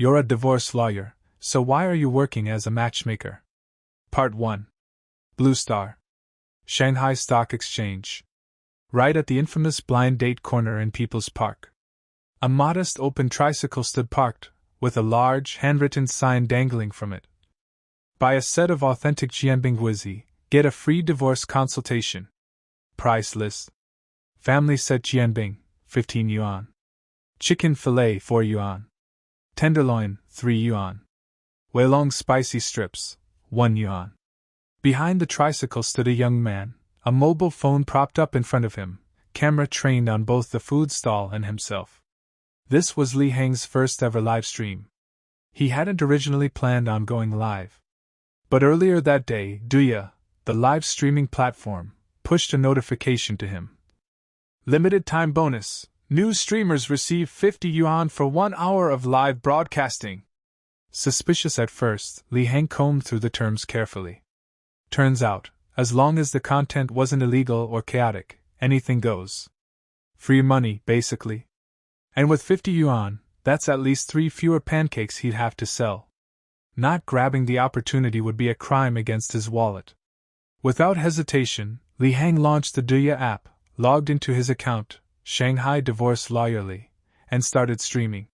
You're a divorce lawyer, so why are you working as a matchmaker? Part 1. Blue Star. Shanghai Stock Exchange. Right at the infamous blind date corner in People's Park. A modest open tricycle stood parked, with a large, handwritten sign dangling from it. Buy a set of authentic Jianbing Guizi, get a free divorce consultation. Price list. Family set Jianbing, 15 yuan. Chicken fillet, 4 yuan. Tenderloin, 3 yuan. Weilong spicy strips, 1 yuan. Behind the tricycle stood a young man, a mobile phone propped up in front of him, camera trained on both the food stall and himself. This was Li Heng's first ever live stream. He hadn't originally planned on going live. But earlier that day, Douya, the live streaming platform, pushed a notification to him. Limited time bonus. New streamers receive 50 yuan for 1 hour of live broadcasting. Suspicious at first, Li Heng combed through the terms carefully. Turns out, as long as the content wasn't illegal or chaotic, anything goes. Free money, basically. And with 50 yuan, that's at least 3 fewer pancakes he'd have to sell. Not grabbing the opportunity would be a crime against his wallet. Without hesitation, Li Heng launched the Douya app, logged into his account, Shanghai Divorce Lawyerly, and started streaming.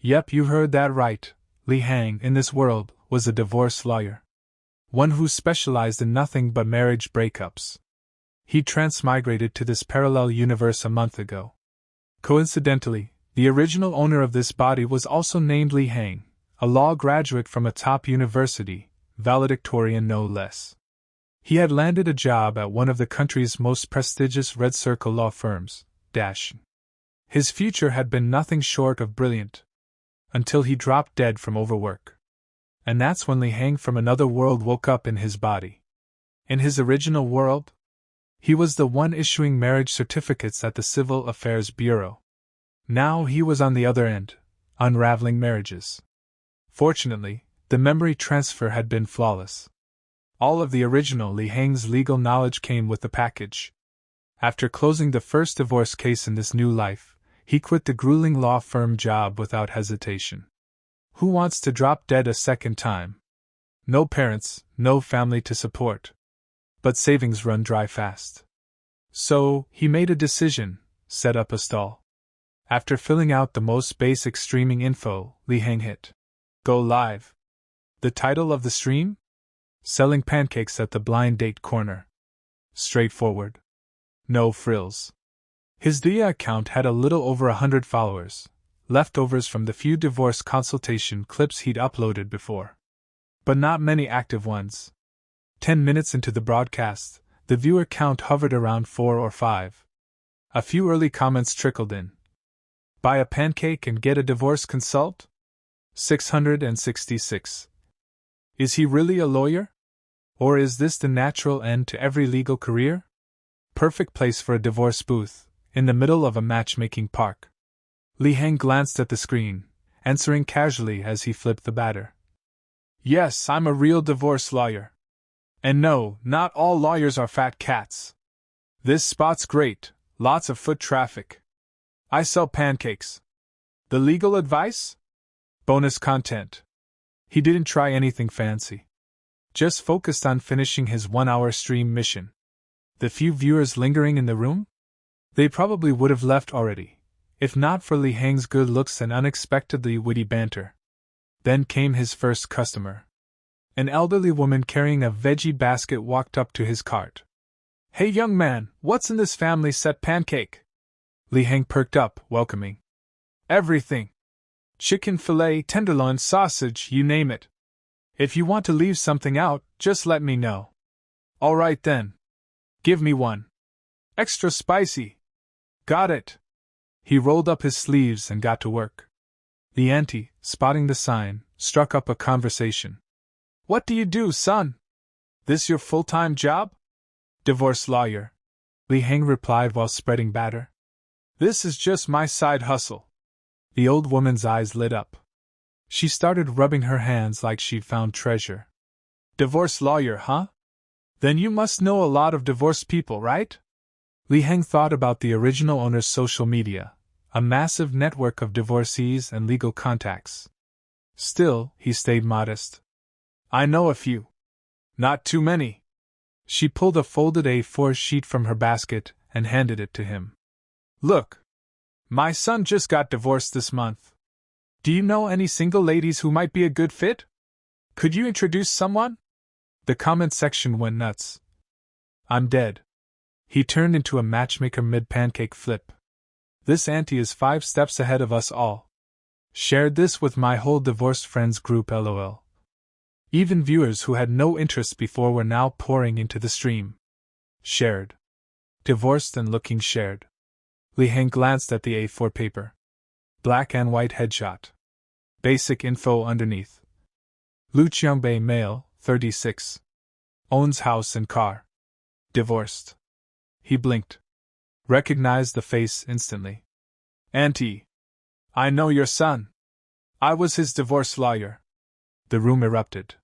Yep, you heard that right. Li Heng, in this world, was a divorce lawyer. One who specialized in nothing but marriage breakups. He transmigrated to this parallel universe a month ago. Coincidentally, the original owner of this body was also named Li Heng, a law graduate from a top university, valedictorian no less. He had landed a job at one of the country's most prestigious Red Circle law firms, His future had been nothing short of brilliant. Until he dropped dead from overwork. And that's when Li Heng from another world woke up in his body. In his original world, he was the one issuing marriage certificates at the Civil Affairs Bureau. Now he was on the other end, unraveling marriages. Fortunately, the memory transfer had been flawless. All of the original Li Heng's legal knowledge came with the package. After closing the first divorce case in this new life, he quit the grueling law firm job without hesitation. Who wants to drop dead a second time? No parents, no family to support. But savings run dry fast. So, he made a decision, set up a stall. After filling out the most basic streaming info, Li Heng hit Go Live. The title of the stream? Selling pancakes at the blind date corner. Straightforward. No frills. His Douya account had a little over 100 followers, leftovers from the few divorce consultation clips he'd uploaded before. But not many active ones. 10 minutes into the broadcast, the viewer count hovered around 4 or 5. A few early comments trickled in. Buy a pancake and get a divorce consult? 666. Is he really a lawyer? Or is this the natural end to every legal career? Perfect place for a divorce booth, in the middle of a matchmaking park. Li Heng glanced at the screen, answering casually as he flipped the batter. Yes, I'm a real divorce lawyer. And no, not all lawyers are fat cats. This spot's great, lots of foot traffic. I sell pancakes. The legal advice? Bonus content. He didn't try anything fancy. Just focused on finishing his 1-hour stream mission. The few viewers lingering in the room? They probably would have left already, if not for Li Heng's good looks and unexpectedly witty banter. Then came his first customer. An elderly woman carrying a veggie basket walked up to his cart. Hey young man, what's in this family set pancake? Li Heng perked up, welcoming. Everything. Chicken fillet, tenderloin, sausage, you name it. If you want to leave something out, just let me know. All right then. Give me one. Extra spicy. Got it. He rolled up his sleeves and got to work. The auntie, spotting the sign, struck up a conversation. What do you do, son? This your full-time job? Divorce lawyer. Li Heng replied while spreading batter. This is just my side hustle. The old woman's eyes lit up. She started rubbing her hands like she'd found treasure. Divorce lawyer, huh? Then you must know a lot of divorced people, right? Li Heng thought about the original owner's social media, a massive network of divorcees and legal contacts. Still, he stayed modest. I know a few. Not too many. She pulled a folded A4 sheet from her basket and handed it to him. Look. My son just got divorced this month. Do you know any single ladies who might be a good fit? Could you introduce someone? The comment section went nuts. I'm dead. He turned into a matchmaker mid-pancake flip. This auntie is 5 steps ahead of us all. Shared this with my whole divorced friends group lol. Even viewers who had no interest before were now pouring into the stream. Shared. Divorced and looking shared. Li Heng glanced at the A4 paper. Black and white headshot. Basic info underneath. Lu Qiangbei, male, 36. Owns house and car. Divorced. He blinked. Recognized the face instantly. Auntie. I know your son. I was his divorce lawyer. The room erupted.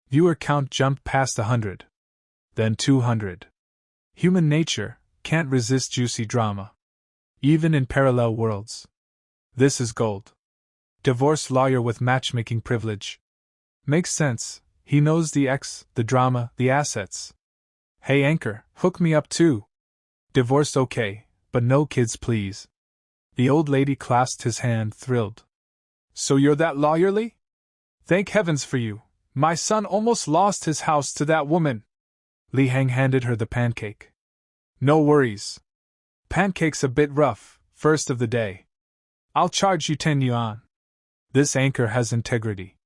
Viewer count jumped past 100. Then 200. Human nature can't resist juicy drama. Even in parallel worlds. This is gold. Divorce lawyer with matchmaking privilege. Makes sense, he knows the ex, the drama, the assets. Hey anchor, hook me up too. Divorced okay, but no kids please. The old lady clasped his hand, thrilled. So you're that lawyerly? Thank heavens for you. My son almost lost his house to that woman. Li Heng handed her the pancake. No worries. Pancake's a bit rough, first of the day. I'll charge you 10 yuan. This anchor has integrity.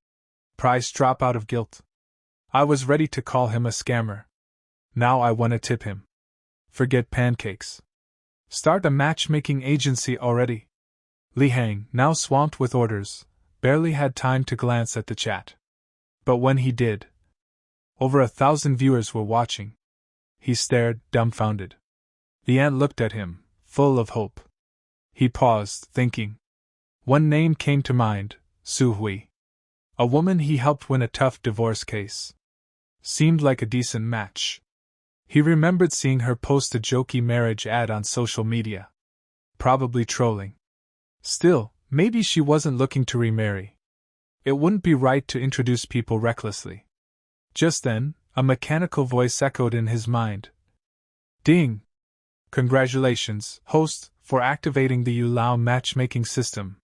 Price drop out of guilt. I was ready to call him a scammer. Now I want to tip him. Forget pancakes. Start a matchmaking agency already. Li Heng, now swamped with orders, barely had time to glance at the chat. But when he did, over 1,000 viewers were watching. He stared, dumbfounded. The aunt looked at him, full of hope. He paused, thinking. One name came to mind, Su Hui. A woman he helped win a tough divorce case. Seemed like a decent match. He remembered seeing her post a jokey marriage ad on social media. Probably trolling. Still, maybe she wasn't looking to remarry. It wouldn't be right to introduce people recklessly. Just then, a mechanical voice echoed in his mind. Ding! Congratulations, host, for activating the Yulao matchmaking system.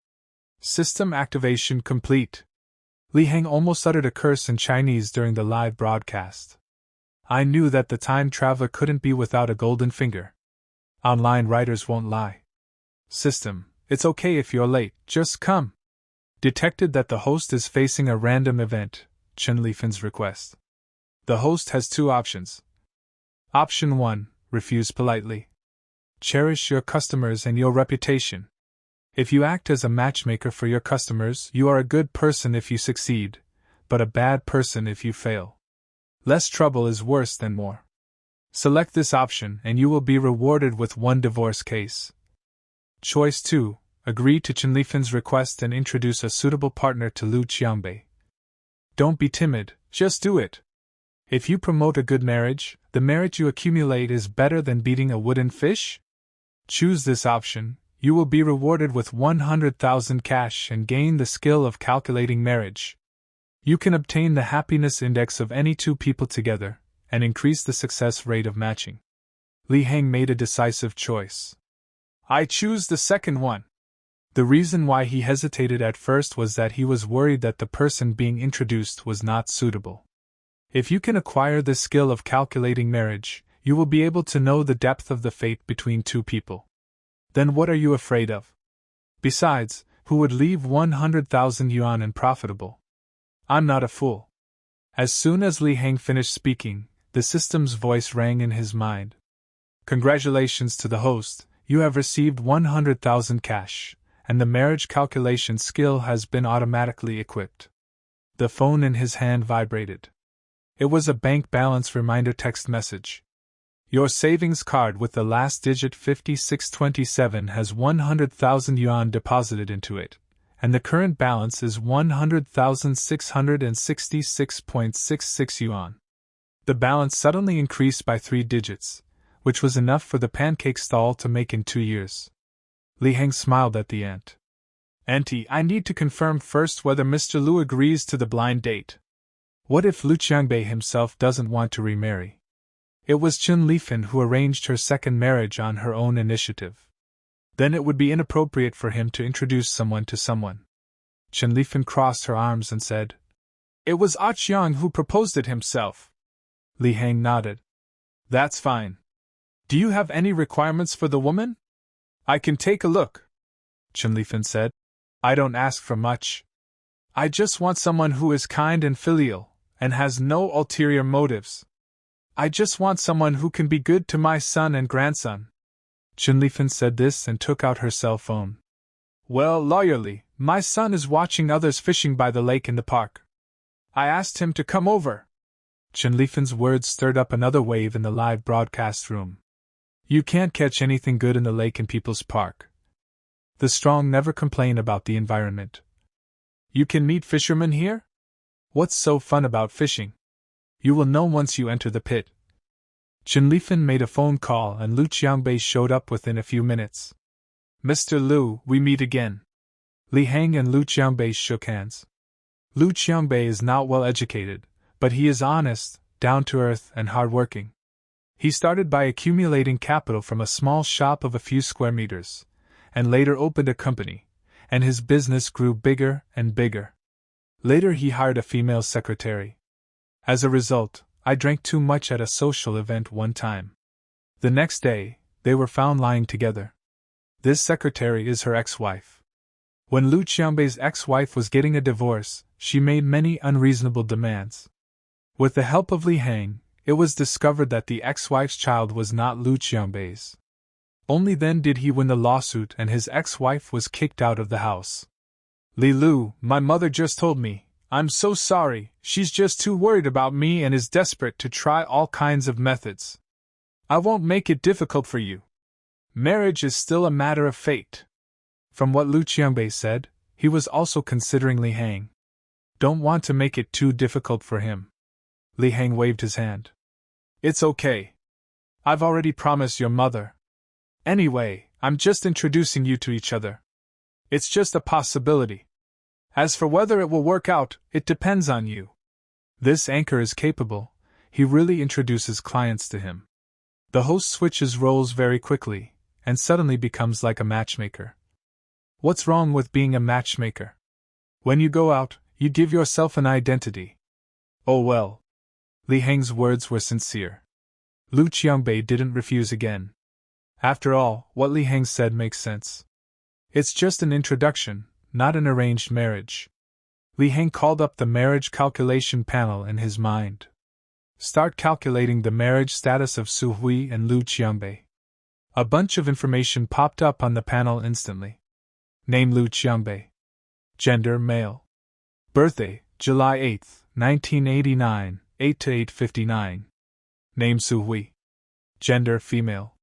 System activation complete. Li Heng almost uttered a curse in Chinese during the live broadcast. I knew that the time traveler couldn't be without a golden finger. Online writers won't lie. System, it's okay if you're late, just come. Detected that the host is facing a random event, Chen Lifin's request. The host has 2 options. Option 1, refuse politely. Cherish your customers and your reputation. If you act as a matchmaker for your customers, you are a good person if you succeed, but a bad person if you fail. Less trouble is worse than more. Select this option and you will be rewarded with 1 divorce case. Choice 2, agree to Chen Lifin's request and introduce a suitable partner to Lu Qiangbei. Don't be timid, just do it. If you promote a good marriage, the merit you accumulate is better than beating a wooden fish? Choose this option, you will be rewarded with 100,000 cash and gain the skill of calculating marriage. You can obtain the happiness index of any 2 people together, and increase the success rate of matching. Li Heng made a decisive choice. I choose the second one. The reason why he hesitated at first was that he was worried that the person being introduced was not suitable. If you can acquire the skill of calculating marriage, you will be able to know the depth of the fate between 2 people. Then what are you afraid of? Besides, who would leave 100,000 yuan unprofitable? I'm not a fool. As soon as Li Heng finished speaking, the system's voice rang in his mind. Congratulations to the host, you have received 100,000 cash, and the marriage calculation skill has been automatically equipped. The phone in his hand vibrated. It was a bank balance reminder text message. Your savings card with the last digit 5627 has 100,000 yuan deposited into it, and the current balance is 100,666.66 yuan. The balance suddenly increased by 3 digits, which was enough for the pancake stall to make in 2 years. Li Heng smiled at the aunt. Auntie, I need to confirm first whether Mr. Liu agrees to the blind date. What if Lu Qiangbei himself doesn't want to remarry? It was Chen Lifan who arranged her second marriage on her own initiative. Then it would be inappropriate for him to introduce someone to someone. Chen Lifan crossed her arms and said, "It was Ah Qiang who proposed it himself." Li Hang nodded. "That's fine. Do you have any requirements for the woman?" "I can take a look," Chen Lifan said. "I don't ask for much. I just want someone who is kind and filial, and has no ulterior motives. I just want someone who can be good to my son and grandson." Chen Lifan said this and took out her cell phone. "Well, lawyerly, my son is watching others fishing by the lake in the park. I asked him to come over." Chen Lifan's words stirred up another wave in the live broadcast room. You can't catch anything good in the lake in People's Park. The strong never complain about the environment. You can meet fishermen here? What's so fun about fishing? You will know once you enter the pit. Chen Lifan made a phone call and Lu Qiangbei showed up within a few minutes. "Mr. Liu, we meet again." Li Hang and Lu Qiangbei shook hands. Lu Qiangbei is not well educated, but he is honest, down-to-earth, and hard-working. He started by accumulating capital from a small shop of a few square meters, and later opened a company, and his business grew bigger and bigger. Later he hired a female secretary. As a result, I drank too much at a social event one time. The next day, they were found lying together. This secretary is her ex-wife. When Lu Qiangbei's ex-wife was getting a divorce, she made many unreasonable demands. With the help of Li Hang, it was discovered that the ex-wife's child was not Lu Qiangbei's. Only then did he win the lawsuit and his ex-wife was kicked out of the house. "Li Lu, my mother just told me, I'm so sorry, she's just too worried about me and is desperate to try all kinds of methods. I won't make it difficult for you. Marriage is still a matter of fate." From what Lu Qiangbei said, he was also considering Li Hang. "Don't want to make it too difficult for him." Li Hang waved his hand. "It's okay. I've already promised your mother. Anyway, I'm just introducing you to each other. It's just a possibility. As for whether it will work out, it depends on you." This anchor is capable, he really introduces clients to him. The host switches roles very quickly, and suddenly becomes like a matchmaker. What's wrong with being a matchmaker? When you go out, you give yourself an identity. Oh well. Li Hang's words were sincere. Lu Qiangbei didn't refuse again. After all, what Li Hang said makes sense. It's just an introduction, not an arranged marriage. Li Hang called up the marriage calculation panel in his mind. "Start calculating the marriage status of Su Hui and Lu Qiangbei." A bunch of information popped up on the panel instantly. Name Lu Qiangbei. Gender male. Birthday July 8, 1989, 8 to 8:59. Name Su Hui. Gender female.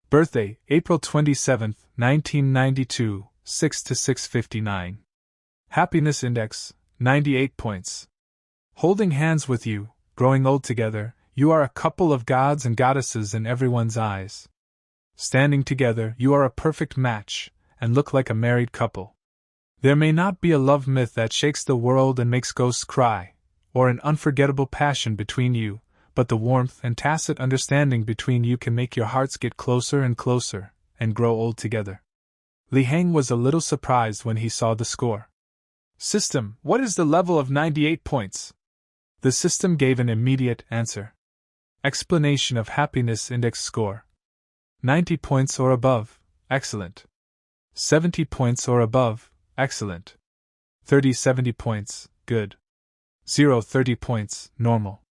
Birthday April 27, 1992, 6 to 6:59. Happiness index 98 points. Holding hands with you, growing old together, you are a couple of gods and goddesses in everyone's eyes. Standing together, you are a perfect match, and look like a married couple. There may not be a love myth that shakes the world and makes ghosts cry, or an unforgettable passion between you, but the warmth and tacit understanding between you can make your hearts get closer and closer, and grow old together. Li Hang was a little surprised when he saw the score. "System, what is the level of 98 points? The system gave an immediate answer. Explanation of happiness index score. 90 points or above, excellent. 70 points or above, excellent. 30-70 points, good. 0-30 points, normal.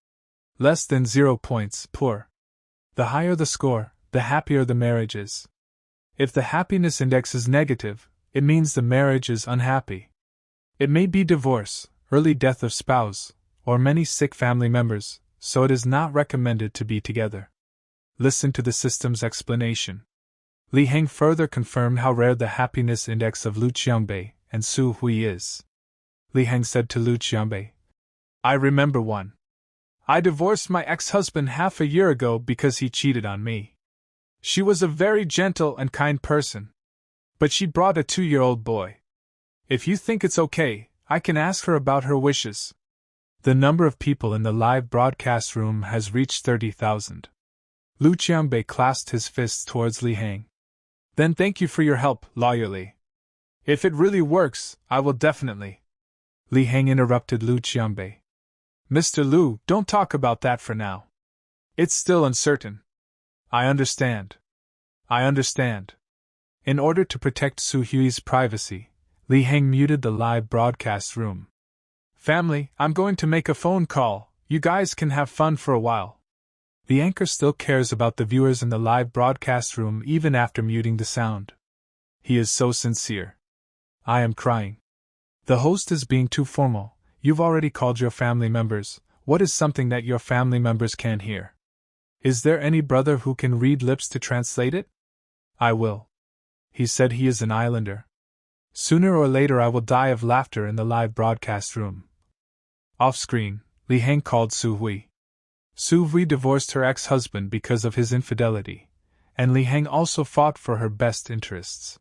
Less than 0 points, poor. The higher the score, the happier the marriage is. If the happiness index is negative, it means the marriage is unhappy. It may be divorce, early death of spouse, or many sick family members, so it is not recommended to be together. Listen to the system's explanation." Li Hang further confirmed how rare the happiness index of Lu Qiangbei and Su Hui is. Li Hang said to Lu Qiangbei, "I remember one. I divorced my ex-husband half a year ago because he cheated on me. She was a very gentle and kind person. But she brought a 2-year-old boy. If you think it's okay, I can ask her about her wishes. The number of people in the live broadcast room has reached 30,000. Lu Qiangbei clasped his fists towards Li Hang. Then thank you for your help, Lawyer Li. If it really works, I will definitely. Li Hang interrupted Lu Qiangbei. Mr. Lu, don't talk about that for now. It's still uncertain. I understand. In order to protect Su Hui's privacy, Li Hang muted the live broadcast room. Family, I'm going to make a phone call. You guys can have fun for a while. The anchor still cares about the viewers in the live broadcast room even after muting the sound. He is so sincere. I am crying. The host is being too formal. You've already called your family members. What is something that your family members can't hear? Is there any brother who can read lips to translate it? I will. He said he is an islander. Sooner or later I will die of laughter in the live broadcast room. Off-screen, Li Hang called Su Hui. Su Hui divorced her ex-husband because of his infidelity, and Li Hang also fought for her best interests.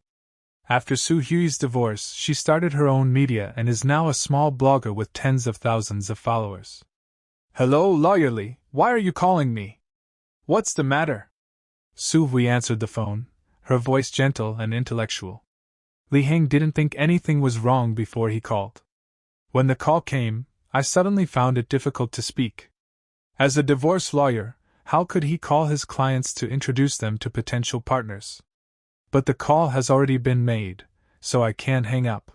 After Su Hui's divorce, she started her own media and is now a small blogger with tens of thousands of followers. Hello, Lawyer Li, why are you calling me? What's the matter? Su Hui answered the phone, her voice gentle and intellectual. Li Hang didn't think anything was wrong before he called. When the call came, I suddenly found it difficult to speak. As a divorce lawyer, how could he call his clients to introduce them to potential partners? But the call has already been made, so I can't hang up.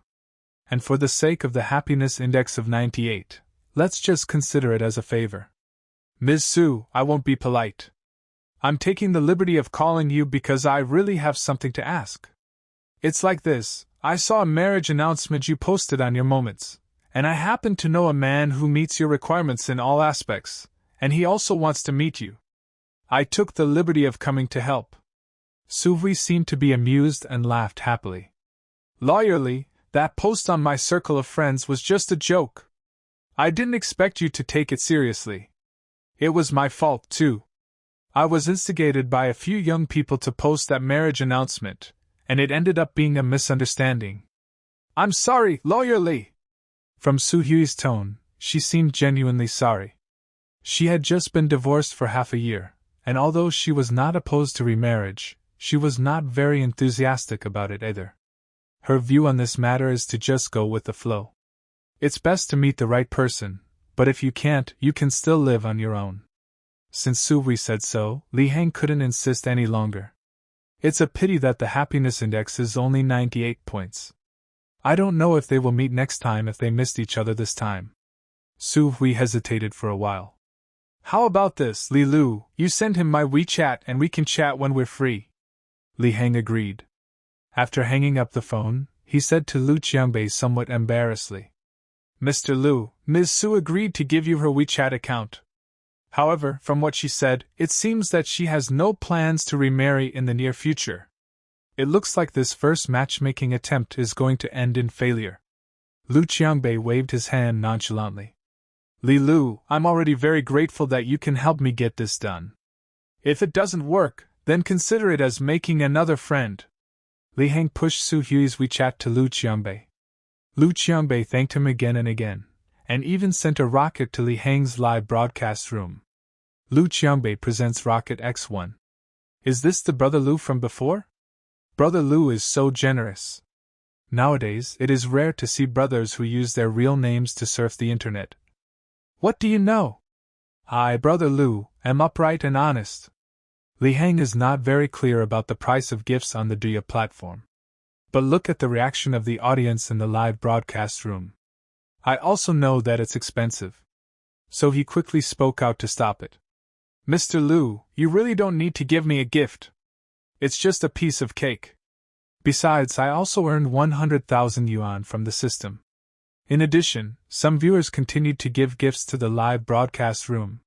And for the sake of the happiness index of 98, let's just consider it as a favor. Ms. Su, I won't be polite. I'm taking the liberty of calling you because I really have something to ask. It's like this, I saw a marriage announcement you posted on your Moments, and I happen to know a man who meets your requirements in all aspects, and he also wants to meet you. I took the liberty of coming to help. Su Hui seemed to be amused and laughed happily. Lawyer Li, that post on my circle of friends was just a joke. I didn't expect you to take it seriously. It was my fault, too. I was instigated by a few young people to post that marriage announcement, and it ended up being a misunderstanding. I'm sorry, Lawyer Li. From Su Hui's tone, she seemed genuinely sorry. She had just been divorced for half a year, and although she was not opposed to remarriage, she was not very enthusiastic about it either. Her view on this matter is to just go with the flow. It's best to meet the right person, but if you can't, you can still live on your own. Since Su Hui said so, Li Hang couldn't insist any longer. It's a pity that the happiness index is only 98 points. I don't know if they will meet next time if they missed each other this time. Su Hui hesitated for a while. How about this, Li Lu, you send him my WeChat and we can chat when we're free. Li Hang agreed. After hanging up the phone, he said to Lu Qiangbei somewhat embarrassedly. Mr. Lu, Ms. Su agreed to give you her WeChat account. However, from what she said, it seems that she has no plans to remarry in the near future. It looks like this first matchmaking attempt is going to end in failure. Lu Qiangbei waved his hand nonchalantly. Li Lu, I'm already very grateful that you can help me get this done. If it doesn't work, then consider it as making another friend. Li Hang pushed Su Hui's WeChat to Lu Qiangbei. Lu Qiangbei thanked him again and again, and even sent a rocket to Li Hang's live broadcast room. Lu Qiangbei presents Rocket X1. Is this the Brother Lu from before? Brother Lu is so generous. Nowadays, it is rare to see brothers who use their real names to surf the internet. What do you know? I, Brother Lu, am upright and honest. Li Hang is not very clear about the price of gifts on the Douya platform. But look at the reaction of the audience in the live broadcast room. I also know that it's expensive. So he quickly spoke out to stop it. Mr. Lu, you really don't need to give me a gift. It's just a piece of cake. Besides, I also earned 100,000 yuan from the system. In addition, some viewers continued to give gifts to the live broadcast room.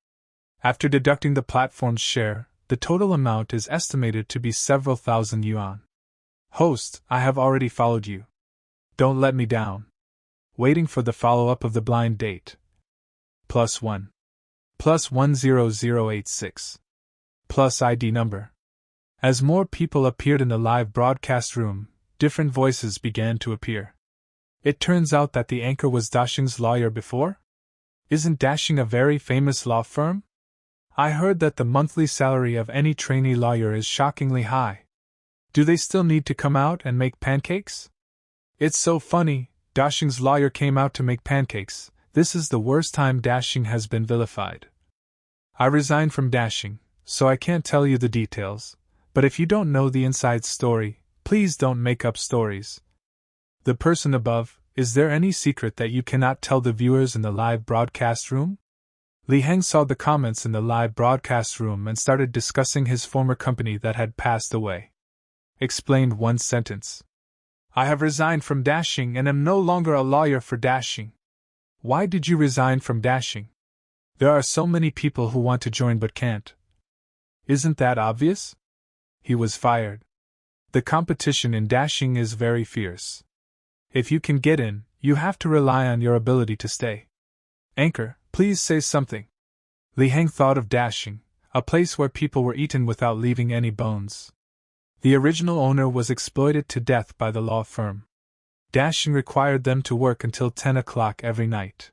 After deducting the platform's share, the total amount is estimated to be several thousand yuan. Host, I have already followed you. Don't let me down. Waiting for the follow-up of the blind date. +1. +10086. Plus ID number. As more people appeared in the live broadcast room, different voices began to appear. It turns out that the anchor was Dashing's lawyer before? Isn't Dashing a very famous law firm? I heard that the monthly salary of any trainee lawyer is shockingly high. Do they still need to come out and make pancakes? It's so funny, Dashing's lawyer came out to make pancakes. This is the worst time Dashing has been vilified. I resigned from Dashing, so I can't tell you the details, but if you don't know the inside story, please don't make up stories. The person above, is there any secret that you cannot tell the viewers in the live broadcast room? Li Heng saw the comments in the live broadcast room and started discussing his former company that had passed away. Explained one sentence. I have resigned from Dashing and am no longer a lawyer for Dashing. Why did you resign from Dashing? There are so many people who want to join but can't. Isn't that obvious? He was fired. The competition in Dashing is very fierce. If you can get in, you have to rely on your ability to stay. Anchor, please say something. Li Heng thought of Dashing, a place where people were eaten without leaving any bones. The original owner was exploited to death by the law firm. Dashing required them to work until 10 o'clock every night.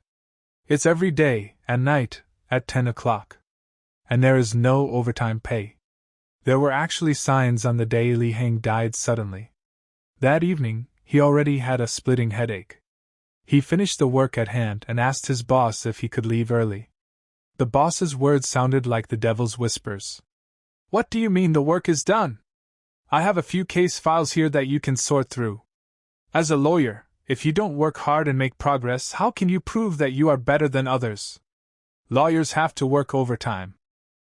It's every day, and night, at 10 o'clock. And there is no overtime pay. There were actually signs on the day Li Heng died suddenly. That evening, he already had a splitting headache. He finished the work at hand and asked his boss if he could leave early. The boss's words sounded like the devil's whispers. What do you mean the work is done? I have a few case files here that you can sort through. As a lawyer, if you don't work hard and make progress, how can you prove that you are better than others? Lawyers have to work overtime.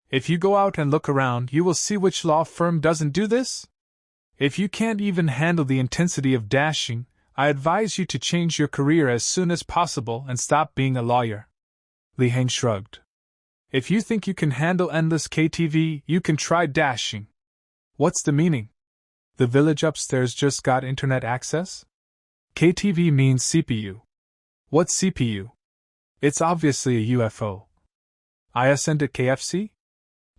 If you go out and look around, you will see which law firm doesn't do this. If you can't even handle the intensity of Dashing, I advise you to change your career as soon as possible and stop being a lawyer. Li Heng shrugged. If you think you can handle endless KTV, you can try Dashing. What's the meaning? The village upstairs just got internet access? KTV means CPU. What's CPU? It's obviously a UFO. ISN at KFC?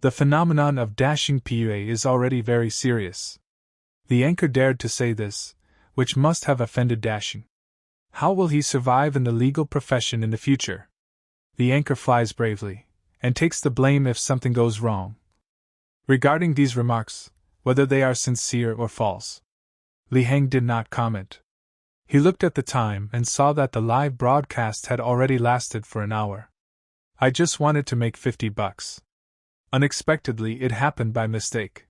The phenomenon of Dashing PUA is already very serious. The anchor dared to say this, which must have offended Dashing. How will he survive in the legal profession in the future? The anchor flies bravely, and takes the blame if something goes wrong. Regarding these remarks, whether they are sincere or false, Li Heng did not comment. He looked at the time and saw that the live broadcast had already lasted for an hour. I just wanted to make $50. Unexpectedly, it happened by mistake.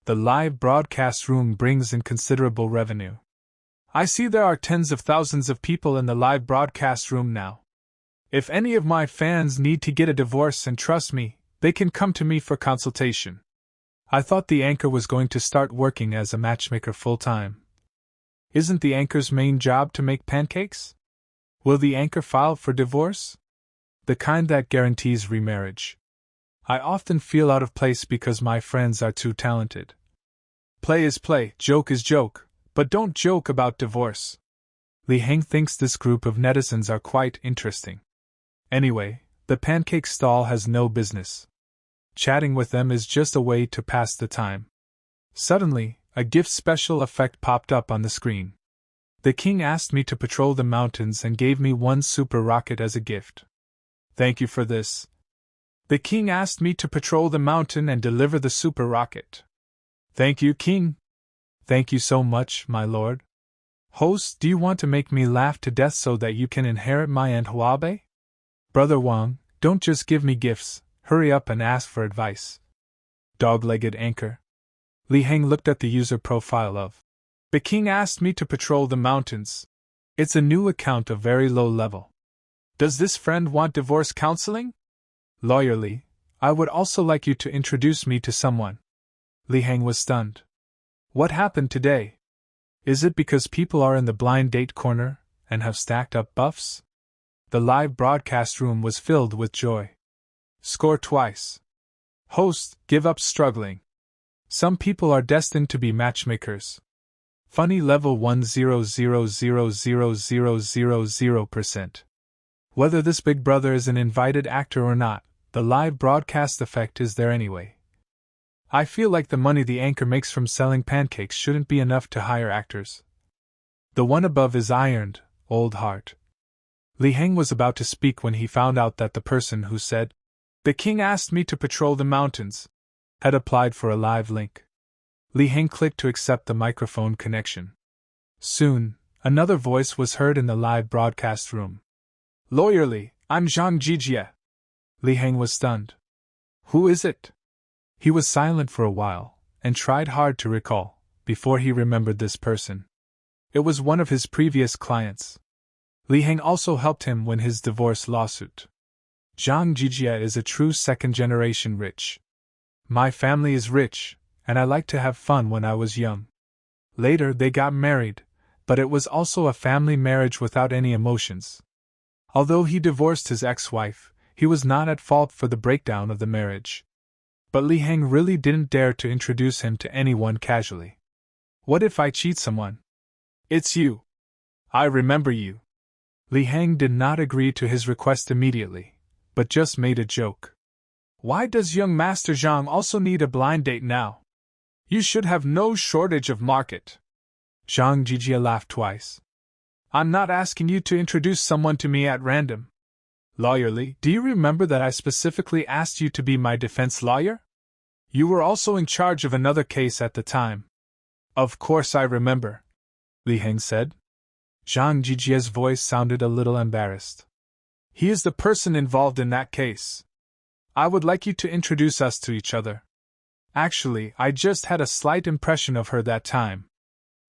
The live broadcast room brings in considerable revenue. I see there are tens of thousands of people in the live broadcast room now. If any of my fans need to get a divorce, and trust me, they can come to me for consultation. I thought the anchor was going to start working as a matchmaker full-time. Isn't the anchor's main job to make pancakes? Will the anchor file for divorce? The kind that guarantees remarriage. I often feel out of place because my friends are too talented. Play is play, joke is joke, but don't joke about divorce. Li Heng thinks this group of netizens are quite interesting. Anyway, the pancake stall has no business. Chatting with them is just a way to pass the time. Suddenly, a gift special effect popped up on the screen. The king asked me to patrol the mountains and gave me one super rocket as a gift. Thank you for this. The king asked me to patrol the mountain and deliver the super rocket. Thank you, king. Thank you so much, my lord. Host, do you want to make me laugh to death so that you can inherit my Aunt Huabe? Brother Wang, don't just give me gifts, hurry up and ask for advice. Dog-legged anchor. Li Heng looked at the user profile of The king asked me to patrol the mountains. It's a new account of very low level. Does this friend want divorce counseling? Lawyerly, I would also like you to introduce me to someone. Li Heng was stunned. What happened today? Is it because people are in the blind date corner and have stacked up buffs? The live broadcast room was filled with joy. Score twice. Host, give up struggling. Some people are destined to be matchmakers. Funny level 100000000%. Whether this big brother is an invited actor or not, the live broadcast effect is there anyway. I feel like the money the anchor makes from selling pancakes shouldn't be enough to hire actors. The one above is ironed, old heart. Li Heng was about to speak when he found out that the person who said, "The king asked me to patrol the mountains," had applied for a live link. Li Heng clicked to accept the microphone connection. Soon, another voice was heard in the live broadcast room. "Lawyer Li, I'm Zhang Jijie." Li Heng was stunned. "Who is it?" He was silent for a while, and tried hard to recall, before he remembered this person. It was one of his previous clients. Li Heng also helped him win his divorce lawsuit. Zhang Jijie is a true second-generation rich. "My family is rich, and I liked to have fun when I was young." Later they got married, but it was also a family marriage without any emotions. Although he divorced his ex-wife, he was not at fault for the breakdown of the marriage. But Li Heng really didn't dare to introduce him to anyone casually. "What if I cheat someone?" "It's you. I remember you." Li Heng did not agree to his request immediately, but just made a joke. "Why does young Master Zhang also need a blind date now? You should have no shortage of market." Zhang Jijie laughed twice. "I'm not asking you to introduce someone to me at random. Lawyer Li, do you remember that I specifically asked you to be my defense lawyer? You were also in charge of another case at the time." "Of course I remember," Li Heng said. Zhang Jijie's voice sounded a little embarrassed. "He is the person involved in that case. I would like you to introduce us to each other. Actually, I just had a slight impression of her that time.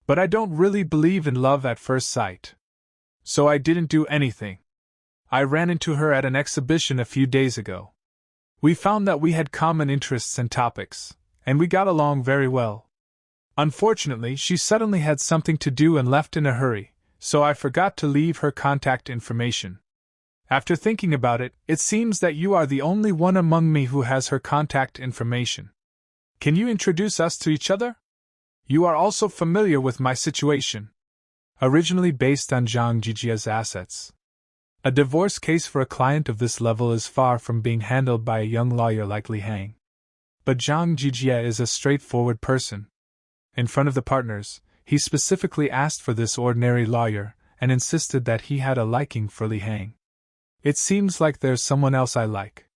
But I don't really believe in love at first sight. So I didn't do anything. I ran into her at an exhibition a few days ago. We found that we had common interests and topics, and we got along very well. Unfortunately, she suddenly had something to do and left in a hurry, so I forgot to leave her contact information. After thinking about it, it seems that you are the only one among me who has her contact information. Can you introduce us to each other? You are also familiar with my situation." Originally based on Zhang Jijie's assets. A divorce case for a client of this level is far from being handled by a young lawyer like Li Heng. But Zhang Jijie is a straightforward person. In front of the partners, he specifically asked for this ordinary lawyer, and insisted that he had a liking for Li Heng. "It seems like there's someone else I like."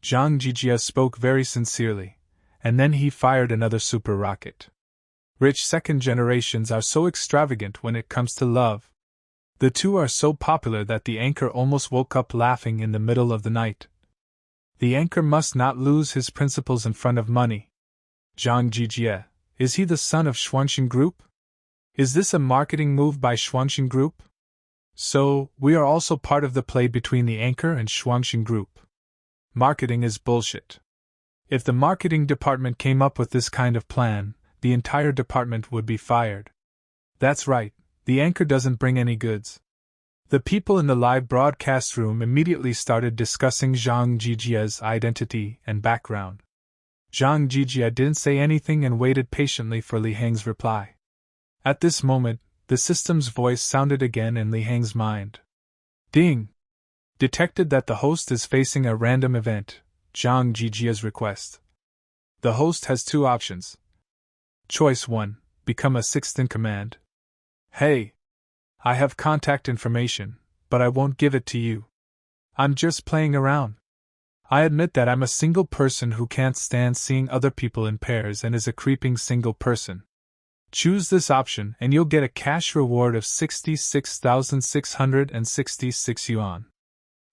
Zhang Jijie spoke very sincerely, and then he fired another super rocket. Rich second generations are so extravagant when it comes to love. The two are so popular that the anchor almost woke up laughing in the middle of the night. The anchor must not lose his principles in front of money. Zhang Jijie, is he the son of Shuangxing Group? Is this a marketing move by Shuangxing Group? So, we are also part of the play between the anchor and Shuangxing Group. Marketing is bullshit. If the marketing department came up with this kind of plan, the entire department would be fired. That's right, the anchor doesn't bring any goods. The people in the live broadcast room immediately started discussing Zhang Jijie's identity and background. Zhang Jijie didn't say anything and waited patiently for Li Heng's reply. At this moment, the system's voice sounded again in Li Heng's mind. Ding! Detected that the host is facing a random event, Zhang Jijie's request. The host has two options. Choice 1, become a sixth-in-command. Hey! I have contact information, but I won't give it to you. I'm just playing around. I admit that I'm a single person who can't stand seeing other people in pairs and is a creeping single person. Choose this option and you'll get a cash reward of 66,666 yuan.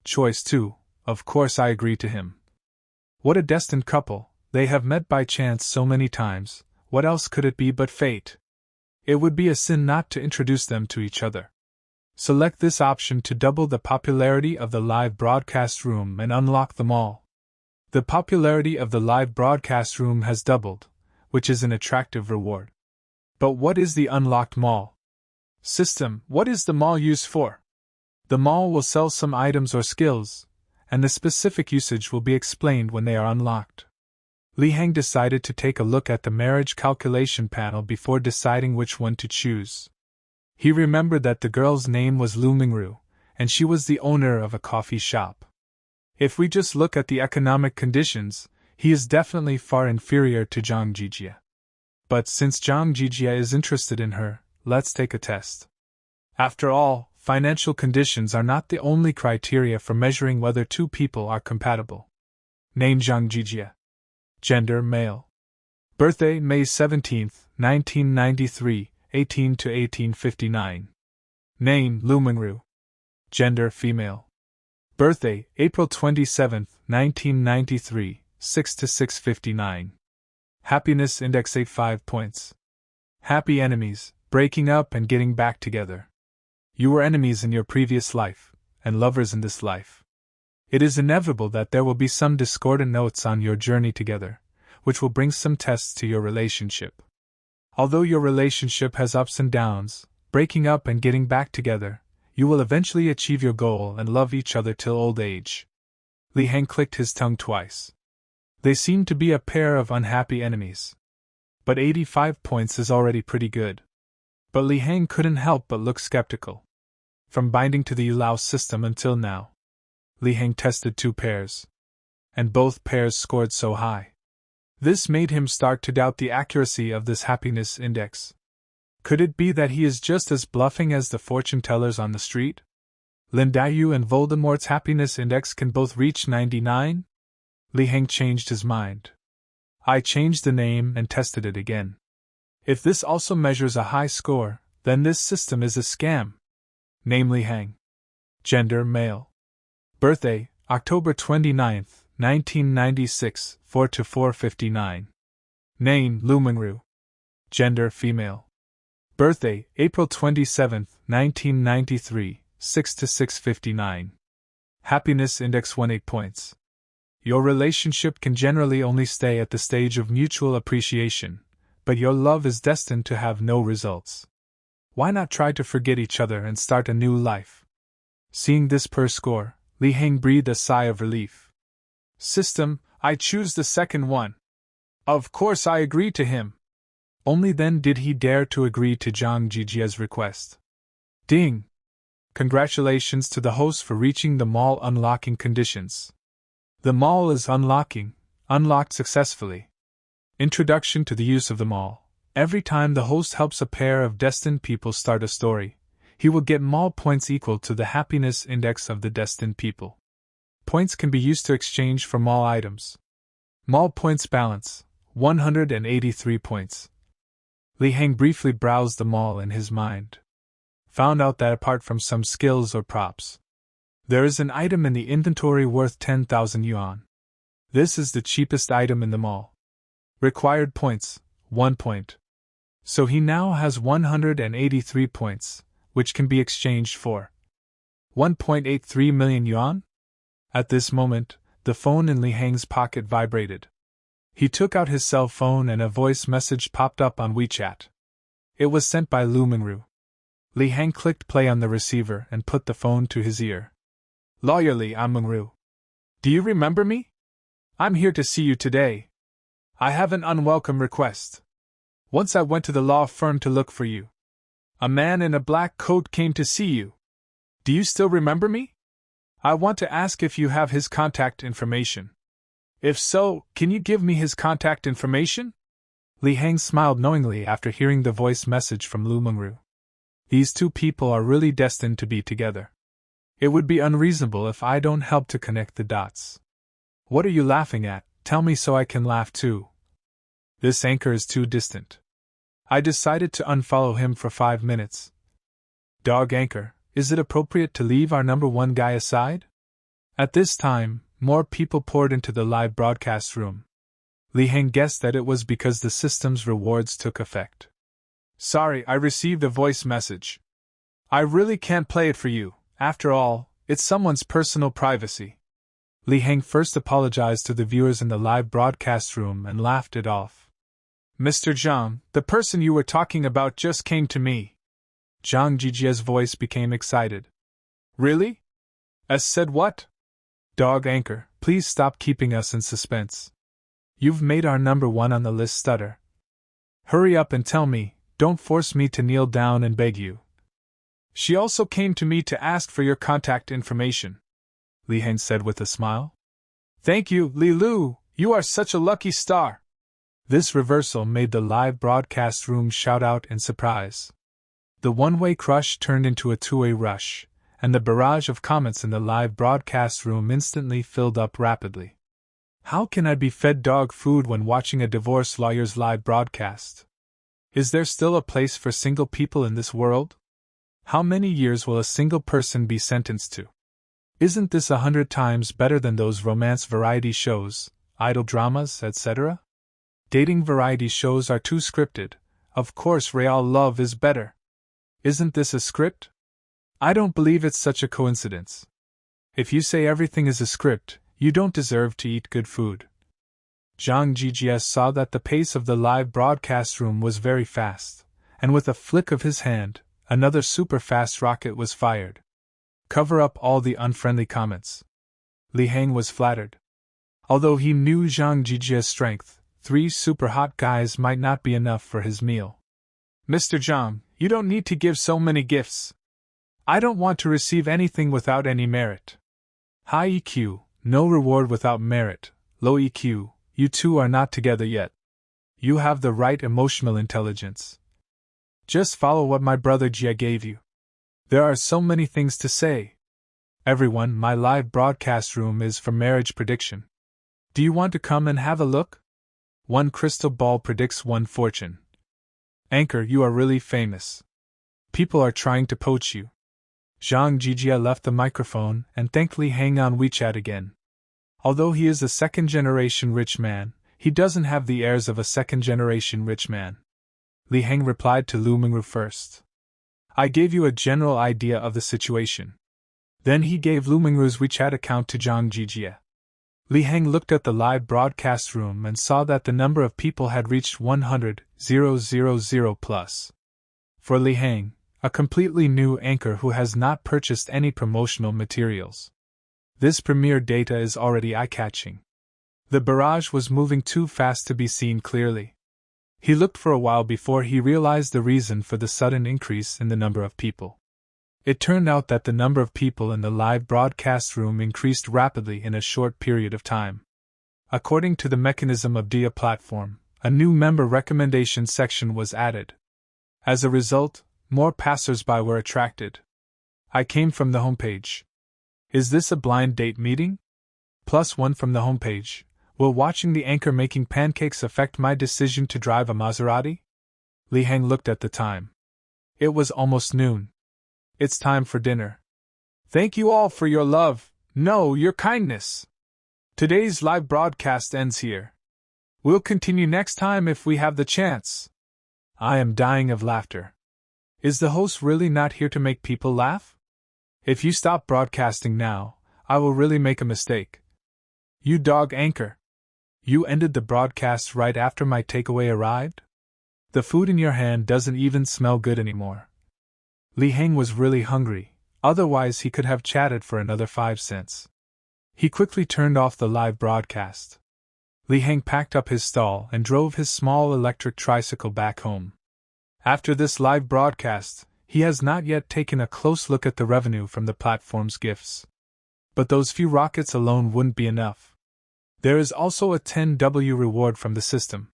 Choice 2, of course I agree to him. What a destined couple, they have met by chance so many times, what else could it be but fate? It would be a sin not to introduce them to each other. Select this option to double the popularity of the live broadcast room and unlock them all. The popularity of the live broadcast room has doubled, which is an attractive reward. But what is the unlocked mall? System, what is the mall used for? The mall will sell some items or skills, and the specific usage will be explained when they are unlocked. Li Heng decided to take a look at the marriage calculation panel before deciding which one to choose. He remembered that the girl's name was Lu Mingru, and she was the owner of a coffee shop. If we just look at the economic conditions, he is definitely far inferior to Zhang Jijie. But since Zhang Jijie is interested in her, let's take a test. After all, financial conditions are not the only criteria for measuring whether two people are compatible. Name Zhang Jijie. Gender male. Birthday May 17, 1993, 18 to 1859. Name Lu Mengru. Gender female. Birthday April 27, 1993, 6 to 6:59. Happiness Index 85 points. Happy enemies, breaking up and getting back together. You were enemies in your previous life, and lovers in this life. It is inevitable that there will be some discordant notes on your journey together, which will bring some tests to your relationship. Although your relationship has ups and downs, breaking up and getting back together, you will eventually achieve your goal and love each other till old age. Li Heng clicked his tongue twice. They seem to be a pair of unhappy enemies. But 85 points is already pretty good. But Li Heng couldn't help but look skeptical. From binding to the Yulao system until now, Li Heng tested 2 pairs. And both pairs scored so high. This made him start to doubt the accuracy of this happiness index. Could it be that he is just as bluffing as the fortune tellers on the street? Lin Daiyu and Voldemort's happiness index can both reach 99? Li Heng changed his mind. I changed the name and tested it again. If this also measures a high score, then this system is a scam. Name Li Heng. Gender male. Birthday October 29, 1996, 4 to 4:59. Name Lu Mengru. Gender female. Birthday April 27, 1993, 6 to 6:59. Happiness Index 18 points. Your relationship can generally only stay at the stage of mutual appreciation, but your love is destined to have no results. Why not try to forget each other and start a new life? Seeing this per score, Li Heng breathed a sigh of relief. System, I choose the second one. Of course I agreed to him. Only then did he dare to agree to Zhang Jijie's request. Ding! Congratulations to the host for reaching the mall unlocking conditions. The mall is unlocked successfully. Introduction to the use of the mall. Every time the host helps a pair of destined people start a story, he will get mall points equal to the happiness index of the destined people. Points can be used to exchange for mall items. Mall points balance, 183 points. Li Heng briefly browsed the mall in his mind. Found out that apart from some skills or props, there is an item in the inventory worth 10,000 yuan. This is the cheapest item in the mall. Required points, 1 point. So he now has 183 points, which can be exchanged for 1.83 million yuan? At this moment, the phone in Li Heng's pocket vibrated. He took out his cell phone and a voice message popped up on WeChat. It was sent by Lu Mengru. Li Heng clicked play on the receiver and put the phone to his ear. Lawyerly, I'm Mengru. Do you remember me? I'm here to see you today. I have an unwelcome request. Once I went to the law firm to look for you. A man in a black coat came to see you. Do you still remember me? I want to ask if you have his contact information. If so, can you give me his contact information? Li Heng smiled knowingly after hearing the voice message from Lu Mengru. These two people are really destined to be together. It would be unreasonable if I don't help to connect the dots. What are you laughing at? Tell me so I can laugh too. This anchor is too distant. I decided to unfollow him for 5 minutes. Dog anchor, is it appropriate to leave our number 1 guy aside? At this time, more people poured into the live broadcast room. Li Heng guessed that it was because the system's rewards took effect. Sorry, I received a voice message. I really can't play it for you. After all, it's someone's personal privacy. Li Heng first apologized to the viewers in the live broadcast room and laughed it off. Mr. Zhang, the person you were talking about just came to me. Zhang Jijie's voice became excited. Really? Said what? Dog anchor, please stop keeping us in suspense. You've made our number 1 on the list stutter. Hurry up and tell me, don't force me to kneel down and beg you. She also came to me to ask for your contact information, Li Heng said with a smile. Thank you, Li Lu, you are such a lucky star. This reversal made the live broadcast room shout out in surprise. The one-way crush turned into a two-way rush, and the barrage of comments in the live broadcast room instantly filled up rapidly. How can I be fed dog food when watching a divorce lawyer's live broadcast? Is there still a place for single people in this world? How many years will a single person be sentenced to? Isn't this 100 times better than those romance variety shows, idol dramas, etc.? Dating variety shows are too scripted. Of course, real love is better. Isn't this a script? I don't believe it's such a coincidence. If you say everything is a script, you don't deserve to eat good food. Zhang Jijias saw that the pace of the live broadcast room was very fast, and with a flick of his hand, another super-fast rocket was fired. Cover up all the unfriendly comments. Li Hang was flattered. Although he knew Zhang Jijia's strength, 3 super-hot guys might not be enough for his meal. Mr. Zhang, you don't need to give so many gifts. I don't want to receive anything without any merit. High EQ, no reward without merit. Low EQ, you two are not together yet. You have the right emotional intelligence. Just follow what my brother Jia gave you. There are so many things to say. Everyone, my live broadcast room is for marriage prediction. Do you want to come and have a look? One crystal ball predicts one fortune. Anchor, you are really famous. People are trying to poach you. Zhang Jijia left the microphone and thanked Li Hang on WeChat again. Although he is a second-generation rich man, he doesn't have the airs of a second-generation rich man. Li Hang replied to Lu Mingru first. I gave you a general idea of the situation. Then he gave Lu Mingru's WeChat account to Zhang Jijia. Li Hang looked at the live broadcast room and saw that the number of people had reached 100,000 plus. For Li Hang, a completely new anchor who has not purchased any promotional materials, this premiere data is already eye-catching. The barrage was moving too fast to be seen clearly. He looked for a while before he realized the reason for the sudden increase in the number of people. It turned out that the number of people in the live broadcast room increased rapidly in a short period of time. According to the mechanism of DIA platform, a new member recommendation section was added. As a result, more passers-by were attracted. I came from the homepage. Is this a blind date meeting? +1 from the homepage. Will watching the anchor making pancakes affect my decision to drive a Maserati? Li Hang looked at the time. It was almost noon. It's time for dinner. Thank you all for your love, no, your kindness. Today's live broadcast ends here. We'll continue next time if we have the chance. I am dying of laughter. Is the host really not here to make people laugh? If you stop broadcasting now, I will really make a mistake. You dog anchor. You ended the broadcast right after my takeaway arrived? The food in your hand doesn't even smell good anymore. Li Hang was really hungry, otherwise he could have chatted for another 5 cents. He quickly turned off the live broadcast. Li Hang packed up his stall and drove his small electric tricycle back home. After this live broadcast, he has not yet taken a close look at the revenue from the platform's gifts. But those few rockets alone wouldn't be enough. There is also a 10W reward from the system.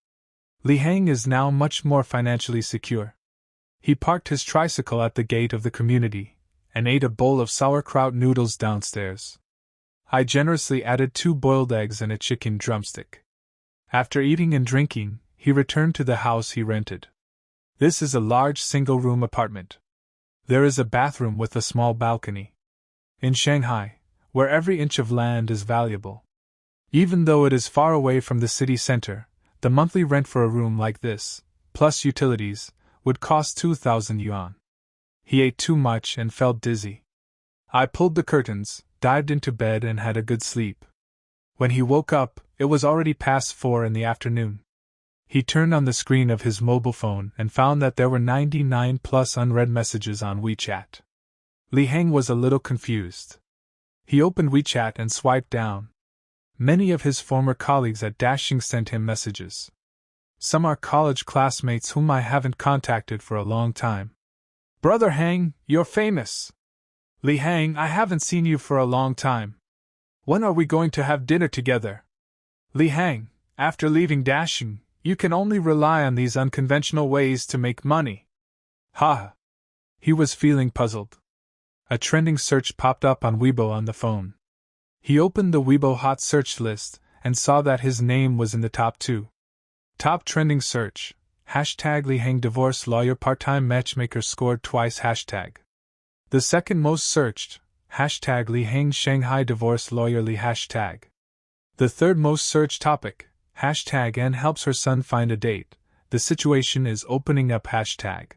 Li Hang is now much more financially secure. He parked his tricycle at the gate of the community and ate a bowl of sauerkraut noodles downstairs. I generously added 2 boiled eggs and a chicken drumstick. After eating and drinking, he returned to the house he rented. This is a large single-room apartment. There is a bathroom with a small balcony. In Shanghai, where every inch of land is valuable, even though it is far away from the city center, the monthly rent for a room like this, plus utilities, would cost 2,000 yuan. He ate too much and felt dizzy. I pulled the curtains, dived into bed and had a good sleep. When he woke up, it was already past 4 in the afternoon. He turned on the screen of his mobile phone and found that there were 99 plus unread messages on WeChat. Li Hang was a little confused. He opened WeChat and swiped down. Many of his former colleagues at Dashing sent him messages. Some are college classmates whom I haven't contacted for a long time. Brother Hang, you're famous. Li Hang, I haven't seen you for a long time. When are we going to have dinner together? Li Hang, after leaving Dashing, you can only rely on these unconventional ways to make money. Ha! He was feeling puzzled. A trending search popped up on Weibo on the phone. He opened the Weibo hot search list and saw that his name was in the top 2. Top trending search, hashtag Li Heng divorce lawyer part-time matchmaker scored twice hashtag. The second most searched, hashtag Li Heng Shanghai divorce lawyer Li hashtag. The third most searched topic, hashtag Anne helps her son find a date, the situation is opening up hashtag.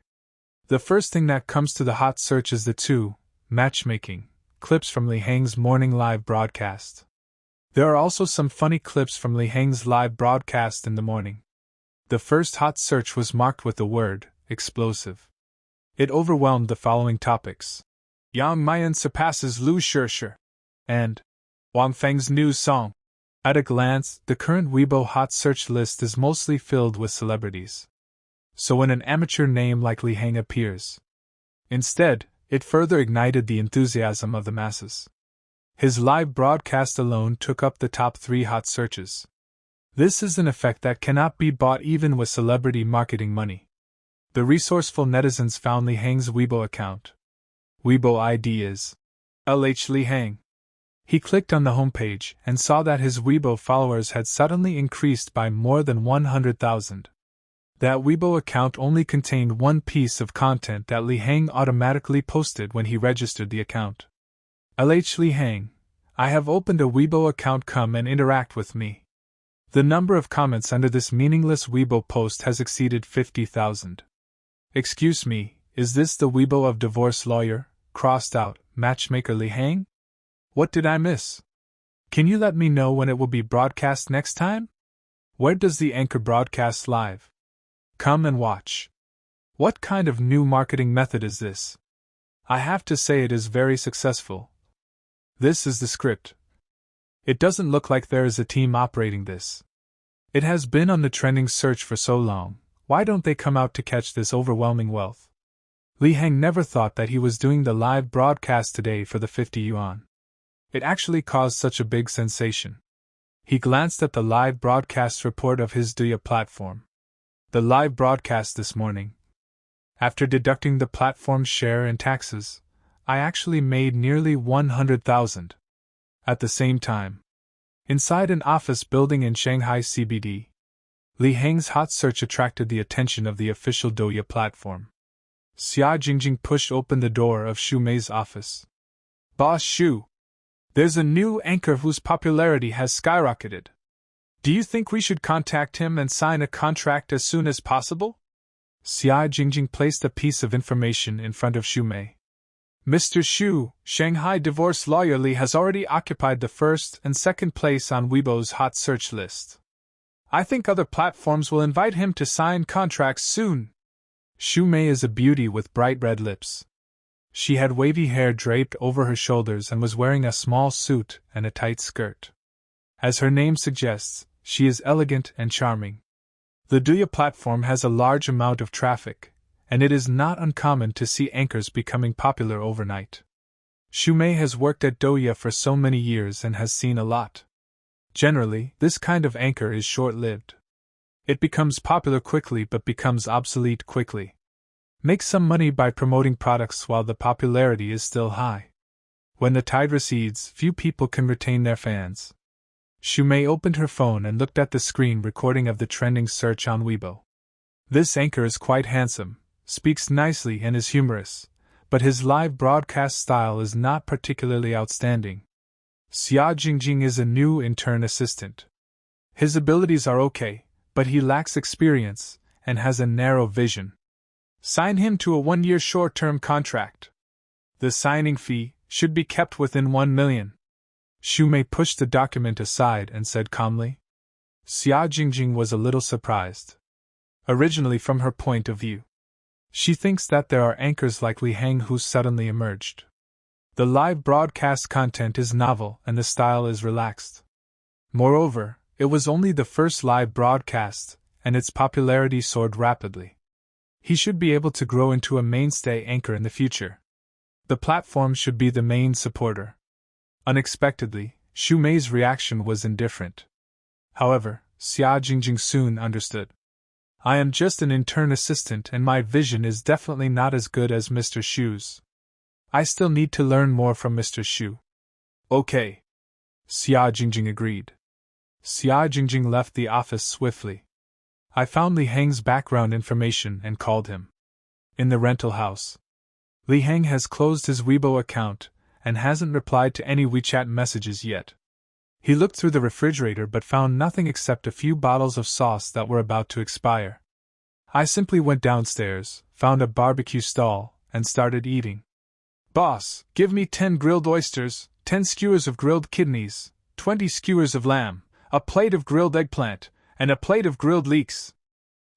The first thing that comes to the hot search is the 2, matchmaking, clips from Li Heng's morning live broadcast. There are also some funny clips from Li Heng's live broadcast in the morning. The first hot search was marked with the word, explosive. It overwhelmed the following topics. Yang Mian surpasses Lu Shishir, and Wang Feng's new song. At a glance, the current Weibo hot search list is mostly filled with celebrities. So when an amateur name like Li Heng appears, instead, it further ignited the enthusiasm of the masses. His live broadcast alone took up the top 3 hot searches. This is an effect that cannot be bought even with celebrity marketing money. The resourceful netizens found Li Heng's Weibo account. Weibo ID is LH Li Heng. He clicked on the homepage and saw that his Weibo followers had suddenly increased by more than 100,000. That Weibo account only contained one piece of content that Li Heng automatically posted when he registered the account. LH Li Heng, I have opened a Weibo account, come and interact with me. The number of comments under this meaningless Weibo post has exceeded 50,000. Excuse me, is this the Weibo of divorce lawyer, crossed out, matchmaker Li Heng? What did I miss? Can you let me know when it will be broadcast next time? Where does the anchor broadcast live? Come and watch. What kind of new marketing method is this? I have to say it is very successful. This is the script. It doesn't look like there is a team operating this. It has been on the trending search for so long, why don't they come out to catch this overwhelming wealth? Li Heng never thought that he was doing the live broadcast today for the 50 yuan. It actually caused such a big sensation. He glanced at the live broadcast report of his Douya platform. The live broadcast this morning. After deducting the platform's share and taxes, I actually made nearly 100,000. At the same time, inside an office building in Shanghai CBD, Li Heng's hot search attracted the attention of the official Douya platform. Xia Jingjing pushed open the door of Xu Mei's office. Boss Xu, there's a new anchor whose popularity has skyrocketed. Do you think we should contact him and sign a contract as soon as possible? Xia Jingjing placed a piece of information in front of Xu Mei. Mr. Xu, Shanghai divorce lawyer Li has already occupied the first and second place on Weibo's hot search list. I think other platforms will invite him to sign contracts soon. Xu Mei is a beauty with bright red lips. She had wavy hair draped over her shoulders and was wearing a small suit and a tight skirt. As her name suggests, she is elegant and charming. The Douya platform has a large amount of traffic, and it is not uncommon to see anchors becoming popular overnight. Xu Mei has worked at Douya for so many years and has seen a lot. Generally, this kind of anchor is short-lived. It becomes popular quickly but becomes obsolete quickly. Make some money by promoting products while the popularity is still high. When the tide recedes, few people can retain their fans. Xu Mei opened her phone and looked at the screen recording of the trending search on Weibo. This anchor is quite handsome, speaks nicely and is humorous, but his live broadcast style is not particularly outstanding. Xia Jingjing is a new intern assistant. His abilities are okay, but he lacks experience and has a narrow vision. Sign him to a 1-year short-term contract. The signing fee should be kept within 1 million. Xu Mei pushed the document aside and said calmly. Xia Jingjing was a little surprised. Originally, from her point of view, she thinks that there are anchors like Li Heng who suddenly emerged. The live broadcast content is novel and the style is relaxed. Moreover, it was only the first live broadcast, and its popularity soared rapidly. He should be able to grow into a mainstay anchor in the future. The platform should be the main supporter. Unexpectedly, Xu Mei's reaction was indifferent. However, Xia Jingjing soon understood. I am just an intern assistant and my vision is definitely not as good as Mr. Shu's. I still need to learn more from Mr. Shu. Okay. Xia Jingjing agreed. Xia Jingjing left the office swiftly. I found Li Hang's background information and called him. In the rental house. Li Hang has closed his Weibo account and hasn't replied to any WeChat messages yet. He looked through the refrigerator but found nothing except a few bottles of sauce that were about to expire. I simply went downstairs, found a barbecue stall, and started eating. Boss, give me 10 grilled oysters, 10 skewers of grilled kidneys, 20 skewers of lamb, a plate of grilled eggplant, and a plate of grilled leeks.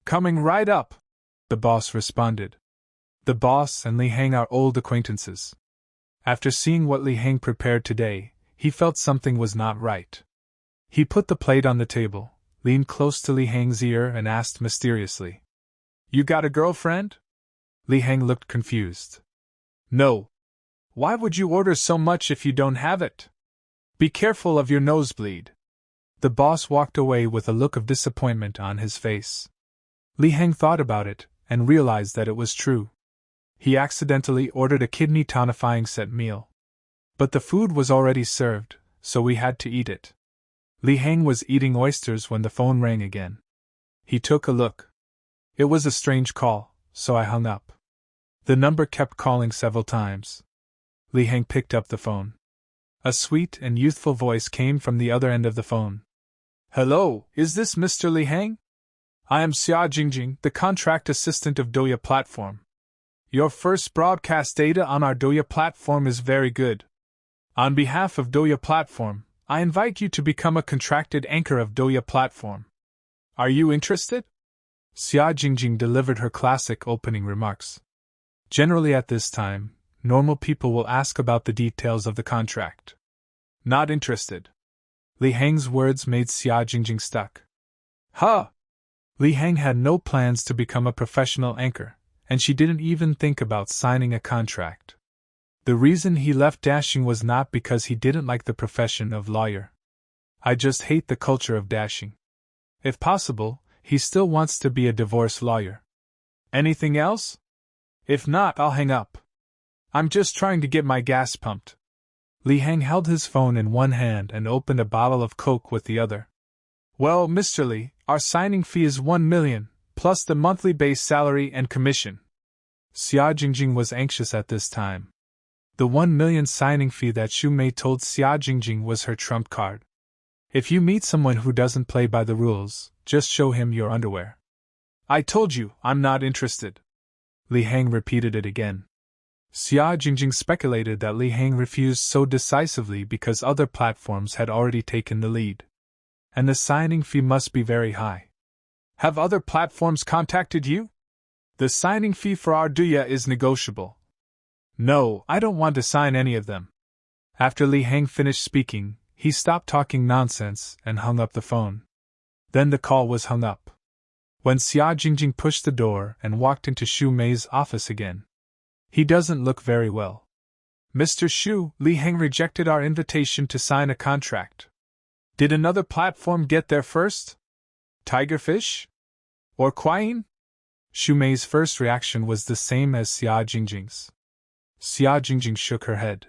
Coming right up, the boss responded. The boss and Li Hang are old acquaintances. After seeing what Li Hang prepared today, he felt something was not right. He put the plate on the table, leaned close to Li Hang's ear and asked mysteriously, "You got a girlfriend?" Li Hang looked confused. "No. Why would you order so much if you don't have it? Be careful of your nosebleed." The boss walked away with a look of disappointment on his face. Li Hang thought about it and realized that it was true. He accidentally ordered a kidney tonifying set meal. But the food was already served, so we had to eat it. Li Hang was eating oysters when the phone rang again. He took a look. It was a strange call, so I hung up. The number kept calling several times. Li Hang picked up the phone. A sweet and youthful voice came from the other end of the phone. "Hello, is this Mr. Li Hang? I am Xia Jingjing, the contract assistant of Douya platform. Your first broadcast data on our Douya platform is very good. On behalf of Douya platform, I invite you to become a contracted anchor of Douya platform. Are you interested?" Xia Jingjing delivered her classic opening remarks. Generally at this time, normal people will ask about the details of the contract. "Not interested." Li Hang's words made Xia Jingjing stuck. Huh! Li Hang had no plans to become a professional anchor, and she didn't even think about signing a contract. The reason he left dashing was not because he didn't like the profession of lawyer. I just hate the culture of dashing. If possible, he still wants to be a divorce lawyer. Anything else? If not, I'll hang up. I'm just trying to get my gas pumped. Li Hang held his phone in one hand and opened a bottle of Coke with the other. Well, Mr. Li, our signing fee is 1 million, plus the monthly base salary and commission. Xia Jingjing was anxious at this time. The 1 million signing fee that Xu Mei told Xia Jingjing was her trump card. If you meet someone who doesn't play by the rules, just show him your underwear. I told you, I'm not interested. Li Hang repeated it again. Xia Jingjing speculated that Li Hang refused so decisively because other platforms had already taken the lead. And the signing fee must be very high. Have other platforms contacted you? The signing fee for our Douya is negotiable. No, I don't want to sign any of them. After Li Hang finished speaking, he stopped talking nonsense and hung up the phone. Then the call was hung up. When Xia Jingjing pushed the door and walked into Xu Mei's office again. He doesn't look very well. Mr. Xu, Li Hang rejected our invitation to sign a contract. Did another platform get there first? Tigerfish? Or Quine? Xu Mei's first reaction was the same as Xia Jingjing's. Xia Jingjing shook her head.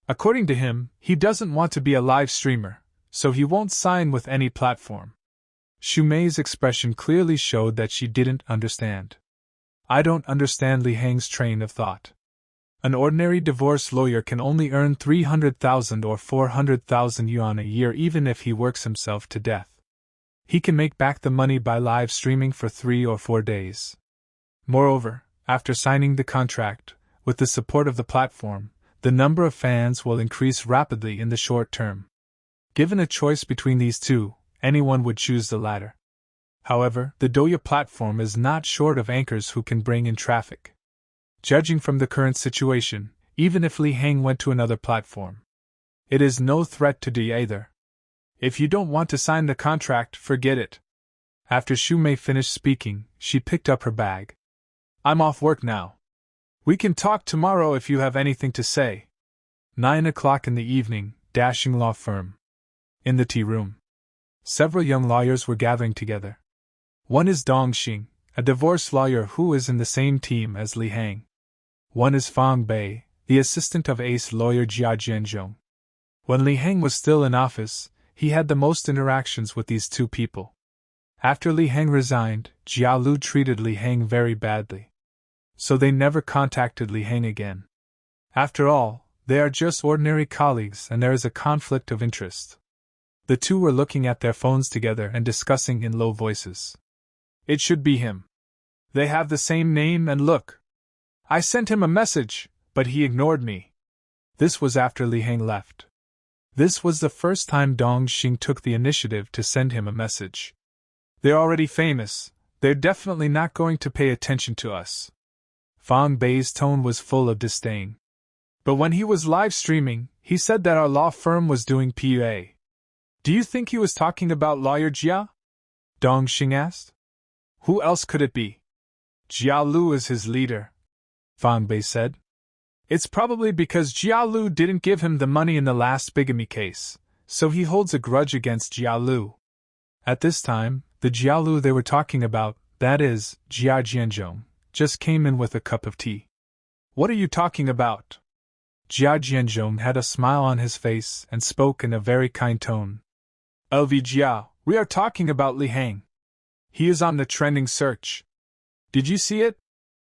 According to him, he doesn't want to be a live streamer, so he won't sign with any platform. Xu Mei's expression clearly showed that she didn't understand. I don't understand Li Hang's train of thought. An ordinary divorce lawyer can only earn 300,000 or 400,000 yuan a year even if he works himself to death. He can make back the money by live streaming for 3 or 4 days. Moreover, after signing the contract, with the support of the platform, the number of fans will increase rapidly in the short term. Given a choice between these two, anyone would choose the latter. However, the Douya platform is not short of anchors who can bring in traffic. Judging from the current situation, even if Li Hang went to another platform, it is no threat to Douya either. If you don't want to sign the contract, forget it. After Xu Mei finished speaking, she picked up her bag. I'm off work now. We can talk tomorrow if you have anything to say. 9 o'clock in the evening, Dashing Law Firm. In the tea room. Several young lawyers were gathering together. One is Dong Xing, a divorce lawyer who is in the same team as Li Hang. One is Fang Bei, the assistant of ace lawyer Jia Jianzhong. When Li Hang was still in office, he had the most interactions with these two people. After Li Hang resigned, Jia Lu treated Li Hang very badly. So they never contacted Li Hang again. After all, they are just ordinary colleagues and there is a conflict of interest. The two were looking at their phones together and discussing in low voices. It should be him. They have the same name and look. I sent him a message, but he ignored me. This was after Li Hang left. This was the first time Dong Xing took the initiative to send him a message. They're already famous, they're definitely not going to pay attention to us. Fang Bei's tone was full of disdain. But when he was live streaming, he said that our law firm was doing PUA. Do you think he was talking about lawyer Jia? Dong Xing asked. Who else could it be? Jia Lu is his leader, Fang Bei said. It's probably because Jia Lu didn't give him the money in the last bigamy case, so he holds a grudge against Jia Lu. At this time, the Jia Lu they were talking about, that is, Jia Jianzhong, just came in with a cup of tea. What are you talking about? Jia Jianzhong had a smile on his face and spoke in a very kind tone. LV Jia, we are talking about Li Hang. He is on the trending search. Did you see it?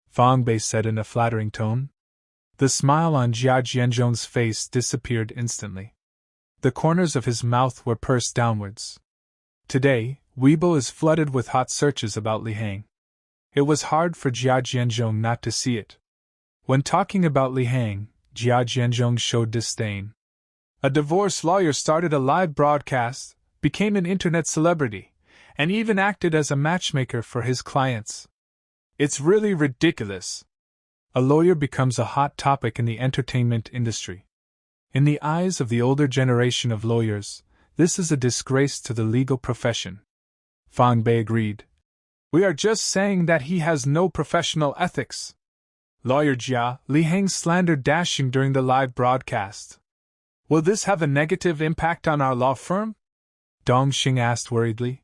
Fang Bei said in a flattering tone. The smile on Jia Jianzhong's face disappeared instantly. The corners of his mouth were pursed downwards. Today, Weibo is flooded with hot searches about Li Hang. It was hard for Jia Jianzhong not to see it. When talking about Li Hang, Jia Jianzhong showed disdain. A divorce lawyer started a live broadcast, became an internet celebrity, and even acted as a matchmaker for his clients. It's really ridiculous. A lawyer becomes a hot topic in the entertainment industry. In the eyes of the older generation of lawyers, this is a disgrace to the legal profession. Fang Bei agreed. We are just saying that he has no professional ethics. Lawyer Jia, Li Hang slandered Dashing during the live broadcast. Will this have a negative impact on our law firm? Dong Xing asked worriedly.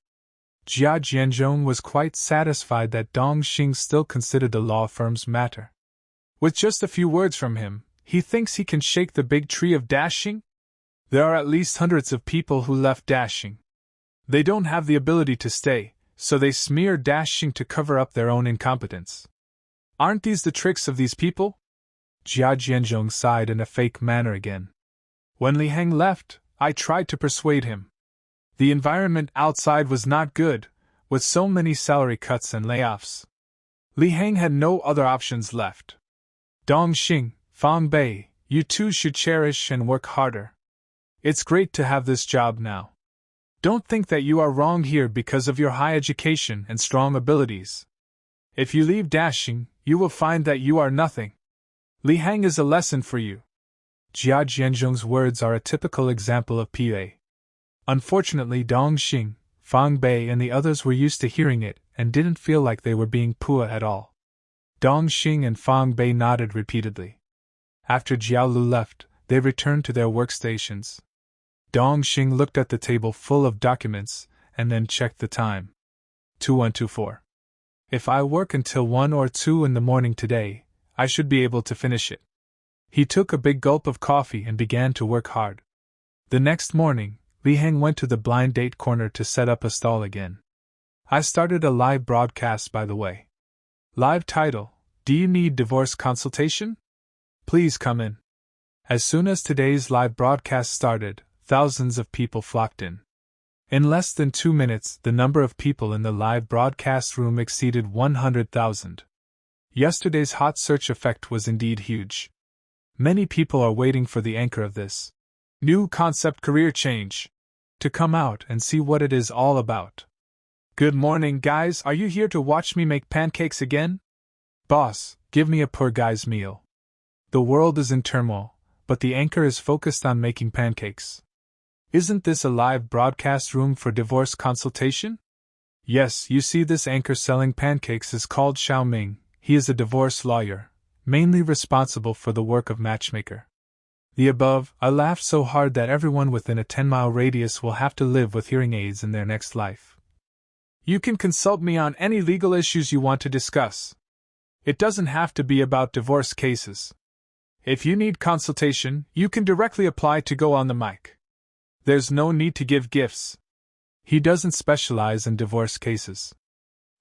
Jia Jianzhong was quite satisfied that Dong Xing still considered the law firm's matter. With just a few words from him, he thinks he can shake the big tree of Dashing? There are at least hundreds of people who left Dashing. They don't have the ability to stay, so they smear Dashing to cover up their own incompetence. Aren't these the tricks of these people? Jia Jianzhong sighed in a fake manner again. When Li Hang left, I tried to persuade him. The environment outside was not good, with so many salary cuts and layoffs. Li Hang had no other options left. Dong Xing, Fang Bei, you two should cherish and work harder. It's great to have this job now. Don't think that you are wrong here because of your high education and strong abilities. If you leave Dashing, you will find that you are nothing. Li Hang is a lesson for you. Jia Jianzhong's words are a typical example of PA. Unfortunately, Dong Xing, Fang Bei and the others were used to hearing it and didn't feel like they were being pua at all. Dong Xing and Fang Bei nodded repeatedly. After Jia Lu left, they returned to their workstations. Dong Xing looked at the table full of documents and then checked the time. 2124. If I work until 1 or 2 in the morning today, I should be able to finish it. He took a big gulp of coffee and began to work hard. The next morning, Li Hang went to the blind date corner to set up a stall again. I started a live broadcast, by the way. Live title: Do you need divorce consultation? Please come in. As soon as today's live broadcast started, thousands of people flocked in. In less than 2 minutes, the number of people in the live broadcast room exceeded 100,000. Yesterday's hot search effect was indeed huge. Many people are waiting for the anchor of this new concept career change to come out and see what it is all about. Good morning, guys. Are you here to watch me make pancakes again? Boss, give me a poor guy's meal. The world is in turmoil, but the anchor is focused on making pancakes. Isn't this a live broadcast room for divorce consultation? Yes, you see, this anchor selling pancakes is called Xiao Ming. He is a divorce lawyer, mainly responsible for the work of Matchmaker. The above, I laughed so hard that everyone within a 10-mile radius will have to live with hearing aids in their next life. You can consult me on any legal issues you want to discuss. It doesn't have to be about divorce cases. If you need consultation, you can directly apply to go on the mic. There's no need to give gifts. He doesn't specialize in divorce cases.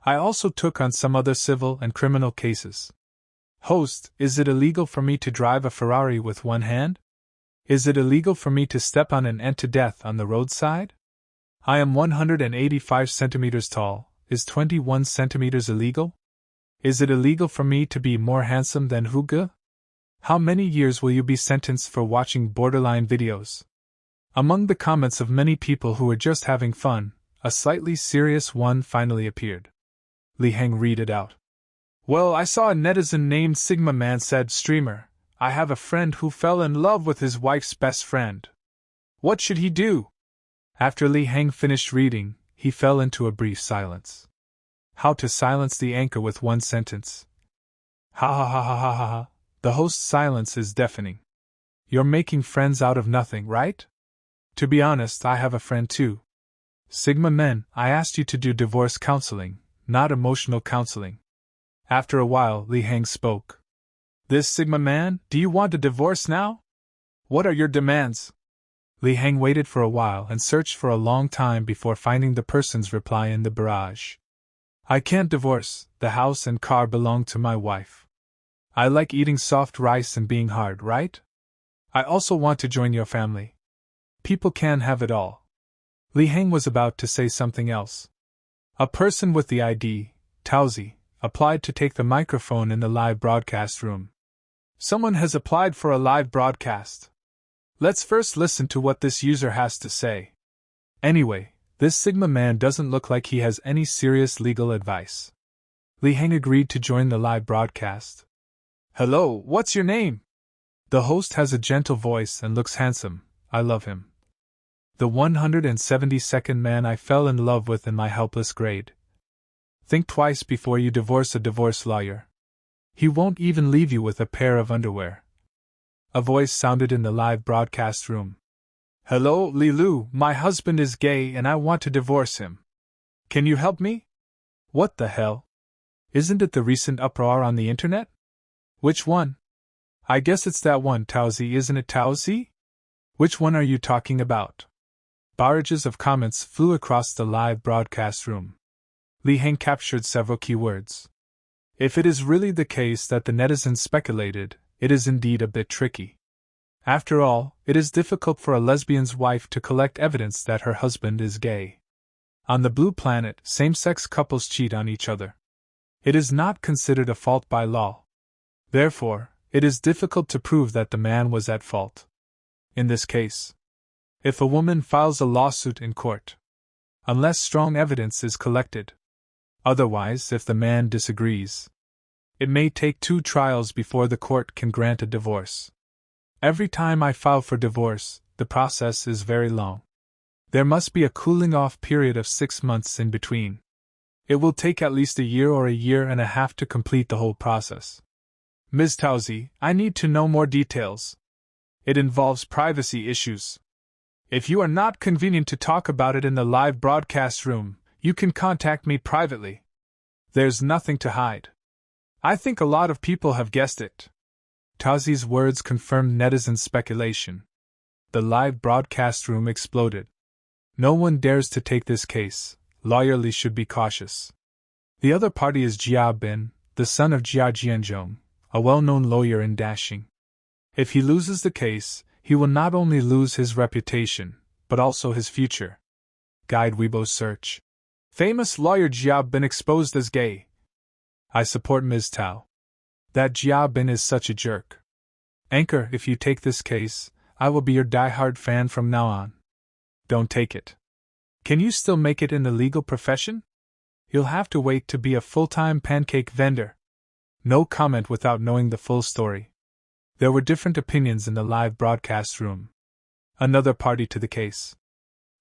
I also took on some other civil and criminal cases. Host, is it illegal for me to drive a Ferrari with one hand? Is it illegal for me to step on an ant to death on the roadside? I am 185 centimeters tall. Is 21 centimeters illegal? Is it illegal for me to be more handsome than Hugo? How many years will you be sentenced for watching borderline videos? Among the comments of many people who were just having fun, a slightly serious one finally appeared. Li Heng read it out. Well, I saw a netizen named Sigma Man said, "Streamer, I have a friend who fell in love with his wife's best friend. What should he do?" After Li Heng finished reading, he fell into a brief silence. How to silence the anchor with one sentence. Ha ha ha ha ha ha ha. The host's silence is deafening. You're making friends out of nothing, right? To be honest, I have a friend too. Sigma Men, I asked you to do divorce counseling, not emotional counseling. After a while, Li Heng spoke. This Sigma Man, do you want a divorce now? What are your demands? Li Heng waited for a while and searched for a long time before finding the person's reply in the barrage. I can't divorce, the house and car belong to my wife. I like eating soft rice and being hard, right? I also want to join your family. People can have it all. Li Heng was about to say something else. A person with the ID, Taozi, applied to take the microphone in the live broadcast room. Someone has applied for a live broadcast. Let's first listen to what this user has to say. Anyway, this Sigma Man doesn't look like he has any serious legal advice. Li Heng agreed to join the live broadcast. Hello, what's your name? The host has a gentle voice and looks handsome. I love him. The 172nd man I fell in love with in my helpless grade. Think twice before you divorce a divorce lawyer. He won't even leave you with a pair of underwear. A voice sounded in the live broadcast room. Hello, Lilu, my husband is gay and I want to divorce him. Can you help me? What the hell? Isn't it the recent uproar on the internet? Which one? I guess it's that one, Taozi, isn't it, Taozi? Which one are you talking about? Barrages of comments flew across the live broadcast room. Li Heng captured several keywords. If it is really the case that the netizens speculated, it is indeed a bit tricky. After all, it is difficult for a lesbian's wife to collect evidence that her husband is gay. On the blue planet, same-sex couples cheat on each other. It is not considered a fault by law. Therefore, it is difficult to prove that the man was at fault. In this case, if a woman files a lawsuit in court, unless strong evidence is collected, otherwise, if the man disagrees, it may take 2 trials before the court can grant a divorce. Every time I file for divorce, the process is very long. There must be a cooling-off period of 6 months in between. It will take at least a year or a year and a half to complete the whole process. Ms. Taozi, I need to know more details. It involves privacy issues. If you are not convenient to talk about it in the live broadcast room, you can contact me privately. There's nothing to hide. I think a lot of people have guessed it. Taozi's words confirmed netizens' speculation. The live broadcast room exploded. No one dares to take this case. Lawyer Li should be cautious. The other party is Jia Bin, the son of Jia Jianzhong, a well-known lawyer in Dashing. If he loses the case, he will not only lose his reputation, but also his future. Guide Weibo search. Famous lawyer Jia Bin exposed as gay. I support Ms. Tao. That Jia Bin is such a jerk. Anchor, if you take this case, I will be your die-hard fan from now on. Don't take it. Can you still make it in the legal profession? You'll have to wait to be a full-time pancake vendor. No comment without knowing the full story. There were different opinions in the live broadcast room. Another party to the case.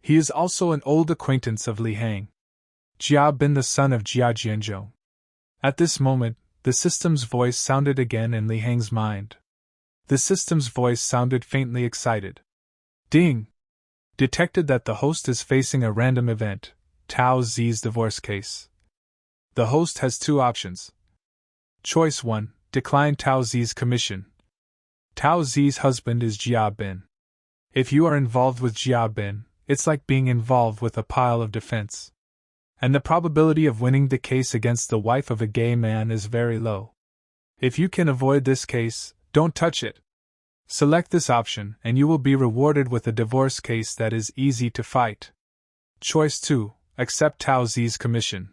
He is also an old acquaintance of Li Heng. Jia Bin, the son of Jia Jianzhou. At this moment, the system's voice sounded again in Li Heng's mind. The system's voice sounded faintly excited. Ding! Detected that the host is facing a random event. Tao Zi's divorce case. The host has two options. Choice 1. Decline Tao Zi's commission. Tao Zi's husband is Jia Bin. If you are involved with Jia Bin, it's like being involved with a pile of defense. And the probability of winning the case against the wife of a gay man is very low. If you can avoid this case, don't touch it. Select this option and you will be rewarded with a divorce case that is easy to fight. Choice 2. Accept Tao Zi's commission.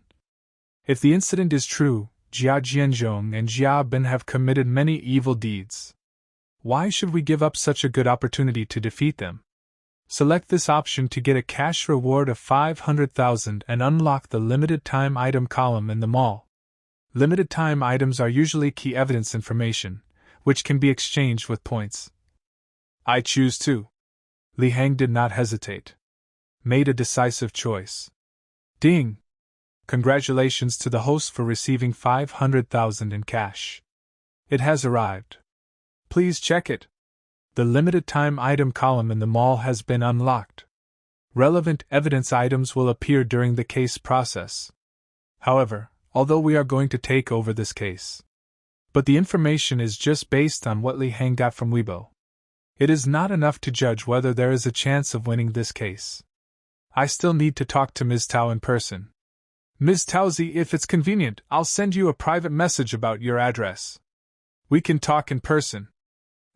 If the incident is true, Jia Jianzhong and Jia Bin have committed many evil deeds. Why should we give up such a good opportunity to defeat them? Select this option to get a cash reward of 500,000 and unlock the limited time item column in the mall. Limited time items are usually key evidence information, which can be exchanged with points. I choose 2. Li Heng did not hesitate. Made a decisive choice. Ding! Congratulations to the host for receiving 500,000 in cash. It has arrived. Please check it. The limited time item column in the mall has been unlocked. Relevant evidence items will appear during the case process. However, although we are going to take over this case, but the information is just based on what Li Heng got from Weibo. It is not enough to judge whether there is a chance of winning this case. I still need to talk to Ms. Tao in person. Ms. Taozi, if it's convenient, I'll send you a private message about your address. We can talk in person.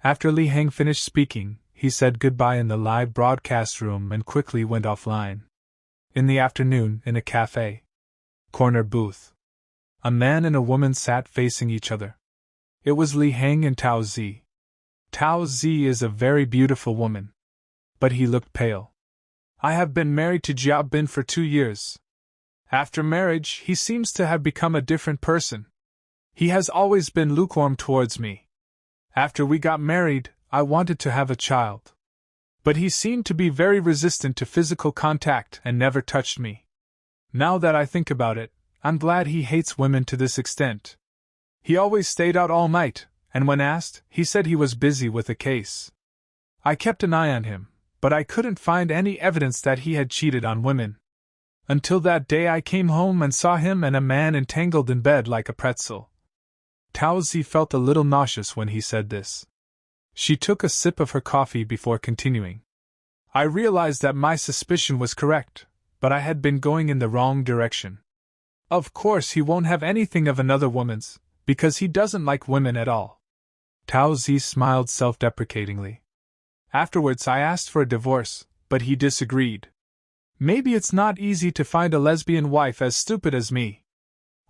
After Li Heng finished speaking, he said goodbye in the live broadcast room and quickly went offline. In the afternoon, in a cafe corner booth, a man and a woman sat facing each other. It was Li Heng and Tao Zi. Tao Zi is a very beautiful woman, but he looked pale. I have been married to Jia Bin for 2 years. After marriage, he seems to have become a different person. He has always been lukewarm towards me. After we got married, I wanted to have a child. But he seemed to be very resistant to physical contact and never touched me. Now that I think about it, I'm glad he hates women to this extent. He always stayed out all night, and when asked, he said he was busy with a case. I kept an eye on him, but I couldn't find any evidence that he had cheated on women. Until that day I came home and saw him and a man entangled in bed like a pretzel. Tao Zi felt a little nauseous when he said this. She took a sip of her coffee before continuing. I realized that my suspicion was correct, but I had been going in the wrong direction. Of course he won't have anything of another woman's, because he doesn't like women at all. Tao Zi smiled self-deprecatingly. Afterwards I asked for a divorce, but he disagreed. Maybe it's not easy to find a lesbian wife as stupid as me.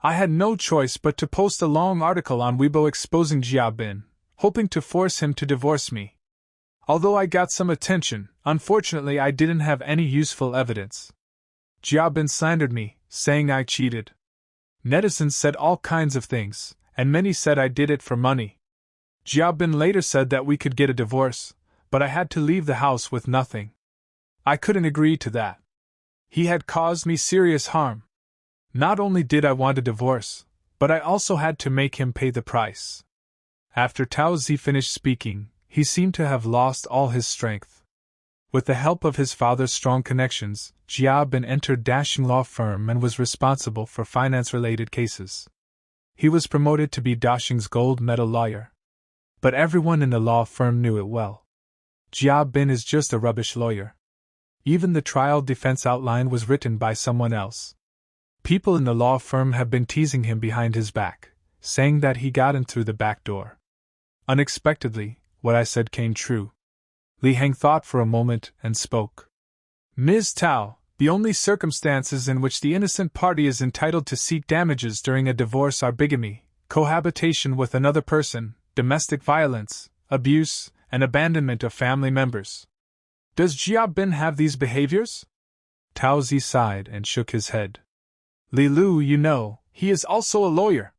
I had no choice but to post a long article on Weibo exposing Jia Bin, hoping to force him to divorce me. Although I got some attention, unfortunately I didn't have any useful evidence. Jia Bin slandered me, saying I cheated. Netizens said all kinds of things, and many said I did it for money. Jia Bin later said that we could get a divorce, but I had to leave the house with nothing. I couldn't agree to that. He had caused me serious harm. Not only did I want a divorce, but I also had to make him pay the price. After Tao Zi finished speaking, he seemed to have lost all his strength. With the help of his father's strong connections, Jia Bin entered Dashing law firm and was responsible for finance-related cases. He was promoted to be Dashing's gold medal lawyer. But everyone in the law firm knew it well. Jia Bin is just a rubbish lawyer. Even the trial defense outline was written by someone else. People in the law firm have been teasing him behind his back, saying that he got in through the back door. Unexpectedly, what I said came true. Li Heng thought for a moment and spoke. Ms. Tao, the only circumstances in which the innocent party is entitled to seek damages during a divorce are bigamy, cohabitation with another person, domestic violence, abuse, and abandonment of family members. Does Jia Bin have these behaviors? Tao Zi sighed and shook his head. Li Lu, you know, he is also a lawyer.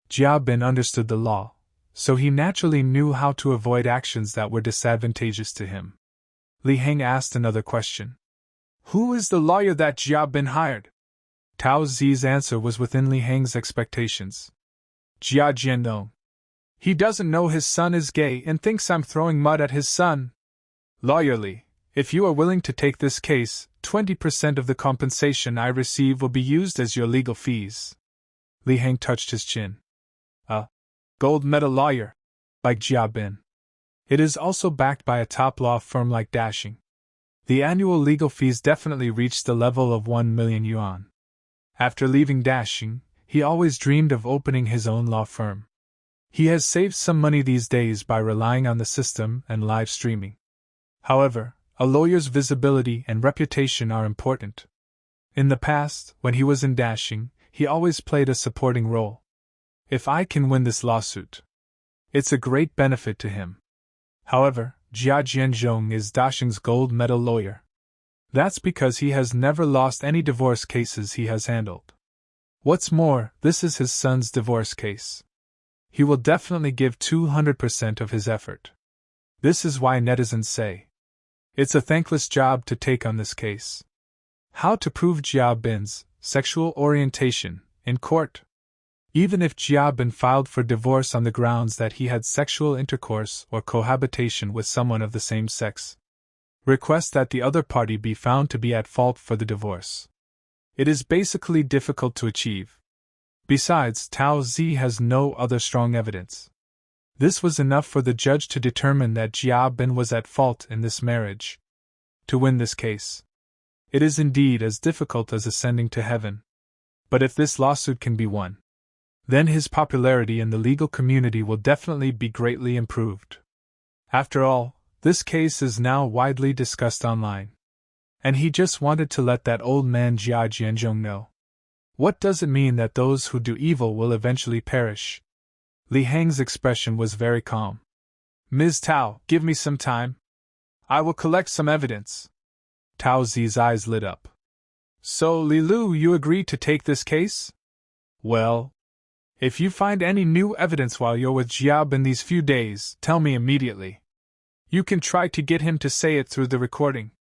Jia Bin understood the law, so he naturally knew how to avoid actions that were disadvantageous to him. Li Heng asked another question. Who is the lawyer that Jia Bin hired? Tao Zi's answer was within Li Heng's expectations. Jia Jianong. He doesn't know his son is gay and thinks I'm throwing mud at his son. Lawyer Li, If you are willing to take this case, 20% of the compensation I receive will be used as your legal fees. Li Heng touched his chin. A gold medal lawyer, like Jia Bin. It is also backed by a top law firm like Dashing. The annual legal fees definitely reached the level of 1 million yuan. After leaving Dashing, he always dreamed of opening his own law firm. He has saved some money these days by relying on the system and live streaming. However, a lawyer's visibility and reputation are important. In the past, when he was in Dashing, he always played a supporting role. If I can win this lawsuit, it's a great benefit to him. However, Jia Jianzhong is Dashing's gold medal lawyer. That's because he has never lost any divorce cases he has handled. What's more, this is his son's divorce case. He will definitely give 200% of his effort. This is why netizens say, it's a thankless job to take on this case. How to prove Jia Bin's sexual orientation in court? Even if Jia Bin filed for divorce on the grounds that he had sexual intercourse or cohabitation with someone of the same sex, request that the other party be found to be at fault for the divorce. It is basically difficult to achieve. Besides, Tao Zi has no other strong evidence. This was enough for the judge to determine that Jia Bin was at fault in this marriage. To win this case, it is indeed as difficult as ascending to heaven. But if this lawsuit can be won, then his popularity in the legal community will definitely be greatly improved. After all, this case is now widely discussed online. And he just wanted to let that old man Jia Jianzhong know. What does it mean that those who do evil will eventually perish? Li Heng's expression was very calm. Ms. Tao, give me some time. I will collect some evidence. Tao Zi's eyes lit up. So, Li Lu, you agree to take this case? Well, if you find any new evidence while you're with Jia Bin these few days, tell me immediately. You can try to get him to say it through the recording.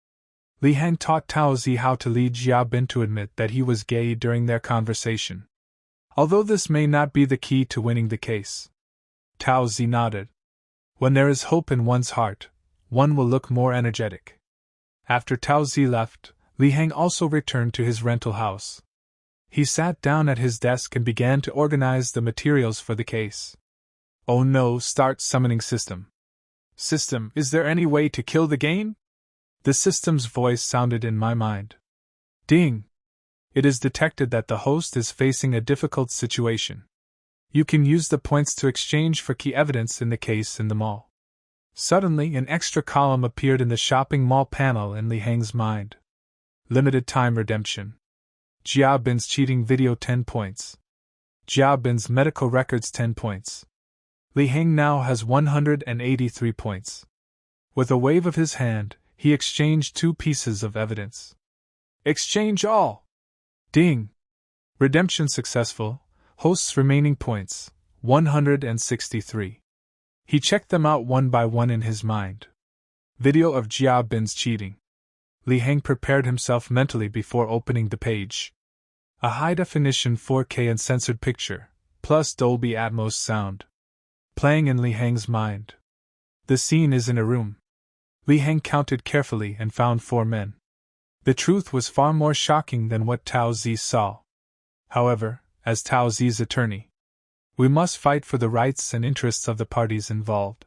Li Heng taught Tao Zi how to lead Jia Bin to admit that he was gay during their conversation. Although this may not be the key to winning the case. Tao Zi nodded. When there is hope in one's heart, one will look more energetic. After Tao Zi left, Li Heng also returned to his rental house. He sat down at his desk and began to organize the materials for the case. Oh no, start summoning system. System, is there any way to kill the game? The system's voice sounded in my mind. Ding! It is detected that the host is facing a difficult situation. You can use the points to exchange for key evidence in the case in the mall. Suddenly, an extra column appeared in the shopping mall panel in Li Heng's mind. Limited time redemption. Jia Bin's cheating video 10 points. Jia Bin's medical records 10 points. Li Heng now has 183 points. With a wave of his hand, he exchanged 2 pieces of evidence. Exchange all! Ding! Redemption successful. Host's remaining points, 163. He checked them out one by one in his mind. Video of Jia Bin's cheating. Li Heng prepared himself mentally before opening the page. A high-definition 4K uncensored picture, plus Dolby Atmos sound. Playing in Li Heng's mind. The scene is in a room. Li Heng counted carefully and found 4 men. The truth was far more shocking than what Tao Zi saw. However, as Tao Zi's attorney, we must fight for the rights and interests of the parties involved.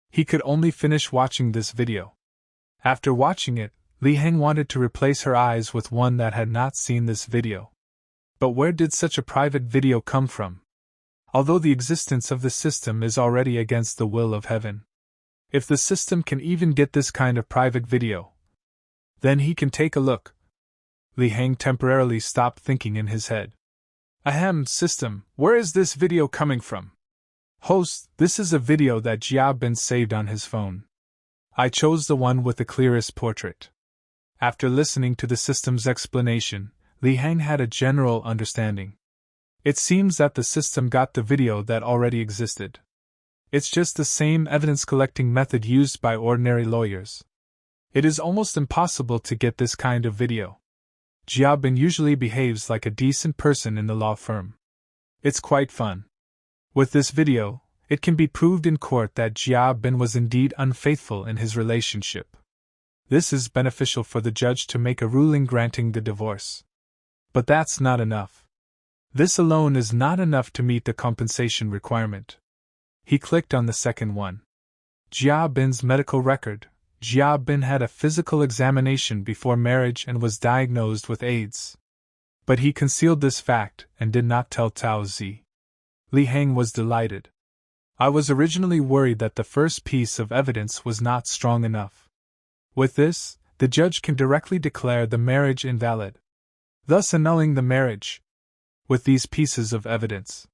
He could only finish watching this video. After watching it, Li Heng wanted to replace her eyes with one that had not seen this video. But where did such a private video come from? Although the existence of the system is already against the will of heaven. If the system can even get this kind of private video, then he can take a look. Li Heng temporarily stopped thinking in his head. Ahem, system, where is this video coming from? Host, this is a video that Jia Bin saved on his phone. I chose the one with the clearest portrait. After listening to the system's explanation, Li Heng had a general understanding. It seems that the system got the video that already existed. It's just the same evidence-collecting method used by ordinary lawyers. It is almost impossible to get this kind of video. Jia Bin usually behaves like a decent person in the law firm. It's quite fun. With this video, it can be proved in court that Jia Bin was indeed unfaithful in his relationship. This is beneficial for the judge to make a ruling granting the divorce. But that's not enough. This alone is not enough to meet the compensation requirement. He clicked on the second one. Jia Bin's medical record. Jia Bin had a physical examination before marriage and was diagnosed with AIDS. But he concealed this fact and did not tell Tao Zi. Li Heng was delighted. I was originally worried that the first piece of evidence was not strong enough. With this, the judge can directly declare the marriage invalid, thus annulling the marriage. With these pieces of evidence,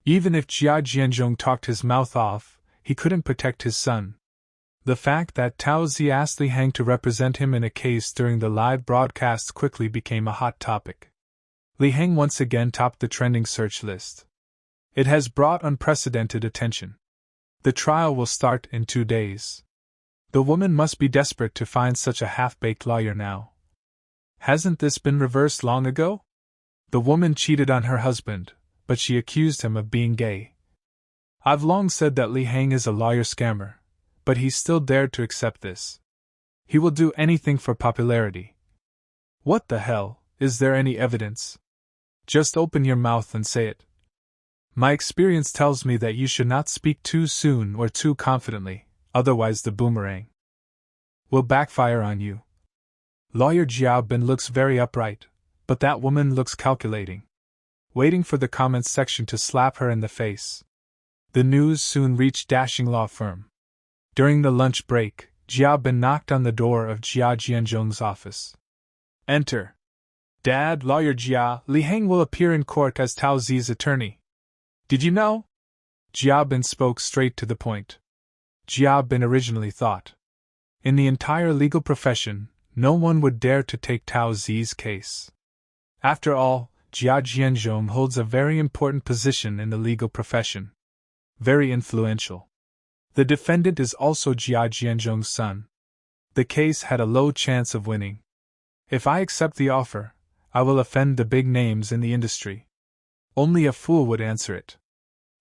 even if Jia Jianzhong talked his mouth off, he couldn't protect his son. The fact that Tao Zi asked Li Heng to represent him in a case during the live broadcast quickly became a hot topic. Li Heng once again topped the trending search list. It has brought unprecedented attention. The trial will start in 2 days. The woman must be desperate to find such a half-baked lawyer now. Hasn't this been reversed long ago? The woman cheated on her husband, but she accused him of being gay. I've long said that Li Heng is a lawyer scammer, but he still dared to accept this. He will do anything for popularity. What the hell, is there any evidence? Just open your mouth and say it. My experience tells me that you should not speak too soon or too confidently, otherwise the boomerang will backfire on you. Lawyer Jia Bin looks very upright, but that woman looks calculating. Waiting for the comments section to slap her in the face. The news soon reached dashing law firm. During the lunch break, Jia Bin knocked on the door of Jia Jianzhong's office. Enter. Dad, Lawyer Jia, Li Heng will appear in court as Tao Zi's attorney. Did you know? Jia Bin spoke straight to the point. Jia Bin originally thought, in the entire legal profession, no one would dare to take Tao Zi's case. After all, Jia Jianzhong holds a very important position in the legal profession. Very influential. The defendant is also Jia Jianzhong's son. The case had a low chance of winning. If I accept the offer, I will offend the big names in the industry. Only a fool would answer it.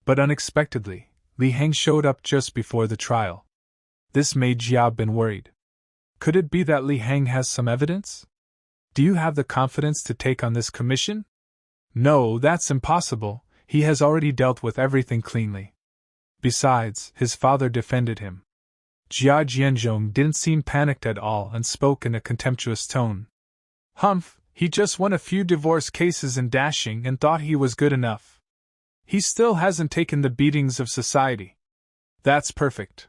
But unexpectedly, Li Heng showed up just before the trial. This made Jia Bin worried. Could it be that Li Heng has some evidence? Do you have the confidence to take on this commission? No, that's impossible, he has already dealt with everything cleanly. Besides, his father defended him. Jia Jianzhong didn't seem panicked at all and spoke in a contemptuous tone. Humph, he just won a few divorce cases in dashing and thought he was good enough. He still hasn't taken the beatings of society. That's perfect.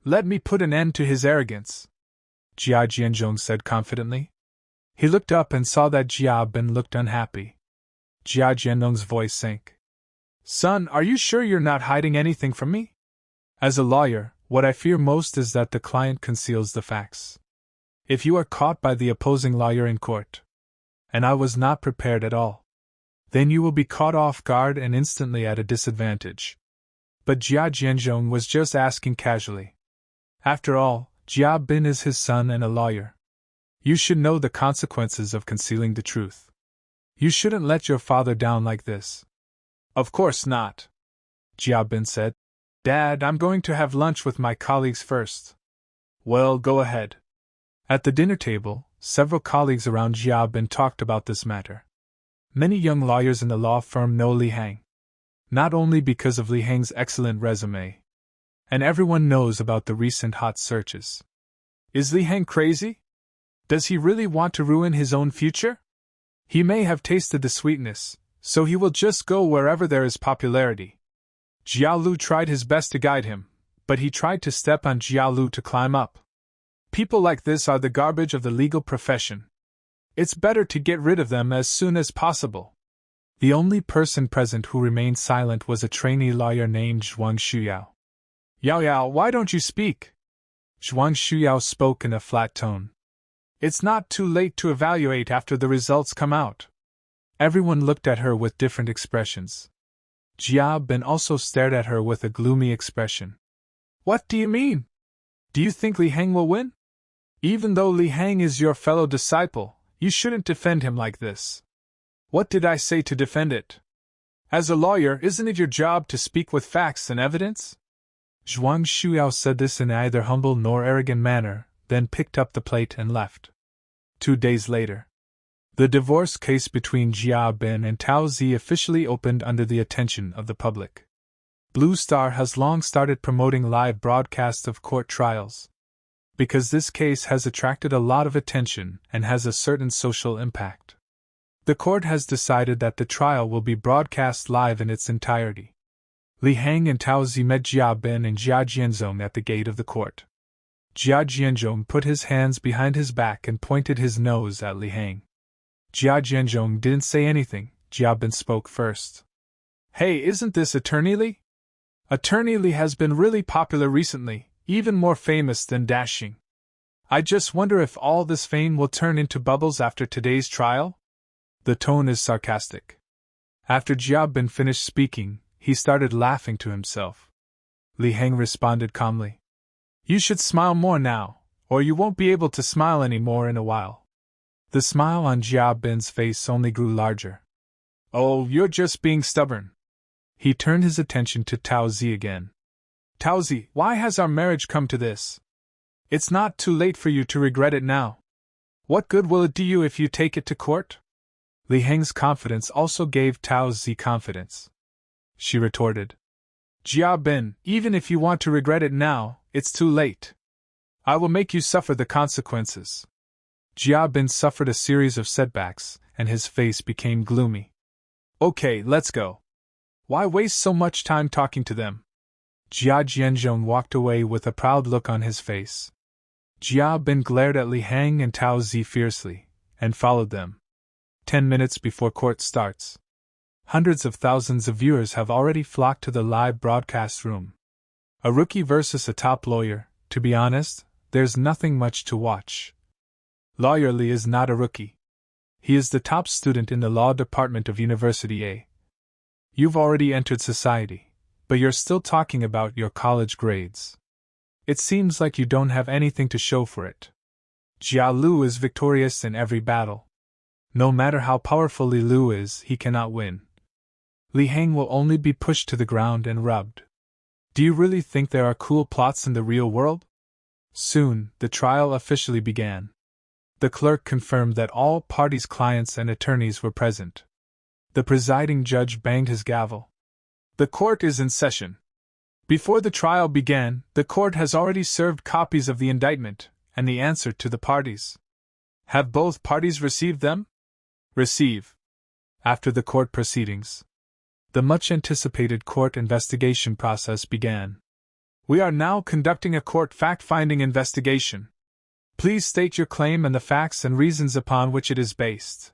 Let me put an end to his arrogance, Jia Jianzhong said confidently. He looked up and saw that Jia Bin looked unhappy. Jia Jianzhong's voice sank. Son, are you sure you're not hiding anything from me? As a lawyer, what I fear most is that the client conceals the facts. If you are caught by the opposing lawyer in court, and I was not prepared at all, then you will be caught off guard and instantly at a disadvantage. But Jia Jianzhong was just asking casually. After all, Jia Bin is his son and a lawyer. You should know the consequences of concealing the truth. You shouldn't let your father down like this. Of course not, Jia Bin said. Dad, I'm going to have lunch with my colleagues first. Well, go ahead. At the dinner table, several colleagues around Jia Bin talked about this matter. Many young lawyers in the law firm know Li Heng. Not only because of Li Heng's excellent resume. And everyone knows about the recent hot searches. Is Li Heng crazy? Does he really want to ruin his own future? He may have tasted the sweetness, so he will just go wherever there is popularity. Jia Lu tried his best to guide him, but he tried to step on Jia Lu to climb up. People like this are the garbage of the legal profession. It's better to get rid of them as soon as possible. The only person present who remained silent was a trainee lawyer named Zhuang Shuyao. Yao Yao, why don't you speak? Zhuang Shuyao spoke in a flat tone. It's not too late to evaluate after the results come out. Everyone looked at her with different expressions. Jia Bin also stared at her with a gloomy expression. What do you mean? Do you think Li Heng will win? Even though Li Heng is your fellow disciple, you shouldn't defend him like this. What did I say to defend it? As a lawyer, isn't it your job to speak with facts and evidence? Zhuang Shuyao said this in neither humble nor arrogant manner, then picked up the plate and left. 2 days later, the divorce case between Jia Bin and Tao Zi officially opened under the attention of the public. Blue Star has long started promoting live broadcasts of court trials, because this case has attracted a lot of attention and has a certain social impact. The court has decided that the trial will be broadcast live in its entirety. Li Hang and Tao Zi met Jia Bin and Jia Jianzhong at the gate of the court. Jia Jianzhong put his hands behind his back and pointed his nose at Li Hang. Jia Jianzhong didn't say anything. Jia Bin spoke first. "Hey, isn't this Attorney Li? Attorney Li has been really popular recently, even more famous than Dashing. I just wonder if all this fame will turn into bubbles after today's trial?" The tone is sarcastic. After Jia Bin finished speaking, he started laughing to himself. Li Hang responded calmly. "You should smile more now, or you won't be able to smile anymore in a while." The smile on Jia Bin's face only grew larger. "Oh, you're just being stubborn." He turned his attention to Tao Zi again. "Tao Zi, why has our marriage come to this? It's not too late for you to regret it now. What good will it do you if you take it to court?" Li Hang's confidence also gave Tao Zi confidence. She retorted, "Jia Bin, even if you want to regret it now, it's too late. I will make you suffer the consequences." Jia Bin suffered a series of setbacks, and his face became gloomy. "Okay, let's go. Why waste so much time talking to them?" Jia Jianzhong walked away with a proud look on his face. Jia Bin glared at Li Hang and Tao Zi fiercely, and followed them. 10 minutes before court starts, hundreds of thousands of viewers have already flocked to the live broadcast room. A rookie versus a top lawyer. To be honest, there's nothing much to watch. Lawyer Li is not a rookie. He is the top student in the law department of University A. You've already entered society, but you're still talking about your college grades. It seems like you don't have anything to show for it. Jia Lu is victorious in every battle. No matter how powerful Li Lu is, he cannot win. Li Hang will only be pushed to the ground and rubbed. Do you really think there are cool plots in the real world? Soon, the trial officially began. The clerk confirmed that all parties' clients and attorneys were present. The presiding judge banged his gavel. "The court is in session." Before the trial began, the court has already served copies of the indictment and the answer to the parties. Have both parties received them? Receive. After the court proceedings, the much-anticipated court investigation process began. "We are now conducting a court fact-finding investigation. Please state your claim and the facts and reasons upon which it is based."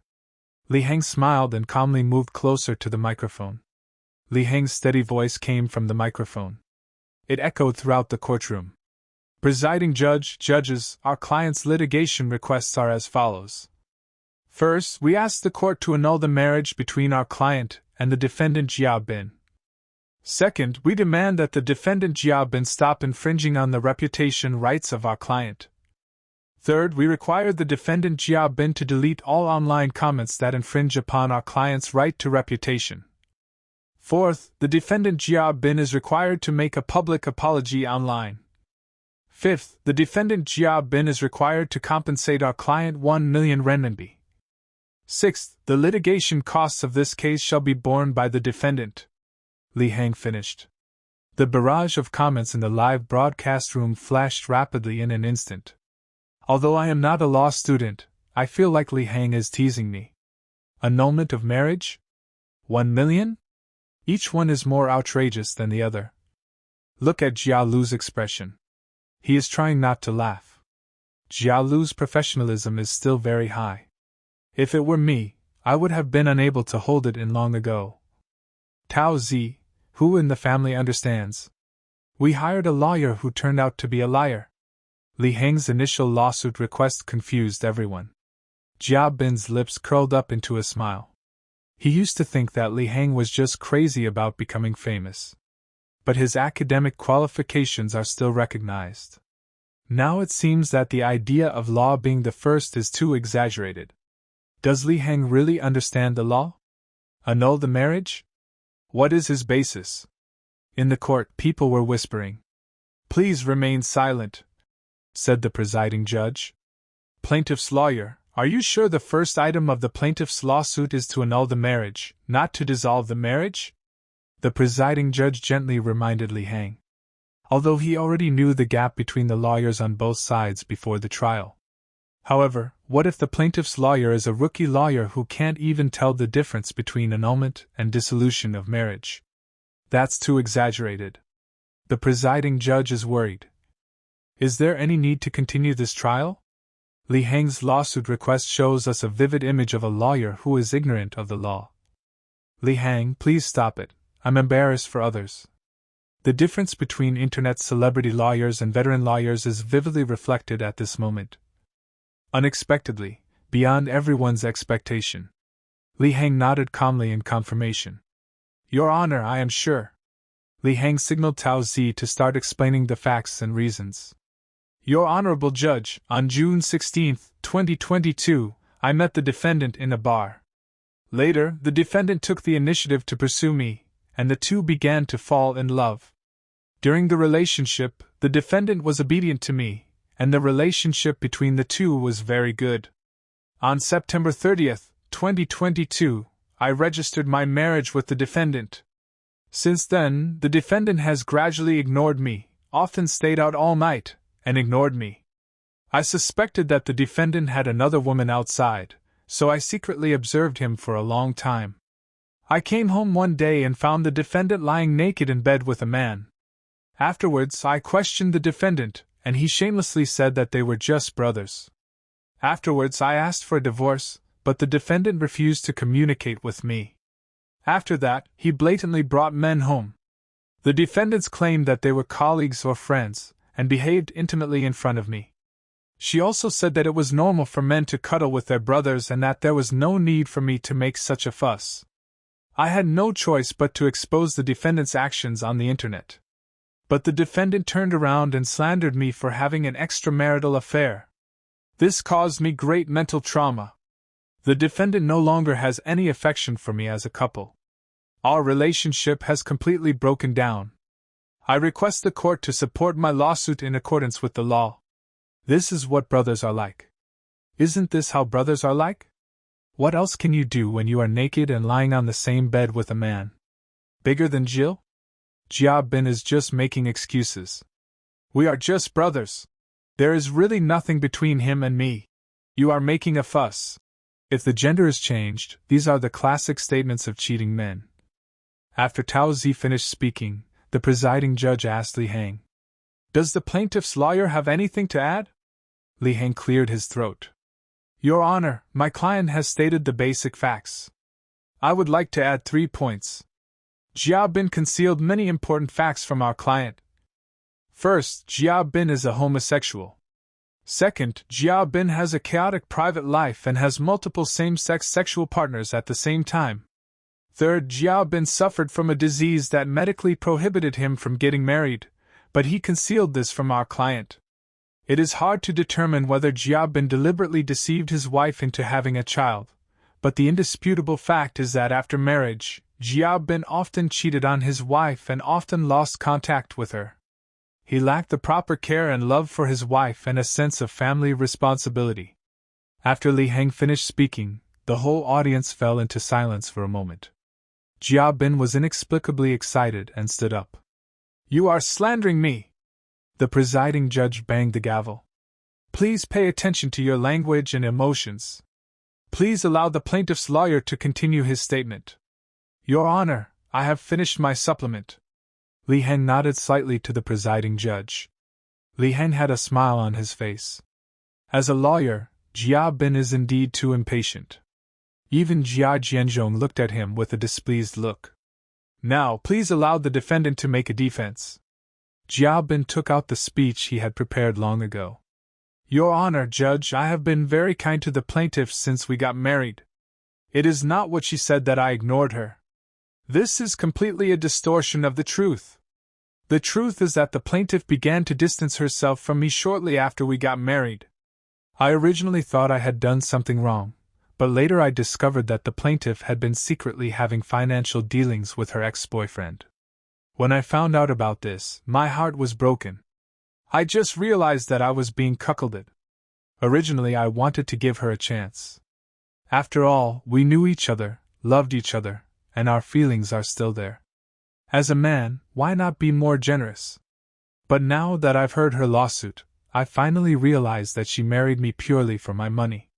Li Hang smiled and calmly moved closer to the microphone. Li Hang's steady voice came from the microphone. It echoed throughout the courtroom. "Presiding judge, judges, our client's litigation requests are as follows. First, we ask the court to annul the marriage between our client and the defendant Jia Bin. Second, we demand that the defendant Jia Bin stop infringing on the reputation rights of our client. Third, we require the defendant Jia Bin to delete all online comments that infringe upon our client's right to reputation. Fourth, the defendant Jia Bin is required to make a public apology online. Fifth, the defendant Jia Bin is required to compensate our client 1 million renminbi. Sixth, the litigation costs of this case shall be borne by the defendant." Li Hang finished. The barrage of comments in the live broadcast room flashed rapidly in an instant. Although I am not a law student, I feel like Li Hang is teasing me. Annulment of marriage? 1 million? Each one is more outrageous than the other. Look at Jia Lu's expression. He is trying not to laugh. Jia Lu's professionalism is still very high. If it were me, I would have been unable to hold it in long ago. Tao Zi, who in the family understands? We hired a lawyer who turned out to be a liar. Li Hang's initial lawsuit request confused everyone. Jia Bin's lips curled up into a smile. He used to think that Li Hang was just crazy about becoming famous. But his academic qualifications are still recognized. Now it seems that the idea of law being the first is too exaggerated. Does Li Hang really understand the law? Annul the marriage? What is his basis? In the court, people were whispering. "Please remain silent. said the presiding judge. Plaintiff's lawyer, are you sure the first item of the plaintiff's lawsuit is to annul the marriage, not to dissolve the marriage? The presiding judge gently reminded Li Hang, although he already knew the gap between the lawyers on both sides before the trial. However, what if the plaintiff's lawyer is a rookie lawyer who can't even tell the difference between annulment and dissolution of marriage? That's too exaggerated. The presiding judge is worried. Is there any need to continue this trial? Li Hang's lawsuit request shows us a vivid image of a lawyer who is ignorant of the law. Li Hang, please stop it. I'm embarrassed for others. The difference between internet celebrity lawyers and veteran lawyers is vividly reflected at this moment. Unexpectedly, beyond everyone's expectation, Li Hang nodded calmly in confirmation. Your Honor, I am sure. Li Hang signaled Tao Zi to start explaining the facts and reasons. Your Honorable Judge, on June 16, 2022, I met the defendant in a bar. Later, the defendant took the initiative to pursue me, and the two began to fall in love. During the relationship, the defendant was obedient to me, and the relationship between the two was very good. On September 30, 2022, I registered my marriage with the defendant. Since then, the defendant has gradually ignored me, often stayed out all night, and ignored me. I suspected that the defendant had another woman outside, so I secretly observed him for a long time. I came home one day and found the defendant lying naked in bed with a man. Afterwards, I questioned the defendant, and he shamelessly said that they were just brothers. Afterwards, I asked for a divorce, but the defendant refused to communicate with me. After that, he blatantly brought men home. The defendants claimed that they were colleagues or friends, and behaved intimately in front of me. She also said that it was normal for men to cuddle with their brothers and that there was no need for me to make such a fuss. I had no choice but to expose the defendant's actions on the internet. But the defendant turned around and slandered me for having an extramarital affair. This caused me great mental trauma. The defendant no longer has any affection for me as a couple. Our relationship has completely broken down. I request the court to support my lawsuit in accordance with the law. This is what brothers are like. Isn't this how brothers are like? What else can you do when you are naked and lying on the same bed with a man? Bigger than Jill? Jia Bin is just making excuses. We are just brothers. There is really nothing between him and me. You are making a fuss. If the gender is changed, these are the classic statements of cheating men. After Tao Zi finished speaking, the presiding judge asked Li Hang, "Does the plaintiff's lawyer have anything to add?" Li Hang cleared his throat. Your Honor, my client has stated the basic facts. I would like to add 3 points. Jia Bin concealed many important facts from our client. First, Jia Bin is a homosexual. Second, Jia Bin has a chaotic private life and has multiple same-sex sexual partners at the same time. Third, Jia Bin suffered from a disease that medically prohibited him from getting married, but he concealed this from our client. It is hard to determine whether Jia Bin deliberately deceived his wife into having a child, but the indisputable fact is that after marriage, Jia Bin often cheated on his wife and often lost contact with her. He lacked the proper care and love for his wife and a sense of family responsibility. After Li Hang finished speaking, the whole audience fell into silence for a moment. Jia Bin was inexplicably excited and stood up. You are slandering me! The presiding judge banged the gavel. Please pay attention to your language and emotions. Please allow the plaintiff's lawyer to continue his statement. Your Honor, I have finished my supplement. Li Hang nodded slightly to the presiding judge. Li Hang had a smile on his face. As a lawyer, Jia Bin is indeed too impatient. Even Jia Jianzhong looked at him with a displeased look. Now, please allow the defendant to make a defense. Jia Bin took out the speech he had prepared long ago. Your Honor, Judge, I have been very kind to the plaintiff since we got married. It is not what she said that I ignored her. This is completely a distortion of the truth. The truth is that the plaintiff began to distance herself from me shortly after we got married. I originally thought I had done something wrong, but later I discovered that the plaintiff had been secretly having financial dealings with her ex-boyfriend. When I found out about this, my heart was broken. I just realized that I was being cuckolded. Originally, I wanted to give her a chance. After all, we knew each other, loved each other, and our feelings are still there. As a man, why not be more generous? But now that I've heard her lawsuit, I finally realize that she married me purely for my money.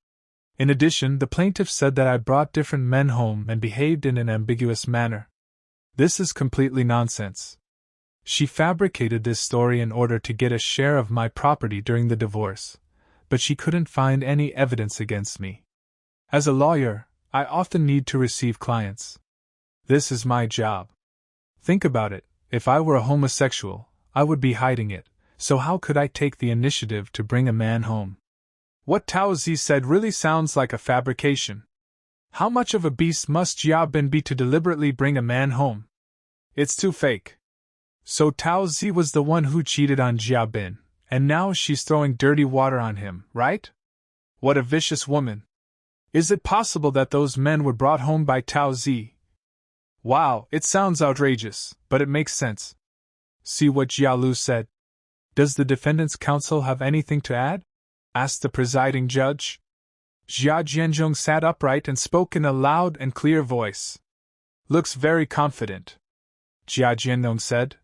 In addition, the plaintiff said that I brought different men home and behaved in an ambiguous manner. This is completely nonsense. She fabricated this story in order to get a share of my property during the divorce, but she couldn't find any evidence against me. As a lawyer, I often need to receive clients. This is my job. Think about it, if I were a homosexual, I would be hiding it, so how could I take the initiative to bring a man home? What Tao Zi said really sounds like a fabrication. How much of a beast must Jia Bin be to deliberately bring a man home? It's too fake. So Tao Zi was the one who cheated on Jia Bin, and now she's throwing dirty water on him, right? What a vicious woman. Is it possible that those men were brought home by Tao Zi? Wow, it sounds outrageous, but it makes sense. See what Jia Lu said. Does the defendant's counsel have anything to add? Asked the presiding judge. Jia Jianzhong sat upright and spoke in a loud and clear voice. Looks very confident. Jia Jianzhong said.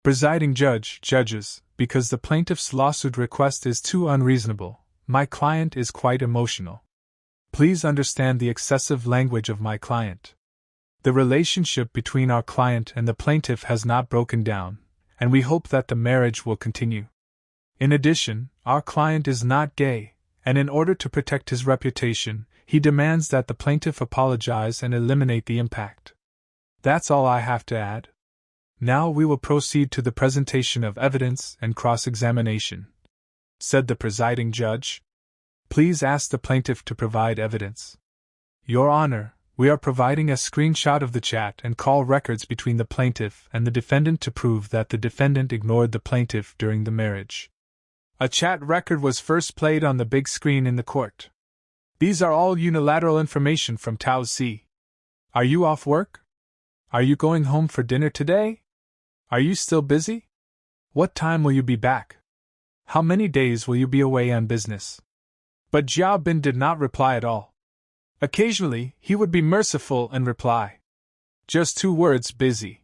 Presiding judge, judges, because the plaintiff's lawsuit request is too unreasonable, my client is quite emotional. Please understand the excessive language of my client. The relationship between our client and the plaintiff has not broken down, and we hope that the marriage will continue. In addition, our client is not gay, and in order to protect his reputation, he demands that the plaintiff apologize and eliminate the impact. That's all I have to add. Now we will proceed to the presentation of evidence and cross-examination, said the presiding judge. Please ask the plaintiff to provide evidence. Your Honor, we are providing a screenshot of the chat and call records between the plaintiff and the defendant to prove that the defendant ignored the plaintiff during the marriage. A chat record was first played on the big screen in the court. These are all unilateral information from Tao Zi. Are you off work? Are you going home for dinner today? Are you still busy? What time will you be back? How many days will you be away on business? But Jia Bin did not reply at all. Occasionally, he would be merciful and reply. Just 2 words, busy.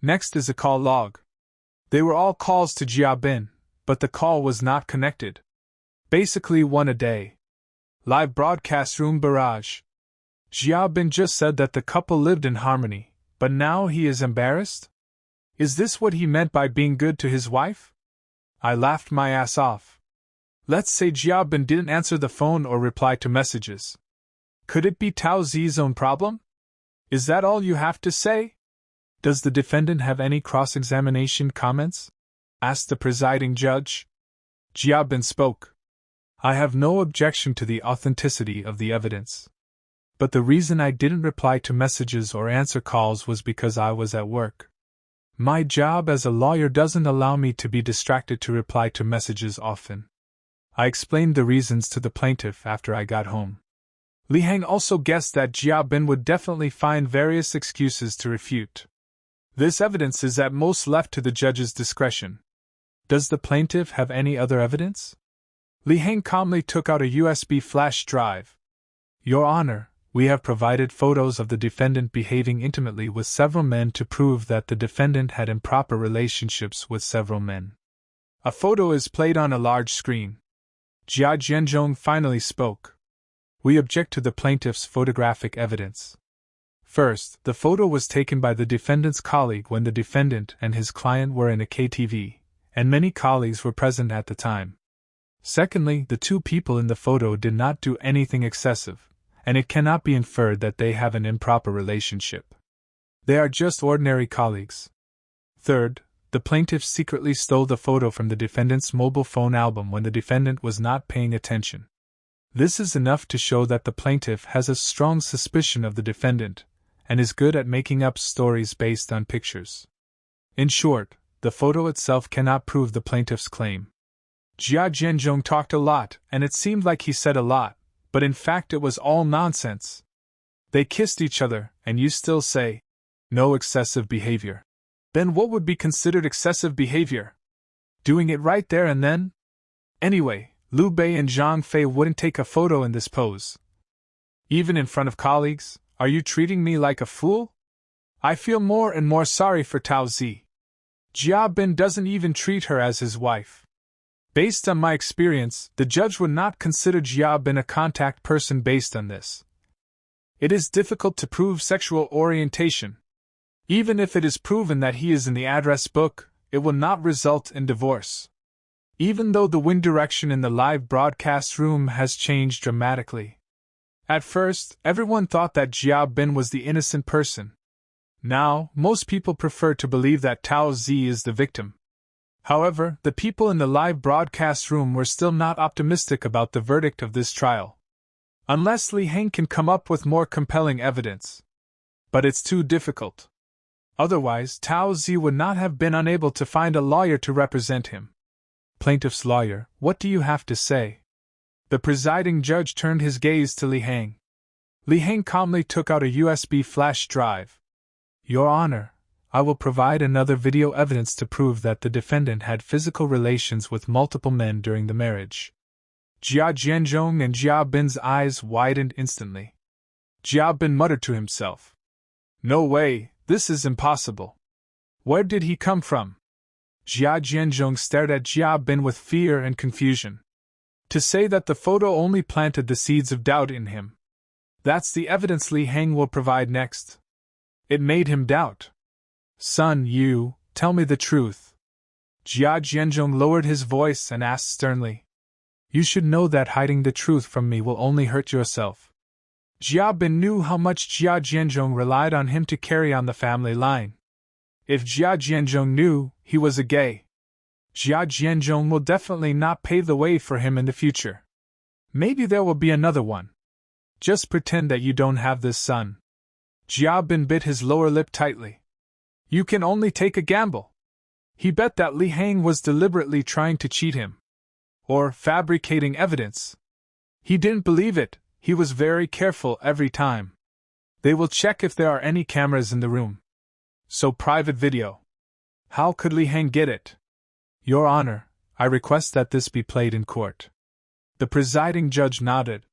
Next is a call log. They were all calls to Jia Bin, but the call was not connected. Basically 1 a day. Live broadcast room barrage. Jia Bin just said that the couple lived in harmony, but now he is embarrassed? Is this what he meant by being good to his wife? I laughed my ass off. Let's say Jia Bin didn't answer the phone or reply to messages. Could it be Tao Zi's own problem? Is that all you have to say? Does the defendant have any cross-examination comments? Asked the presiding judge. Jia Bin spoke. I have no objection to the authenticity of the evidence. But the reason I didn't reply to messages or answer calls was because I was at work. My job as a lawyer doesn't allow me to be distracted to reply to messages often. I explained the reasons to the plaintiff after I got home. Li Heng also guessed that Jia Bin would definitely find various excuses to refute. This evidence is at most left to the judge's discretion. Does the plaintiff have any other evidence? Li Heng calmly took out a USB flash drive. Your Honor, we have provided photos of the defendant behaving intimately with several men to prove that the defendant had improper relationships with several men. A photo is played on a large screen. Jia Jianzhong finally spoke. We object to the plaintiff's photographic evidence. First, the photo was taken by the defendant's colleague when the defendant and his client were in a KTV, and many colleagues were present at the time. Secondly, the 2 people in the photo did not do anything excessive, and it cannot be inferred that they have an improper relationship. They are just ordinary colleagues. Third, the plaintiff secretly stole the photo from the defendant's mobile phone album when the defendant was not paying attention. This is enough to show that the plaintiff has a strong suspicion of the defendant, and is good at making up stories based on pictures. In short, the photo itself cannot prove the plaintiff's claim. Jia Jianzhong talked a lot, and it seemed like he said a lot, but in fact it was all nonsense. They kissed each other, and you still say, no excessive behavior. Then what would be considered excessive behavior? Doing it right there and then? Anyway, Liu Bei and Zhang Fei wouldn't take a photo in this pose. Even in front of colleagues, are you treating me like a fool? I feel more and more sorry for Tao Zi. Jia Bin doesn't even treat her as his wife. Based on my experience, the judge would not consider Jia Bin a contact person based on this. It is difficult to prove sexual orientation. Even if it is proven that he is in the address book, it will not result in divorce. Even though the wind direction in the live broadcast room has changed dramatically. At first, everyone thought that Jia Bin was the innocent person. Now, most people prefer to believe that Tao Zi is the victim. However, the people in the live broadcast room were still not optimistic about the verdict of this trial. Unless Li Heng can come up with more compelling evidence. But it's too difficult. Otherwise, Tao Zi would not have been unable to find a lawyer to represent him. Plaintiff's lawyer, what do you have to say? The presiding judge turned his gaze to Li Heng. Li Heng calmly took out a USB flash drive. Your Honor, I will provide another video evidence to prove that the defendant had physical relations with multiple men during the marriage. Jia Jianzhong and Jia Bin's eyes widened instantly. Jia Bin muttered to himself. No way, this is impossible. Where did he come from? Jia Jianzhong stared at Jia Bin with fear and confusion. To say that the photo only planted the seeds of doubt in him. That's the evidence Li Heng will provide next. It made him doubt. Son, you, tell me the truth. Jia Jianzhong lowered his voice and asked sternly. You should know that hiding the truth from me will only hurt yourself. Jia Bin knew how much Jia Jianzhong relied on him to carry on the family line. If Jia Jianzhong knew he was a gay, Jia Jianzhong will definitely not pave the way for him in the future. Maybe there will be another one. Just pretend that you don't have this son. Jia Bin bit his lower lip tightly. You can only take a gamble. He bet that Li Heng was deliberately trying to cheat him. Or fabricating evidence. He didn't believe it, he was very careful every time. They will check if there are any cameras in the room. So private video. How could Li Heng get it? Your Honor, I request that this be played in court. The presiding judge nodded.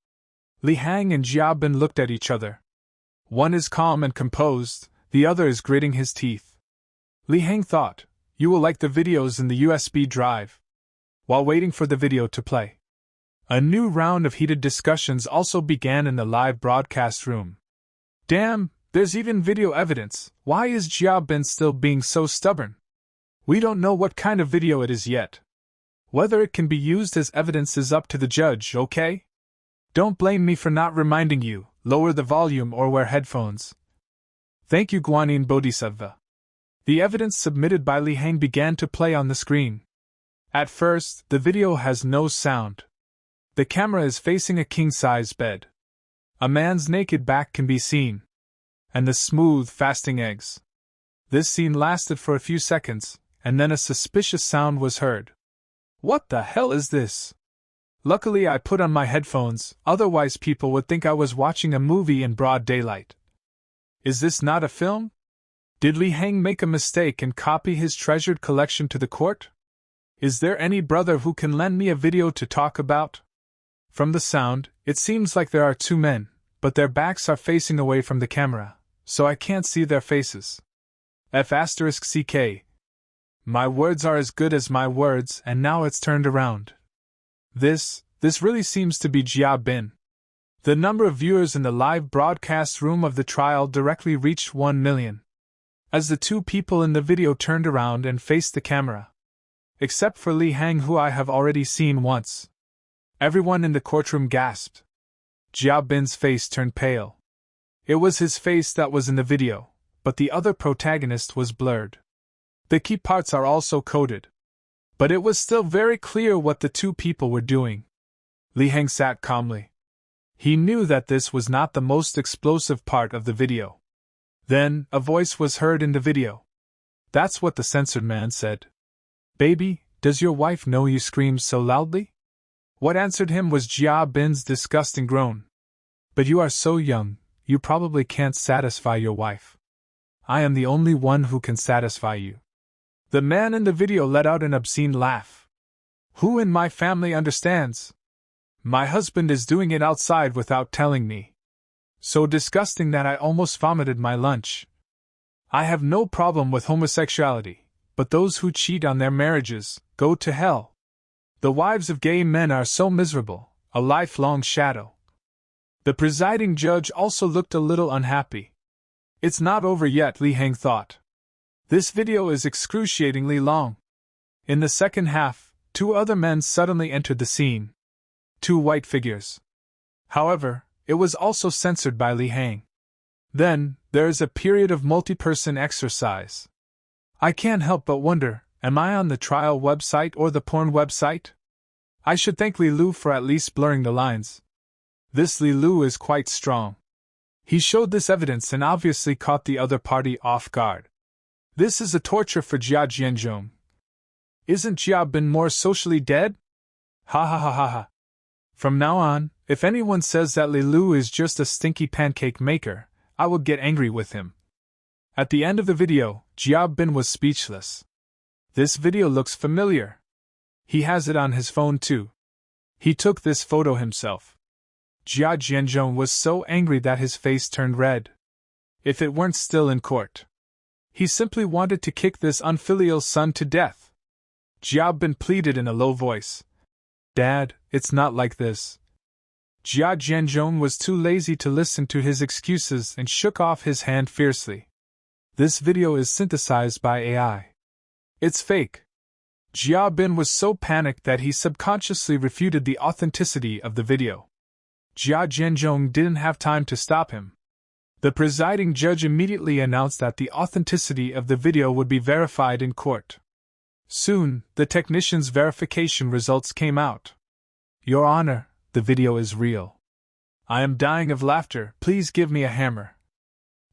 Li Heng and Jia Bin looked at each other. One is calm and composed, the other is gritting his teeth. Li Heng thought, you will like the videos in the USB drive. While waiting for the video to play, a new round of heated discussions also began in the live broadcast room. Damn, there's even video evidence. Why is Jia Bin still being so stubborn? We don't know what kind of video it is yet. Whether it can be used as evidence is up to the judge, okay? Don't blame me for not reminding you, lower the volume or wear headphones. Thank you, Guanyin Bodhisattva. The evidence submitted by Li Heng began to play on the screen. At first, the video has no sound. The camera is facing a king-size bed. A man's naked back can be seen. And the smooth, fasting eggs. This scene lasted for a few seconds, and then a suspicious sound was heard. What the hell is this? Luckily I put on my headphones, otherwise people would think I was watching a movie in broad daylight. Is this not a film? Did Li Heng make a mistake and copy his treasured collection to the court? Is there any brother who can lend me a video to talk about? From the sound, it seems like there are two men, but their backs are facing away from the camera, so I can't see their faces. F***CK. My words are as good as my words, and now it's turned around. This really seems to be Jia Bin. The number of viewers in the live broadcast room of the trial directly reached 1 million. As the two people in the video turned around and faced the camera. Except for Li Heng, who I have already seen once. Everyone in the courtroom gasped. Jia Bin's face turned pale. It was his face that was in the video, but the other protagonist was blurred. The key parts are also coded. But it was still very clear what the two people were doing. Li Heng sat calmly. He knew that this was not the most explosive part of the video. Then, a voice was heard in the video. That's what the censored man said. Baby, does your wife know you screamed so loudly? What answered him was Jia Bin's disgusting groan. But you are so young, you probably can't satisfy your wife. I am the only one who can satisfy you. The man in the video let out an obscene laugh. Who in my family understands? My husband is doing it outside without telling me. So disgusting that I almost vomited my lunch. I have no problem with homosexuality, but those who cheat on their marriages go to hell. The wives of gay men are so miserable, a lifelong shadow. The presiding judge also looked a little unhappy. It's not over yet, Li Heng thought. This video is excruciatingly long. In the second half, 2 other men suddenly entered the scene. 2 white figures. However, it was also censored by Li Heng. Then, there is a period of multi-person exercise. I can't help but wonder, am I on the trial website or the porn website? I should thank Li Lu for at least blurring the lines. This Li Lu is quite strong. He showed this evidence and obviously caught the other party off guard. This is a torture for Jia Jianzhong. Isn't Jia Bin more socially dead? Ha ha ha ha ha. From now on, if anyone says that Li Lu is just a stinky pancake maker, I will get angry with him. At the end of the video, Jia Bin was speechless. This video looks familiar. He has it on his phone too. He took this photo himself. Jia Jianzhong was so angry that his face turned red. If it weren't still in court. He simply wanted to kick this unfilial son to death. Jia Bin pleaded in a low voice. Dad, it's not like this. Jia Jianzhong was too lazy to listen to his excuses and shook off his hand fiercely. This video is synthesized by AI. It's fake. Jia Bin was so panicked that he subconsciously refuted the authenticity of the video. Jia Jianzhong didn't have time to stop him. The presiding judge immediately announced that the authenticity of the video would be verified in court. Soon, the technician's verification results came out. Your Honor, the video is real. I am dying of laughter, please give me a hammer.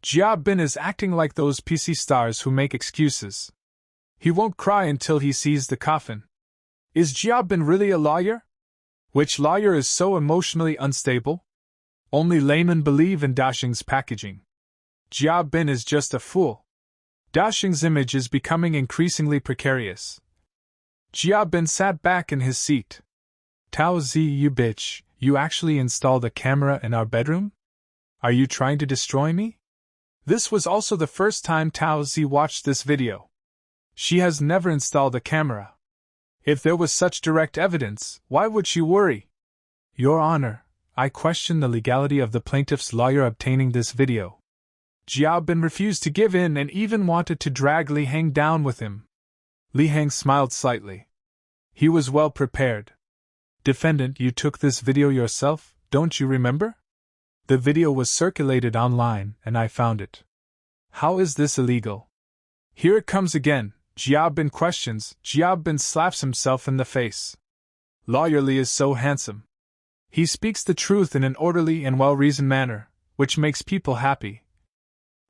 Jia Bin is acting like those PC stars who make excuses. He won't cry until he sees the coffin. Is Jia Bin really a lawyer? Which lawyer is so emotionally unstable? Only laymen believe in Daxing's packaging. Jia Bin is just a fool. Daxing's image is becoming increasingly precarious. Jia Bin sat back in his seat. Tao Zi, you bitch, you actually installed a camera in our bedroom? Are you trying to destroy me? This was also the first time Tao Zi watched this video. She has never installed a camera. If there was such direct evidence, why would she worry? Your Honor, I question the legality of the plaintiff's lawyer obtaining this video. Jia Bin refused to give in and even wanted to drag Li Heng down with him. Li Heng smiled slightly. He was well prepared. Defendant, you took this video yourself, don't you remember? The video was circulated online and I found it. How is this illegal? Here it comes again, Jia Bin questions. Jia Bin slaps himself in the face. Lawyer Li is so handsome. He speaks the truth in an orderly and well-reasoned manner, which makes people happy.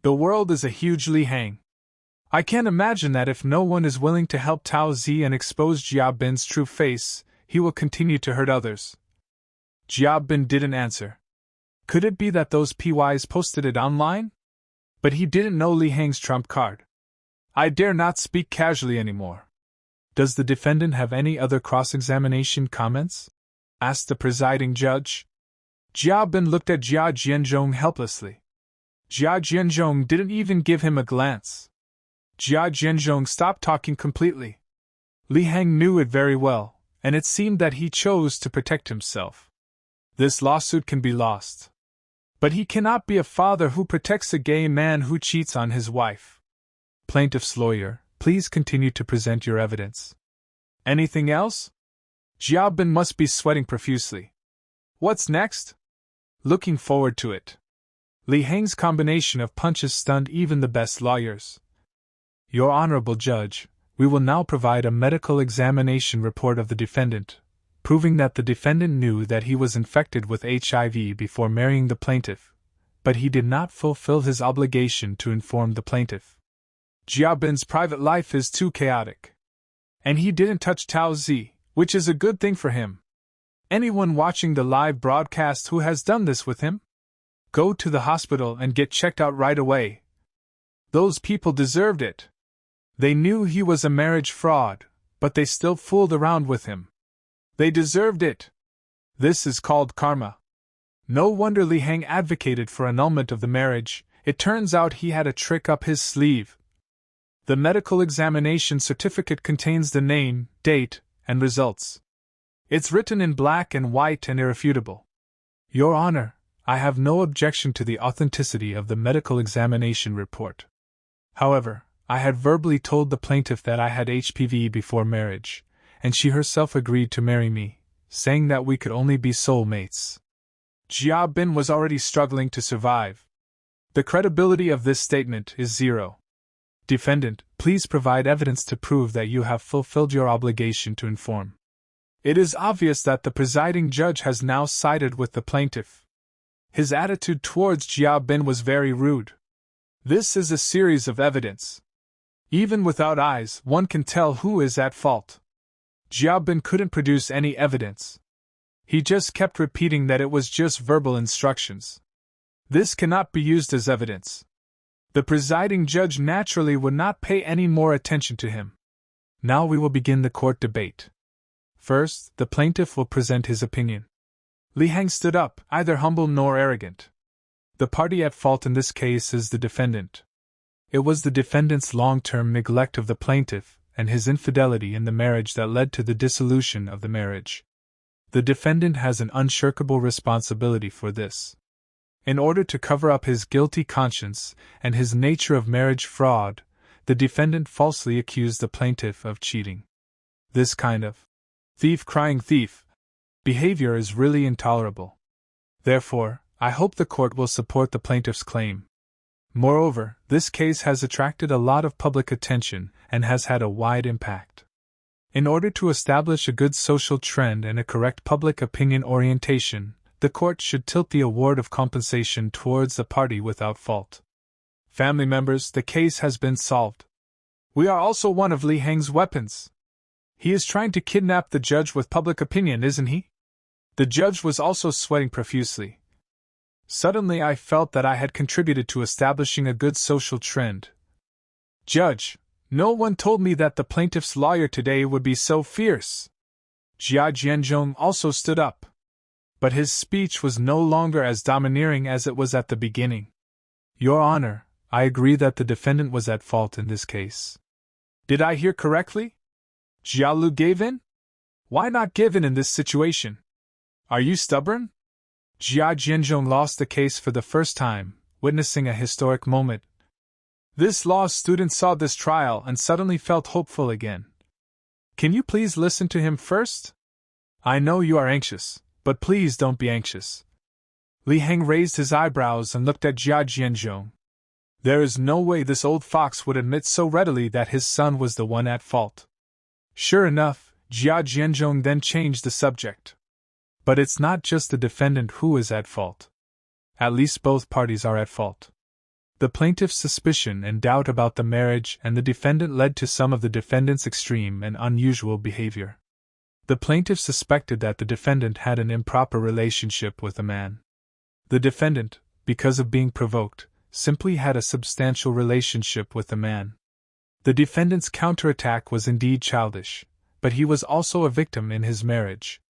The world is a huge Li Heng. I can't imagine that if no one is willing to help Tao Zi and expose Jia Bin's true face, he will continue to hurt others. Jia Bin didn't answer. Could it be that those PYs posted it online? But he didn't know Li Heng's trump card. I dare not speak casually anymore. Does the defendant have any other cross-examination comments? Asked the presiding judge. Jia Bin looked at Jia Jianzhong helplessly. Jia Jianzhong didn't even give him a glance. Jia Jianzhong stopped talking completely. Li Heng knew it very well, and it seemed that he chose to protect himself. This lawsuit can be lost. But he cannot be a father who protects a gay man who cheats on his wife. Plaintiff's lawyer, please continue to present your evidence. Anything else? Jia Bin must be sweating profusely. What's next? Looking forward to it. Li Heng's combination of punches stunned even the best lawyers. Your Honorable Judge, we will now provide a medical examination report of the defendant, proving that the defendant knew that he was infected with HIV before marrying the plaintiff, but he did not fulfill his obligation to inform the plaintiff. Jia Bin's private life is too chaotic. And he didn't touch Tao Zi, which is a good thing for him. Anyone watching the live broadcast who has done this with him? Go to the hospital and get checked out right away. Those people deserved it. They knew he was a marriage fraud, but they still fooled around with him. They deserved it. This is called karma. No wonder Li Heng advocated for annulment of the marriage. It turns out he had a trick up his sleeve. The medical examination certificate contains the name, date, and results. It's written in black and white and irrefutable. Your Honor, I have no objection to the authenticity of the medical examination report. However, I had verbally told the plaintiff that I had HPV before marriage, and she herself agreed to marry me, saying that we could only be soulmates. Jia Bin was already struggling to survive. The credibility of this statement is zero. Defendant, please provide evidence to prove that you have fulfilled your obligation to inform. It is obvious that the presiding judge has now sided with the plaintiff. His attitude towards Jia Bin was very rude. This is a series of evidence. Even without eyes, one can tell who is at fault. Jia Bin couldn't produce any evidence. He just kept repeating that it was just verbal instructions. This cannot be used as evidence. The presiding judge naturally would not pay any more attention to him. Now we will begin the court debate. First, the plaintiff will present his opinion. Li Heng stood up, neither humble nor arrogant. The party at fault in this case is the defendant. It was the defendant's long-term neglect of the plaintiff and his infidelity in the marriage that led to the dissolution of the marriage. The defendant has an unshirkable responsibility for this. In order to cover up his guilty conscience and his nature of marriage fraud, the defendant falsely accused the plaintiff of cheating. This kind of thief crying thief behavior is really intolerable. Therefore, I hope the court will support the plaintiff's claim. Moreover, this case has attracted a lot of public attention and has had a wide impact. In order to establish a good social trend and a correct public opinion orientation, the court should tilt the award of compensation towards the party without fault. Family members, the case has been solved. We are also one of Li Heng's weapons. He is trying to kidnap the judge with public opinion, isn't he? The judge was also sweating profusely. Suddenly I felt that I had contributed to establishing a good social trend. Judge, no one told me that the plaintiff's lawyer today would be so fierce. Jia Jianzhong also stood up. But his speech was no longer as domineering as it was at the beginning. Your Honor, I agree that the defendant was at fault in this case. Did I hear correctly? Jia Lu gave in? Why not give in this situation? Are you stubborn? Jia Jianzhong lost the case for the first time, witnessing a historic moment. This law student saw this trial and suddenly felt hopeful again. Can you please listen to him first? I know you are anxious, but please don't be anxious. Li Heng raised his eyebrows and looked at Jia Jianzhong. There is no way this old fox would admit so readily that his son was the one at fault. Sure enough, Jia Jianzhong then changed the subject. But it's not just the defendant who is at fault. At least both parties are at fault. The plaintiff's suspicion and doubt about the marriage and the defendant led to some of the defendant's extreme and unusual behavior. The plaintiff suspected that the defendant had an improper relationship with a man. The defendant, because of being provoked, simply had a substantial relationship with the man. The defendant's counterattack was indeed childish, but he was also a victim in his marriage.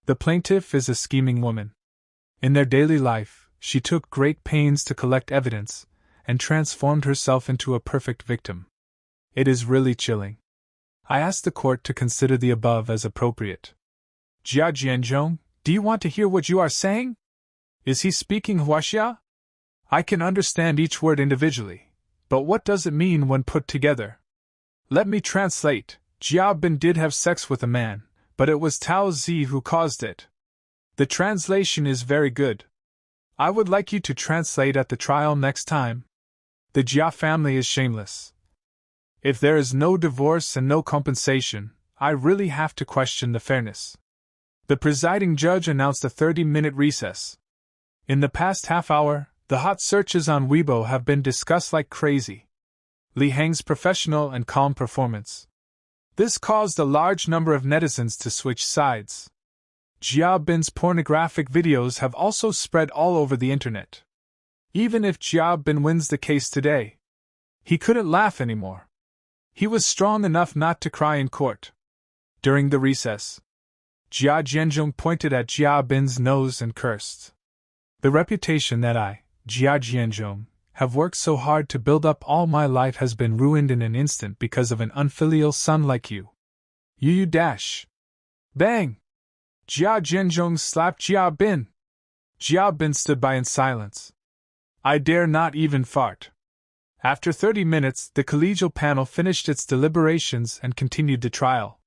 The plaintiff is a scheming woman. In their daily life, she took great pains to collect evidence and transformed herself into a perfect victim. It is really chilling. I ask the court to consider the above as appropriate. Jia Jianzhong, do you want to hear what you are saying? Is he speaking Huaxia? I can understand each word individually, but what does it mean when put together? Let me translate. Jia Bin did have sex with a man, but it was Tao Zi who caused it. The translation is very good. I would like you to translate at the trial next time. The Jia family is shameless. If there is no divorce and no compensation, I really have to question the fairness. The presiding judge announced a 30-minute recess. In the past half hour, the hot searches on Weibo have been discussed like crazy. Li Heng's professional and calm performance. This caused a large number of netizens to switch sides. Jia Bin's pornographic videos have also spread all over the internet. Even if Jia Bin wins the case today, he couldn't laugh anymore. He was strong enough not to cry in court. During the recess, Jia Jianzhong pointed at Jia Bin's nose and cursed. The reputation that I, Jia Jianzhong, have worked so hard to build up all my life has been ruined in an instant because of an unfilial son like you. You dash. Bang! Jia Jianzhong slapped Jia Bin. Jia Bin stood by in silence. I dare not even fart. After 30 minutes, the collegial panel finished its deliberations and continued the trial.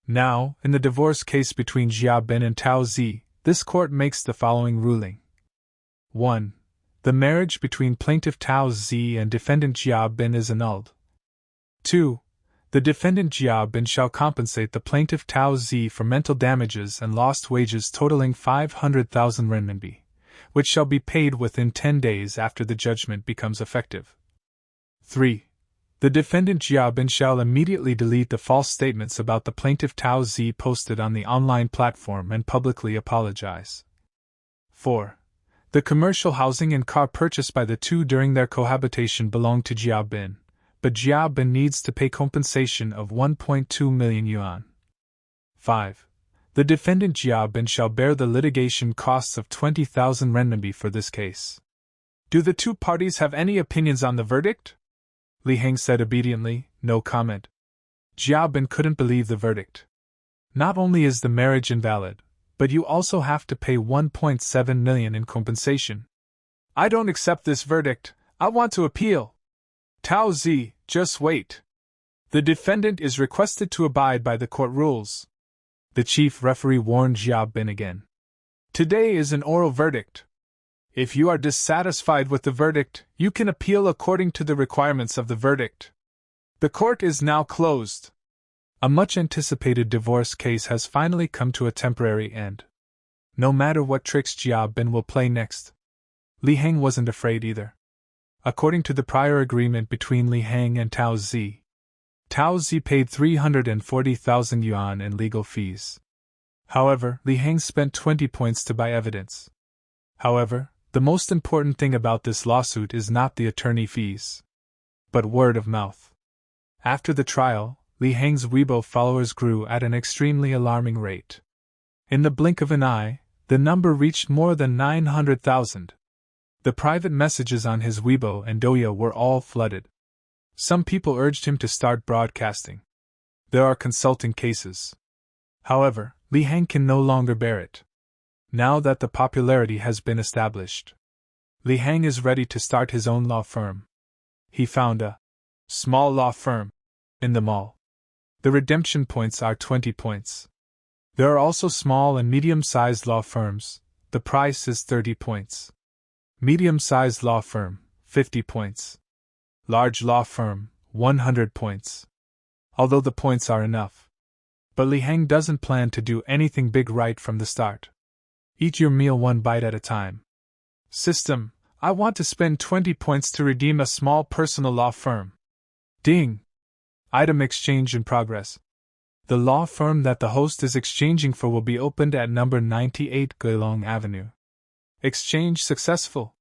Now, in the divorce case between Jia Bin and Tao Zi, this court makes the following ruling. 1. The marriage between plaintiff Tao Zi and defendant Jia Bin is annulled. 2. The defendant Jia Bin shall compensate the plaintiff Tao Zi for mental damages and lost wages totaling 500,000 renminbi, which shall be paid within 10 days after the judgment becomes effective. 3. The defendant Jia Bin shall immediately delete the false statements about the plaintiff Tao Zi posted on the online platform and publicly apologize. 4. The commercial housing and car purchased by the two during their cohabitation belong to Jia Bin, but Jia Bin needs to pay compensation of 1.2 million yuan. 5. The defendant Jia Bin shall bear the litigation costs of 20,000 renminbi for this case. Do the two parties have any opinions on the verdict? Li Heng said obediently, no comment. Jia Bin couldn't believe the verdict. Not only is the marriage invalid, but you also have to pay 1.7 million in compensation. I don't accept this verdict, I want to appeal. Tao Zi, just wait. The defendant is requested to abide by the court rules. The chief referee warned Jia Bin again. Today is an oral verdict. If you are dissatisfied with the verdict, you can appeal according to the requirements of the verdict. The court is now closed. A much-anticipated divorce case has finally come to a temporary end. No matter what tricks Jia Bin will play next, Li Heng wasn't afraid either. According to the prior agreement between Li Heng and Tao Zi paid 340,000 yuan in legal fees. However, Li Heng spent 20 points to buy evidence. However, the most important thing about this lawsuit is not the attorney fees, but word of mouth. After the trial, Li Heng's Weibo followers grew at an extremely alarming rate. In the blink of an eye, the number reached more than 900,000. The private messages on his Weibo and Douya were all flooded. Some people urged him to start broadcasting. There are consulting cases. However, Li Heng can no longer bear it. Now that the popularity has been established, Li Heng is ready to start his own law firm. He found a small law firm in the mall. The redemption points are 20 points. There are also small and medium-sized law firms. The price is 30 points. Medium-sized law firm, 50 points. Large law firm, 100 points. Although the points are enough. But Li Heng doesn't plan to do anything big right from the start. Eat your meal one bite at a time. System, I want to spend 20 points to redeem a small personal law firm. Ding! Item exchange in progress. The law firm that the host is exchanging for will be opened at number 98 Guilong Avenue. Exchange successful.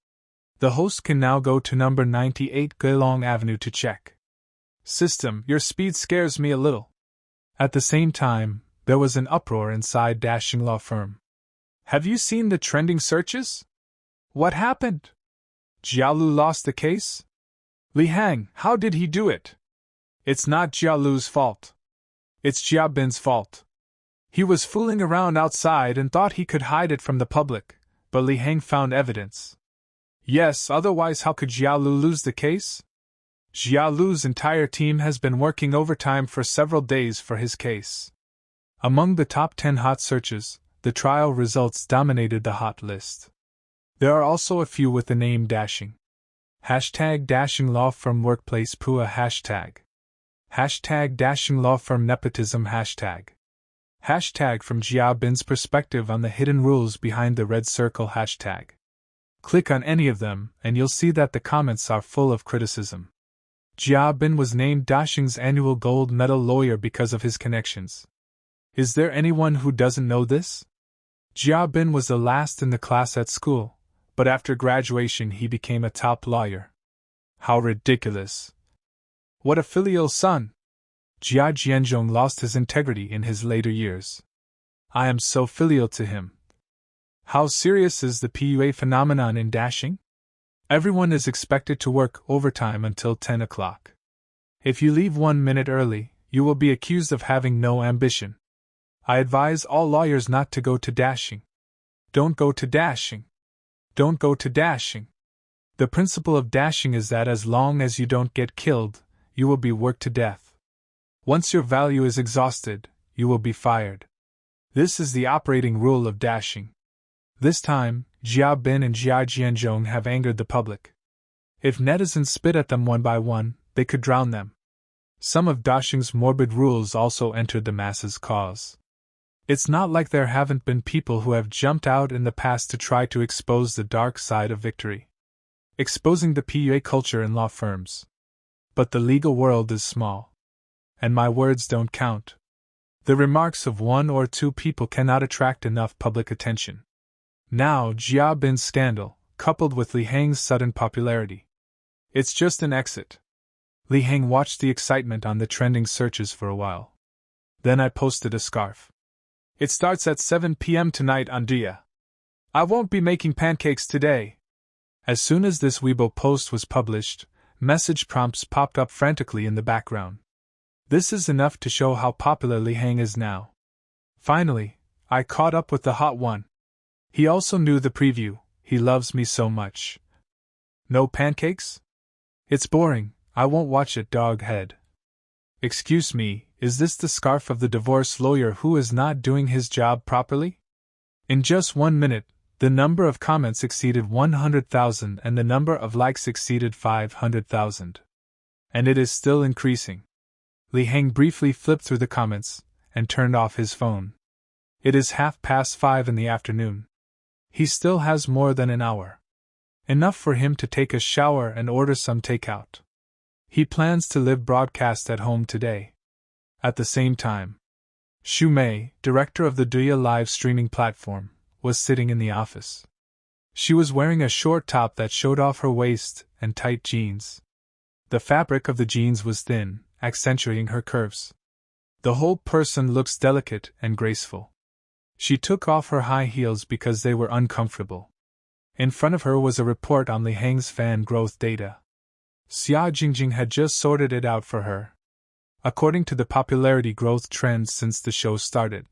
The host can now go to number 98 Guilong Avenue to check. System, your speed scares me a little. At the same time, there was an uproar inside Dashing Law Firm. Have you seen the trending searches? What happened? Jialu lost the case? Li Heng, how did he do it? It's not Jialu's fault. It's Jia Bin's fault. He was fooling around outside and thought he could hide it from the public, but Li Heng found evidence. Yes, otherwise how could Jialu lose the case? Jialu's entire team has been working overtime for several days for his case. Among the top 10 hot searches, the trial results dominated the hot list. There are also a few with the name Dashing. Hashtag Dashing Law Firm Workplace Pua Hashtag. Hashtag Dashing Law Firm Nepotism Hashtag. Hashtag From Jia Bin's Perspective on the Hidden Rules Behind the Red Circle Hashtag. Click on any of them, and you'll see that the comments are full of criticism. Jia Bin was named Dashing's annual gold medal lawyer because of his connections. Is there anyone who doesn't know this? Jia Bin was the last in the class at school, but after graduation he became a top lawyer. How ridiculous! What a filial son! Jia Jianzhong lost his integrity in his later years. I am so filial to him. How serious is the PUA phenomenon in dashing? Everyone is expected to work overtime until 10 o'clock. If you leave 1 minute early, you will be accused of having no ambition. I advise all lawyers not to go to dashing. Don't go to dashing. Don't go to dashing. The principle of dashing is that as long as you don't get killed, you will be worked to death. Once your value is exhausted, you will be fired. This is the operating rule of dashing. This time, Jia Bin and Jia Jianzhong have angered the public. If netizens spit at them one by one, they could drown them. Some of dashing's morbid rules also entered the masses' cause. It's not like there haven't been people who have jumped out in the past to try to expose the dark side of victory, exposing the PUA culture in law firms. But the legal world is small. And my words don't count. The remarks of 1 or 2 people cannot attract enough public attention. Now Jia Bin's scandal, coupled with Li Hang's sudden popularity. It's just an exit. Li Hang watched the excitement on the trending searches for a while. Then I posted a scarf. It starts at 7 p.m. tonight on Dia. I won't be making pancakes today. As soon as this Weibo post was published, message prompts popped up frantically in the background. This is enough to show how popular Li Hang is now. Finally, I caught up with the hot one. He also knew the preview. He loves me so much. No pancakes? It's boring. I won't watch it, dog head. Excuse me, is this the scarf of the divorce lawyer who is not doing his job properly? In just 1 minute, the number of comments exceeded 100,000 and the number of likes exceeded 500,000. And it is still increasing. Li Hang briefly flipped through the comments and turned off his phone. It is 5:30 in the afternoon. He still has more than an hour. Enough for him to take a shower and order some takeout. He plans to live broadcast at home today. At the same time, Xu Mei, director of the Douya live streaming platform, was sitting in the office. She was wearing a short top that showed off her waist and tight jeans. The fabric of the jeans was thin, accentuating her curves. The whole person looks delicate and graceful. She took off her high heels because they were uncomfortable. In front of her was a report on Li Hang's fan growth data. Xia Jingjing had just sorted it out for her. According to the popularity growth trend since the show started,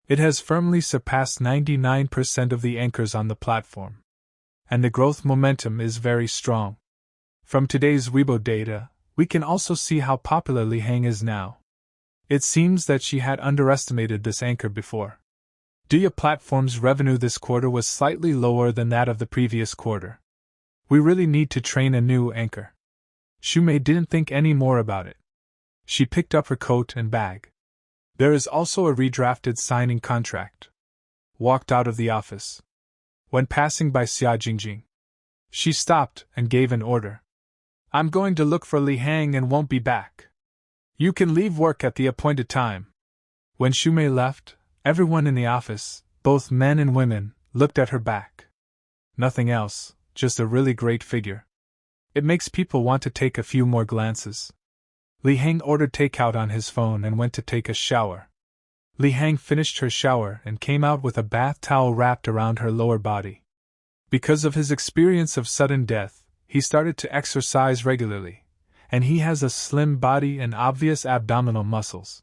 it has firmly surpassed 99% of the anchors on the platform. And the growth momentum is very strong. From today's Weibo data, we can also see how popular Li Hang is now. It seems that she had underestimated this anchor before. Douya platform's revenue this quarter was slightly lower than that of the previous quarter. We really need to train a new anchor. Xu Mei didn't think any more about it. She picked up her coat and bag. There is also a redrafted signing contract. Walked out of the office. When passing by Xia Jingjing, she stopped and gave an order. I'm going to look for Li Hang and won't be back. You can leave work at the appointed time. When Xu Mei left, everyone in the office, both men and women, looked at her back. Nothing else, just a really great figure. It makes people want to take a few more glances. Li Hang ordered takeout on his phone and went to take a shower. Li Hang finished her shower and came out with a bath towel wrapped around her lower body. Because of his experience of sudden death, he started to exercise regularly, and he has a slim body and obvious abdominal muscles.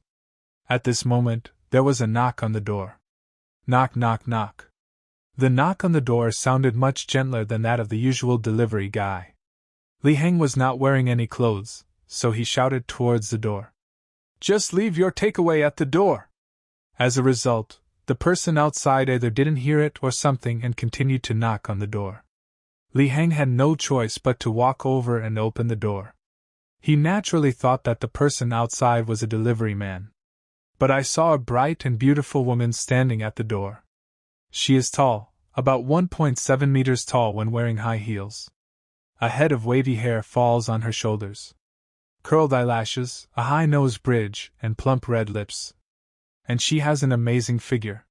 At this moment, there was a knock on the door. Knock, knock, knock. The knock on the door sounded much gentler than that of the usual delivery guy. Li Hang was not wearing any clothes, so he shouted towards the door. Just leave your takeaway at the door. As a result, the person outside either didn't hear it or something and continued to knock on the door. Li Hang had no choice but to walk over and open the door. He naturally thought that the person outside was a delivery man. But I saw a bright and beautiful woman standing at the door. She is tall, about 1.7 meters tall when wearing high heels. A head of wavy hair falls on her shoulders. Curled eyelashes, a high nose bridge, and plump red lips. And she has an amazing figure.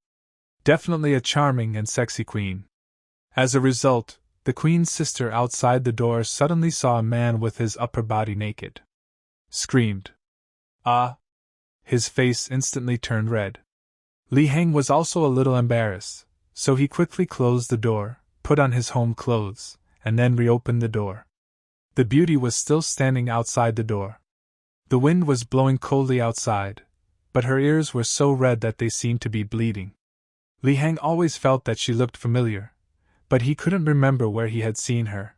Definitely a charming and sexy queen. As a result, the queen's sister outside the door suddenly saw a man with his upper body naked. Screamed. Ah! His face instantly turned red. Li Heng was also a little embarrassed, so he quickly closed the door, put on his home clothes, and then reopened the door. The beauty was still standing outside the door. The wind was blowing coldly outside, but her ears were so red that they seemed to be bleeding. Li Heng always felt that she looked familiar, but he couldn't remember where he had seen her.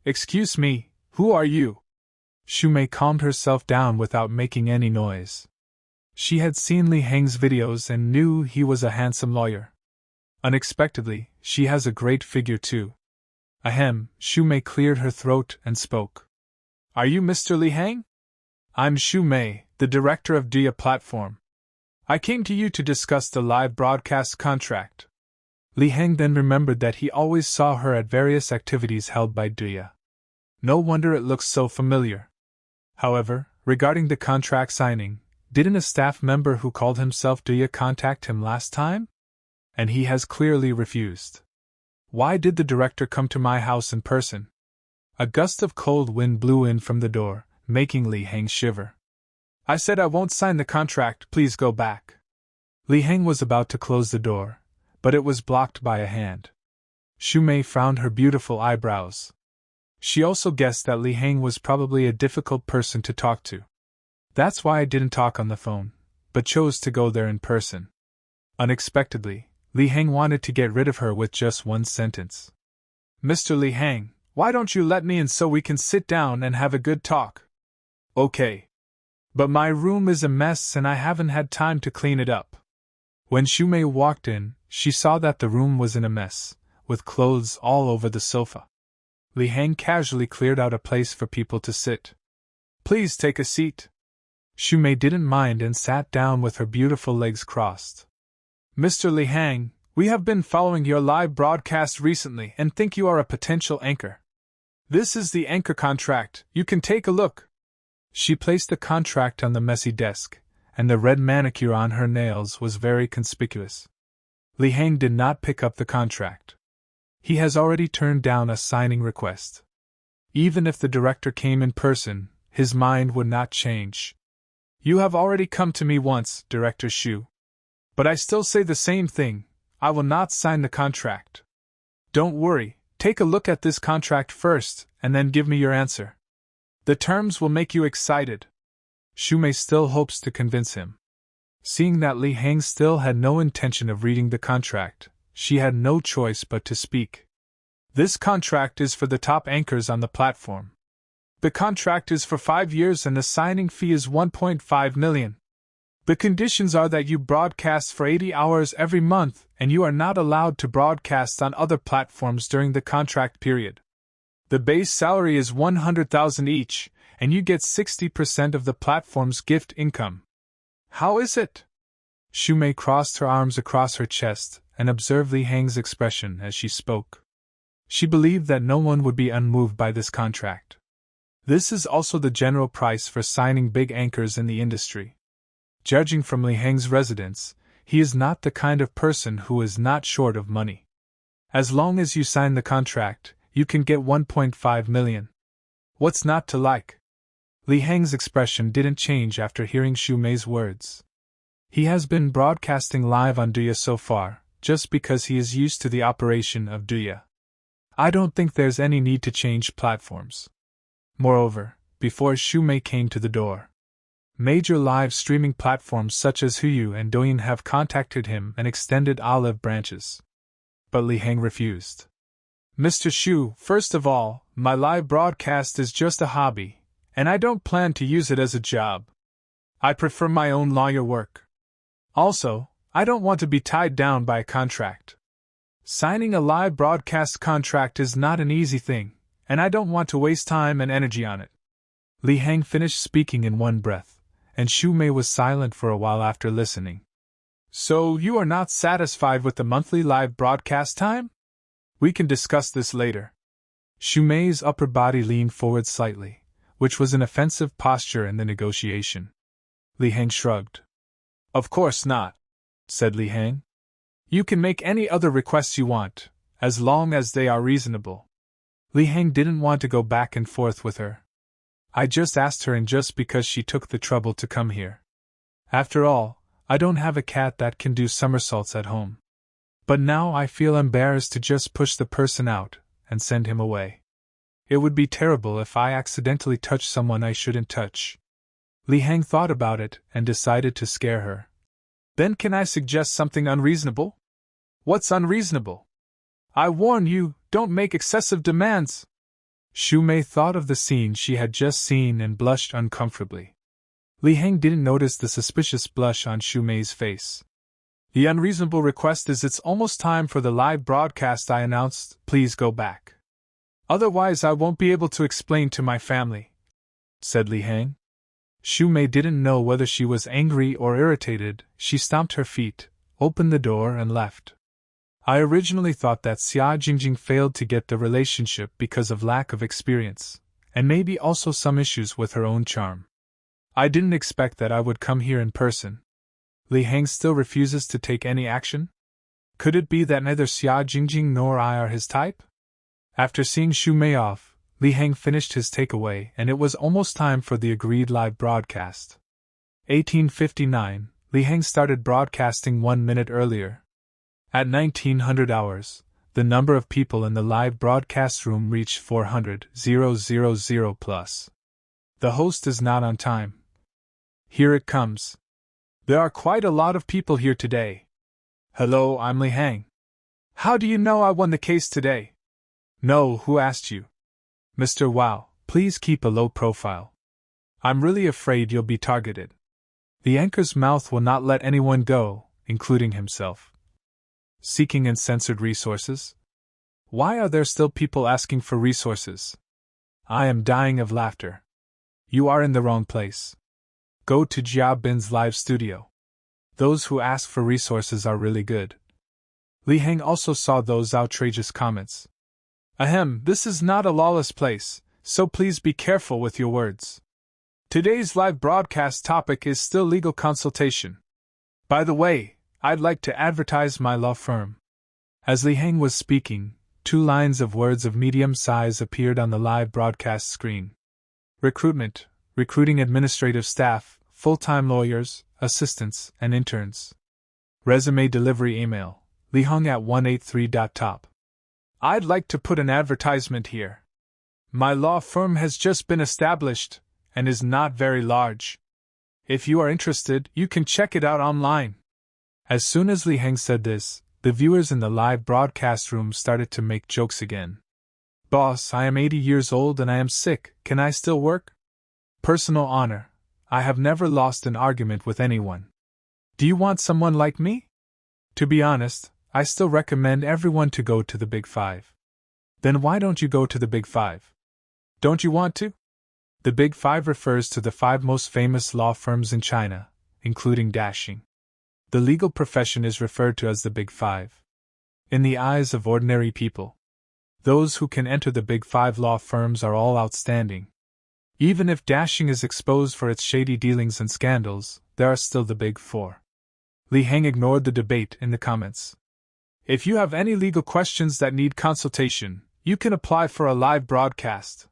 "Excuse me, who are you?" Xu Mei calmed herself down without making any noise. She had seen Li Heng's videos and knew he was a handsome lawyer. Unexpectedly, she has a great figure too. Ahem, Xu Mei cleared her throat and spoke. "Are you Mr. Li Heng? I'm Xu Mei, the director of Dia Platform. I came to you to discuss the live broadcast contract." Li Heng then remembered that he always saw her at various activities held by Dia. No wonder it looks so familiar. However, regarding the contract signing, didn't a staff member who called himself Dia contact him last time? And he has clearly refused. Why did the director come to my house in person? A gust of cold wind blew in from the door, making Li Heng shiver. "I said I won't sign the contract, please go back." Li Heng was about to close the door, but it was blocked by a hand. Xu Mei frowned her beautiful eyebrows. She also guessed that Li Heng was probably a difficult person to talk to. "That's why I didn't talk on the phone, but chose to go there in person." Unexpectedly, Li Heng wanted to get rid of her with just one sentence. "Mr. Li Heng, why don't you let me in so we can sit down and have a good talk?" "Okay. But my room is a mess and I haven't had time to clean it up." When Xu Mei walked in, she saw that the room was in a mess, with clothes all over the sofa. Li Heng casually cleared out a place for people to sit. "Please take a seat." Xu Mei didn't mind and sat down with her beautiful legs crossed. "Mr. Li Heng, we have been following your live broadcast recently and think you are a potential anchor. This is the anchor contract, you can take a look." She placed the contract on the messy desk, and the red manicure on her nails was very conspicuous. Li Heng did not pick up the contract. He has already turned down a signing request. Even if the director came in person, his mind would not change. "You have already come to me once, Director Xu. But I still say the same thing, I will not sign the contract." "Don't worry, take a look at this contract first, and then give me your answer. The terms will make you excited." Xu Mei still hopes to convince him. Seeing that Li Heng still had no intention of reading the contract, she had no choice but to speak. "This contract is for the top anchors on the platform. The contract is for 5 years and the signing fee is 1.5 million. The conditions are that you broadcast for 80 hours every month and you are not allowed to broadcast on other platforms during the contract period. The base salary is 100,000 each, and you get 60% of the platform's gift income." "How is it?" Xu Mei crossed her arms across her chest and observed Li Heng's expression as she spoke. She believed that no one would be unmoved by this contract. This is also the general price for signing big anchors in the industry. Judging from Li Heng's residence, he is not the kind of person who is not short of money. As long as you sign the contract, you can get 1.5 million. What's not to like? Li Heng's expression didn't change after hearing Xu Mei's words. He has been broadcasting live on Douya so far, just because he is used to the operation of Douya. I don't think there's any need to change platforms. Moreover, before Xu Mei came to the door, major live streaming platforms such as Huyu and Douyin have contacted him and extended olive branches. But Li Heng refused. "Mr. Xu, first of all, my live broadcast is just a hobby, and I don't plan to use it as a job. I prefer my own lawyer work. Also, I don't want to be tied down by a contract. Signing a live broadcast contract is not an easy thing, and I don't want to waste time and energy on it." Li Heng finished speaking in one breath, and Xu Mei was silent for a while after listening. "So you are not satisfied with the monthly live broadcast time? We can discuss this later." Xu Mei's upper body leaned forward slightly, which was an offensive posture in the negotiation. Li Heng shrugged. "Of course not," said Li Heng. "You can make any other requests you want, as long as they are reasonable." Li Heng didn't want to go back and forth with her. I just asked her and just because she took the trouble to come here. After all, I don't have a cat that can do somersaults at home. But now I feel embarrassed to just push the person out and send him away. It would be terrible if I accidentally touched someone I shouldn't touch. Li Hang thought about it and decided to scare her. Then can I suggest something unreasonable? What's unreasonable? I warn you, don't make excessive demands. Xu Mei thought of the scene she had just seen and blushed uncomfortably. Li Hang didn't notice the suspicious blush on Xu Mei's face. The unreasonable request is it's almost time for the live broadcast I announced, please go back. Otherwise I won't be able to explain to my family, said Li Hang. Xu Mei didn't know whether she was angry or irritated. She stomped her feet, opened the door and left. I originally thought that Xia Jingjing failed to get the relationship because of lack of experience, and maybe also some issues with her own charm. I didn't expect that I would come here in person. Li Hang still refuses to take any action? Could it be that neither Xia Jingjing nor I are his type? After seeing Xu Mei off, Li Hang finished his takeaway and it was almost time for the agreed live broadcast. 1859, Li Hang started broadcasting 1 minute earlier. At 1900 hours, the number of people in the live broadcast room reached 400,000 plus. The host is not on time. Here it comes. There are quite a lot of people here today. Hello, I'm Li Hang. How do you know I won the case today? No, who asked you? Mr. Wow, please keep a low profile. I'm really afraid you'll be targeted. The anchor's mouth will not let anyone go, including himself. Seeking uncensored resources? Why are there still people asking for resources? I am dying of laughter. You are in the wrong place. Go to Jia Bin's live studio. Those who ask for resources are really good. Li Hang also saw those outrageous comments. Ahem, this is not a lawless place, so please be careful with your words. Today's live broadcast topic is still legal consultation. By the way, I'd like to advertise my law firm. As Li Hang was speaking, 2 lines of words of medium size appeared on the live broadcast screen. Recruitment, recruiting administrative staff, full-time lawyers, assistants, and interns. Resume delivery email, lihang@183.top. I'd like to put an advertisement here. My law firm has just been established, and is not very large. If you are interested, you can check it out online. As soon as Li Hang said this, the viewers in the live broadcast room started to make jokes again. Boss, I am 80 years old and I am sick, can I still work? Personal honor, I have never lost an argument with anyone. Do you want someone like me? To be honest, I still recommend everyone to go to the Big Five. Then why don't you go to the Big Five? Don't you want to? The Big Five refers to the 5 most famous law firms in China, including Dashing. The legal profession is referred to as the Big Five. In the eyes of ordinary people, those who can enter the Big Five law firms are all outstanding. Even if Dashing is exposed for its shady dealings and scandals, there are still the Big Four. Li Hang ignored the debate in the comments. If you have any legal questions that need consultation, you can apply for a live broadcast.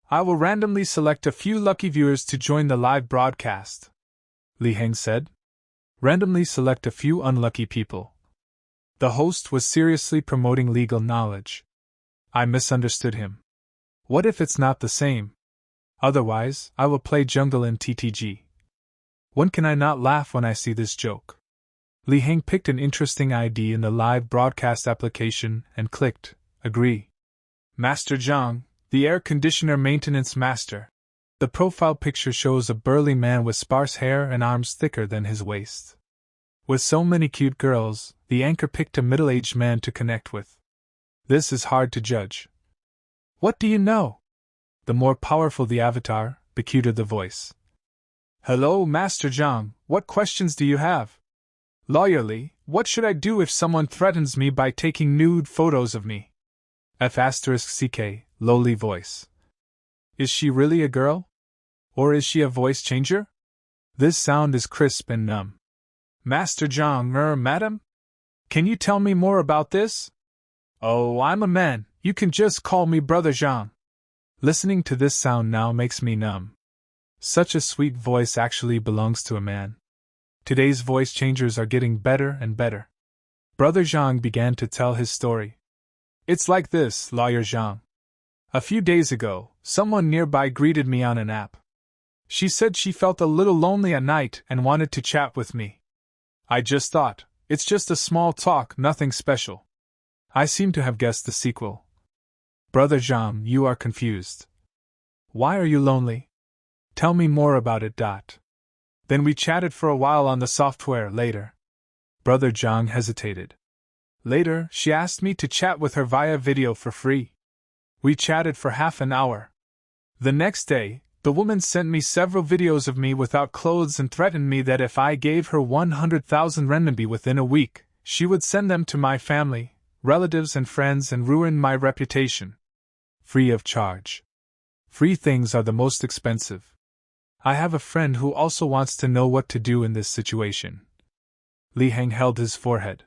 I will randomly select a few lucky viewers to join the live broadcast, Li Hang said. Randomly select a few unlucky people. The host was seriously promoting legal knowledge. I misunderstood him. What if it's not the same? Otherwise, I will play jungle in TTG. When can I not laugh when I see this joke? Li Hang picked an interesting ID in the live broadcast application and clicked Agree. Master Zhang, the air conditioner maintenance master. The profile picture shows a burly man with sparse hair and arms thicker than his waist. With so many cute girls, the anchor picked a middle-aged man to connect with. This is hard to judge. What do you know? The more powerful the avatar, the cuter the voice. Hello, Master Zhang, what questions do you have? Lawyerly, what should I do if someone threatens me by taking nude photos of me? F***CK, lowly voice. Is she really a girl? Or is she a voice changer? This sound is crisp and numb. Master Zhang, madam? Can you tell me more about this? Oh, I'm a man, you can just call me Brother Zhang. Listening to this sound now makes me numb. Such a sweet voice actually belongs to a man. Today's voice changers are getting better and better. Brother Zhang began to tell his story. It's like this, Lawyer Zhang. A few days ago, someone nearby greeted me on an app. She said she felt a little lonely at night and wanted to chat with me. I just thought, it's just a small talk, nothing special. I seem to have guessed the sequel. Brother Zhang, you are confused. Why are you lonely? Tell me more about it. Then we chatted for a while on the software. Later. Brother Zhang hesitated. Later, she asked me to chat with her via video for free. We chatted for half an hour. The next day, the woman sent me several videos of me without clothes and threatened me that if I gave her 100,000 renminbi within a week, she would send them to my family, relatives and friends and ruin my reputation. Free of charge. Free things are the most expensive. I have a friend who also wants to know what to do in this situation. Li Heng held his forehead.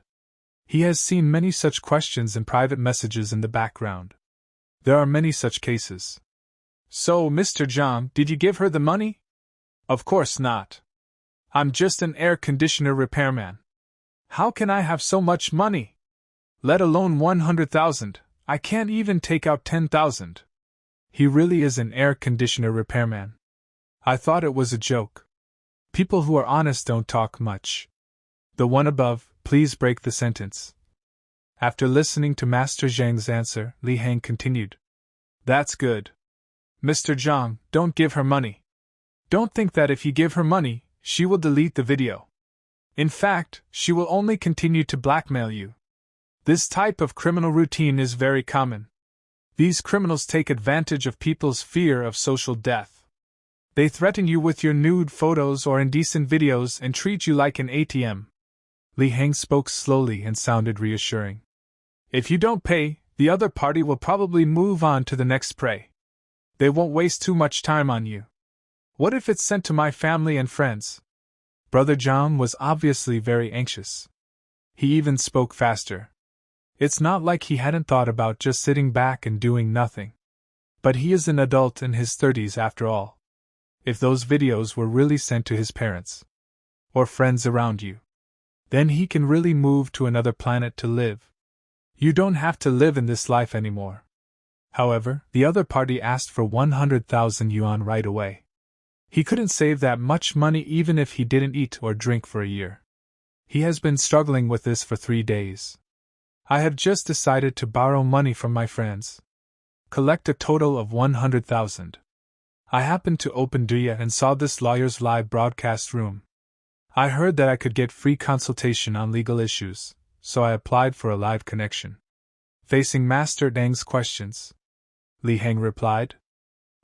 He has seen many such questions and private messages in the background. There are many such cases. So, Mr. Zhang, did you give her the money? Of course not. I'm just an air conditioner repairman. How can I have so much money? Let alone 100,000, I can't even take out 10,000. He really is an air conditioner repairman. I thought it was a joke. People who are honest don't talk much. The one above, please break the sentence. After listening to Master Zhang's answer, Li Heng continued. That's good. Mr. Zhang, don't give her money. Don't think that if you give her money, she will delete the video. In fact, she will only continue to blackmail you. This type of criminal routine is very common. These criminals take advantage of people's fear of social death. They threaten you with your nude photos or indecent videos and treat you like an ATM. Li Heng spoke slowly and sounded reassuring. If you don't pay, the other party will probably move on to the next prey. They won't waste too much time on you. What if it's sent to my family and friends? Brother Zhang was obviously very anxious. He even spoke faster. It's not like he hadn't thought about just sitting back and doing nothing. But he is an adult in his 30s after all. If those videos were really sent to his parents or friends around you, then he can really move to another planet to live. You don't have to live in this life anymore. However, the other party asked for 100,000 yuan right away. He couldn't save that much money even if he didn't eat or drink for a year. He has been struggling with this for 3 days. I have just decided to borrow money from my friends. Collect a total of 100,000. I happened to open Duya and saw this lawyer's live broadcast room. I heard that I could get free consultation on legal issues, so I applied for a live connection. Facing Master Deng's questions, Li Heng replied,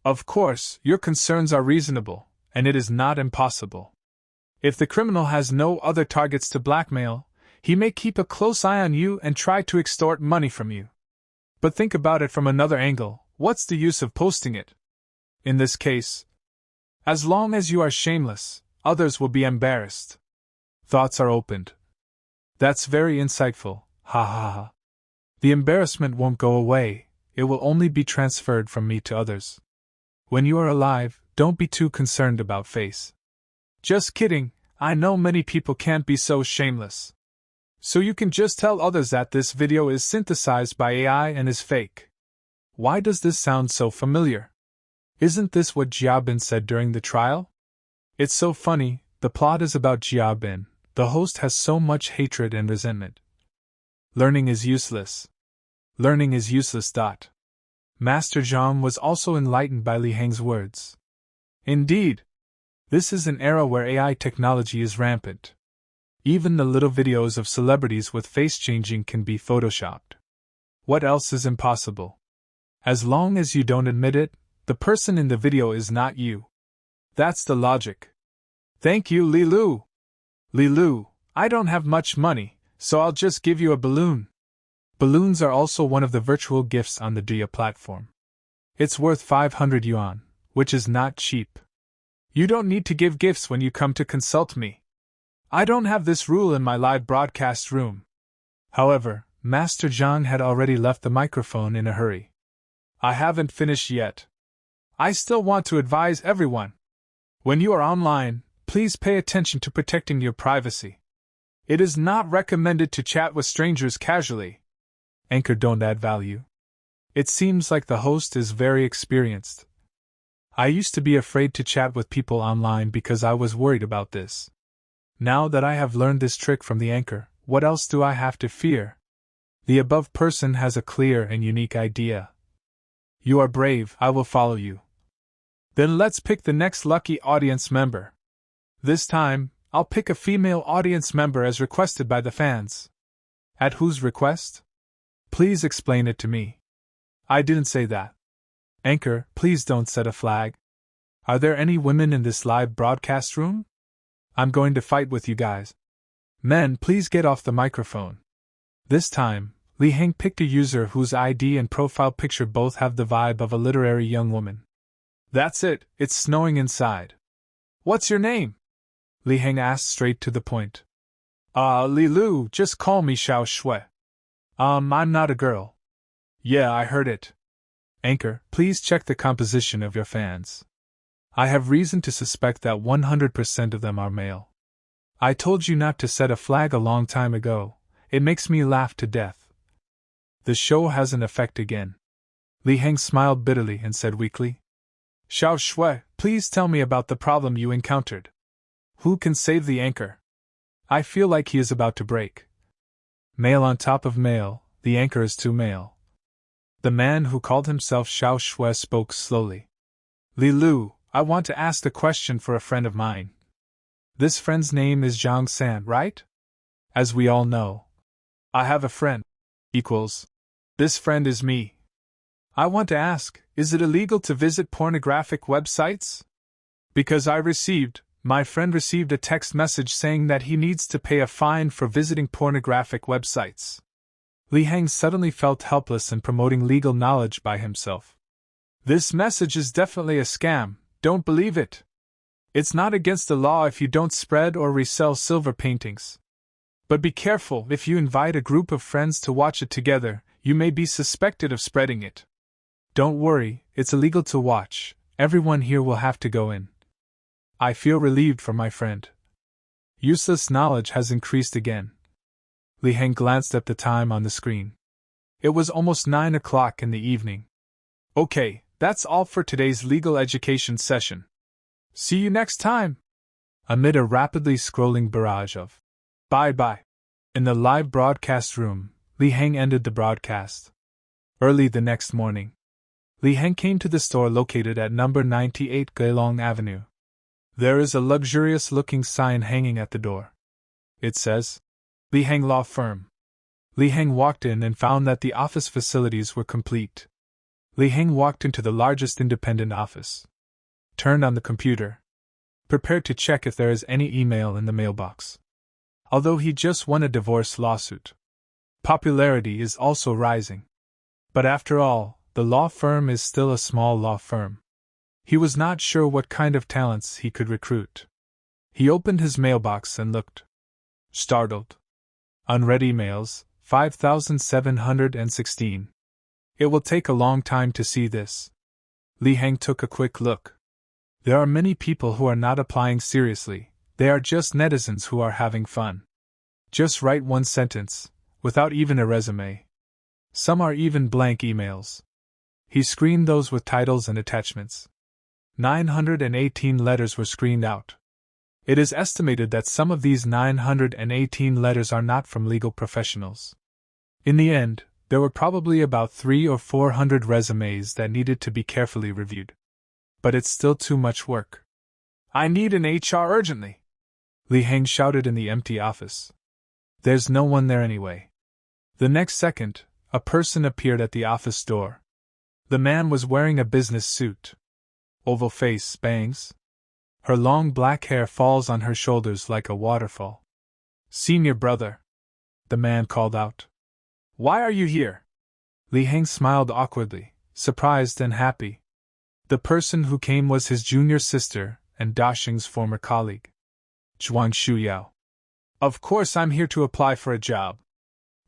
Of course, your concerns are reasonable, and it is not impossible. If the criminal has no other targets to blackmail, he may keep a close eye on you and try to extort money from you. But think about it from another angle, what's the use of posting it? In this case, as long as you are shameless, others will be embarrassed. Thoughts are opened. That's very insightful, ha ha ha. The embarrassment won't go away, it will only be transferred from me to others. When you are alive, don't be too concerned about face. Just kidding, I know many people can't be so shameless. So you can just tell others that this video is synthesized by AI and is fake. Why does this sound so familiar? Isn't this what Jiabin said during the trial? It's so funny, the plot is about Jiabin. The host has so much hatred and resentment. Learning is useless. Learning is useless. Master Zhang was also enlightened by Li Heng's words. Indeed, this is an era where AI technology is rampant. Even the little videos of celebrities with face changing can be photoshopped. What else is impossible? As long as you don't admit it, the person in the video is not you. That's the logic. Thank you, Li Lu. Li Lu, I don't have much money, so I'll just give you a balloon. Balloons are also one of the virtual gifts on the Dia platform. It's worth 500 yuan, which is not cheap. You don't need to give gifts when you come to consult me. I don't have this rule in my live broadcast room. However, Master Zhang had already left the microphone in a hurry. I haven't finished yet. I still want to advise everyone. When you are online, please pay attention to protecting your privacy. It is not recommended to chat with strangers casually. Anchor don't add value. It seems like the host is very experienced. I used to be afraid to chat with people online because I was worried about this. Now that I have learned this trick from the anchor, what else do I have to fear? The above person has a clear and unique idea. You are brave, I will follow you. Then let's pick the next lucky audience member. This time, I'll pick a female audience member as requested by the fans. At whose request? Please explain it to me. I didn't say that. Anchor, please don't set a flag. Are there any women in this live broadcast room? I'm going to fight with you guys. Men, please get off the microphone. This time, Li Heng picked a user whose ID and profile picture both have the vibe of a literary young woman. That's it, it's snowing inside. What's your name? Li Heng asked straight to the point. Li Lu, just call me Xiao Shui. I'm not a girl. Yeah, I heard it. Anchor, please check the composition of your fans. I have reason to suspect that 100% of them are male. I told you not to set a flag a long time ago. It makes me laugh to death. The show has an effect again. Li Heng smiled bitterly and said weakly, Xiao Shui, please tell me about the problem you encountered. Who can save the anchor? I feel like he is about to break. Male on top of male, the anchor is too male. The man who called himself Xiao Shui spoke slowly. Li Lu, I want to ask a question for a friend of mine. This friend's name is Zhang San, right? As we all know. I have a friend. Equals. This friend is me. I want to ask, is it illegal to visit pornographic websites? Because my friend received a text message saying that he needs to pay a fine for visiting pornographic websites. Li Heng suddenly felt helpless in promoting legal knowledge by himself. This message is definitely a scam, don't believe it. It's not against the law if you don't spread or resell silver paintings. But be careful, if you invite a group of friends to watch it together, you may be suspected of spreading it. Don't worry, it's illegal to watch, everyone here will have to go in. I feel relieved for my friend. Useless knowledge has increased again. Li Heng glanced at the time on the screen. It was almost 9 o'clock in the evening. Okay, that's all for today's legal education session. See you next time! Amid a rapidly scrolling barrage of bye-bye in the live broadcast room, Li Heng ended the broadcast. Early the next morning, Li Heng came to the store located at number 98 Gailong Avenue. There is a luxurious-looking sign hanging at the door. It says, Li Heng Law Firm. Li Heng walked in and found that the office facilities were complete. Li Heng walked into the largest independent office. Turned on the computer. Prepared to check if there is any email in the mailbox. Although he just won a divorce lawsuit. Popularity is also rising. But after all, the law firm is still a small law firm. He was not sure what kind of talents he could recruit. He opened his mailbox and looked. Startled. Unread emails, 5,716. It will take a long time to see this. Li Heng took a quick look. There are many people who are not applying seriously, they are just netizens who are having fun. Just write one sentence, without even a resume. Some are even blank emails. He screened those with titles and attachments. 918 letters were screened out. It is estimated that some of these 918 letters are not from legal professionals. In the end, there were probably about 300 or 400 resumes that needed to be carefully reviewed. But it's still too much work. I need an HR urgently! Li Heng shouted in the empty office. There's no one there anyway. The next second, a person appeared at the office door. The man was wearing a business suit. Oval face, bangs. Her long black hair falls on her shoulders like a waterfall. Senior brother, the man called out. Why are you here? Li Heng smiled awkwardly, surprised and happy. The person who came was his junior sister and Daxing's former colleague, Zhuang Shuyao. Of course I'm here to apply for a job.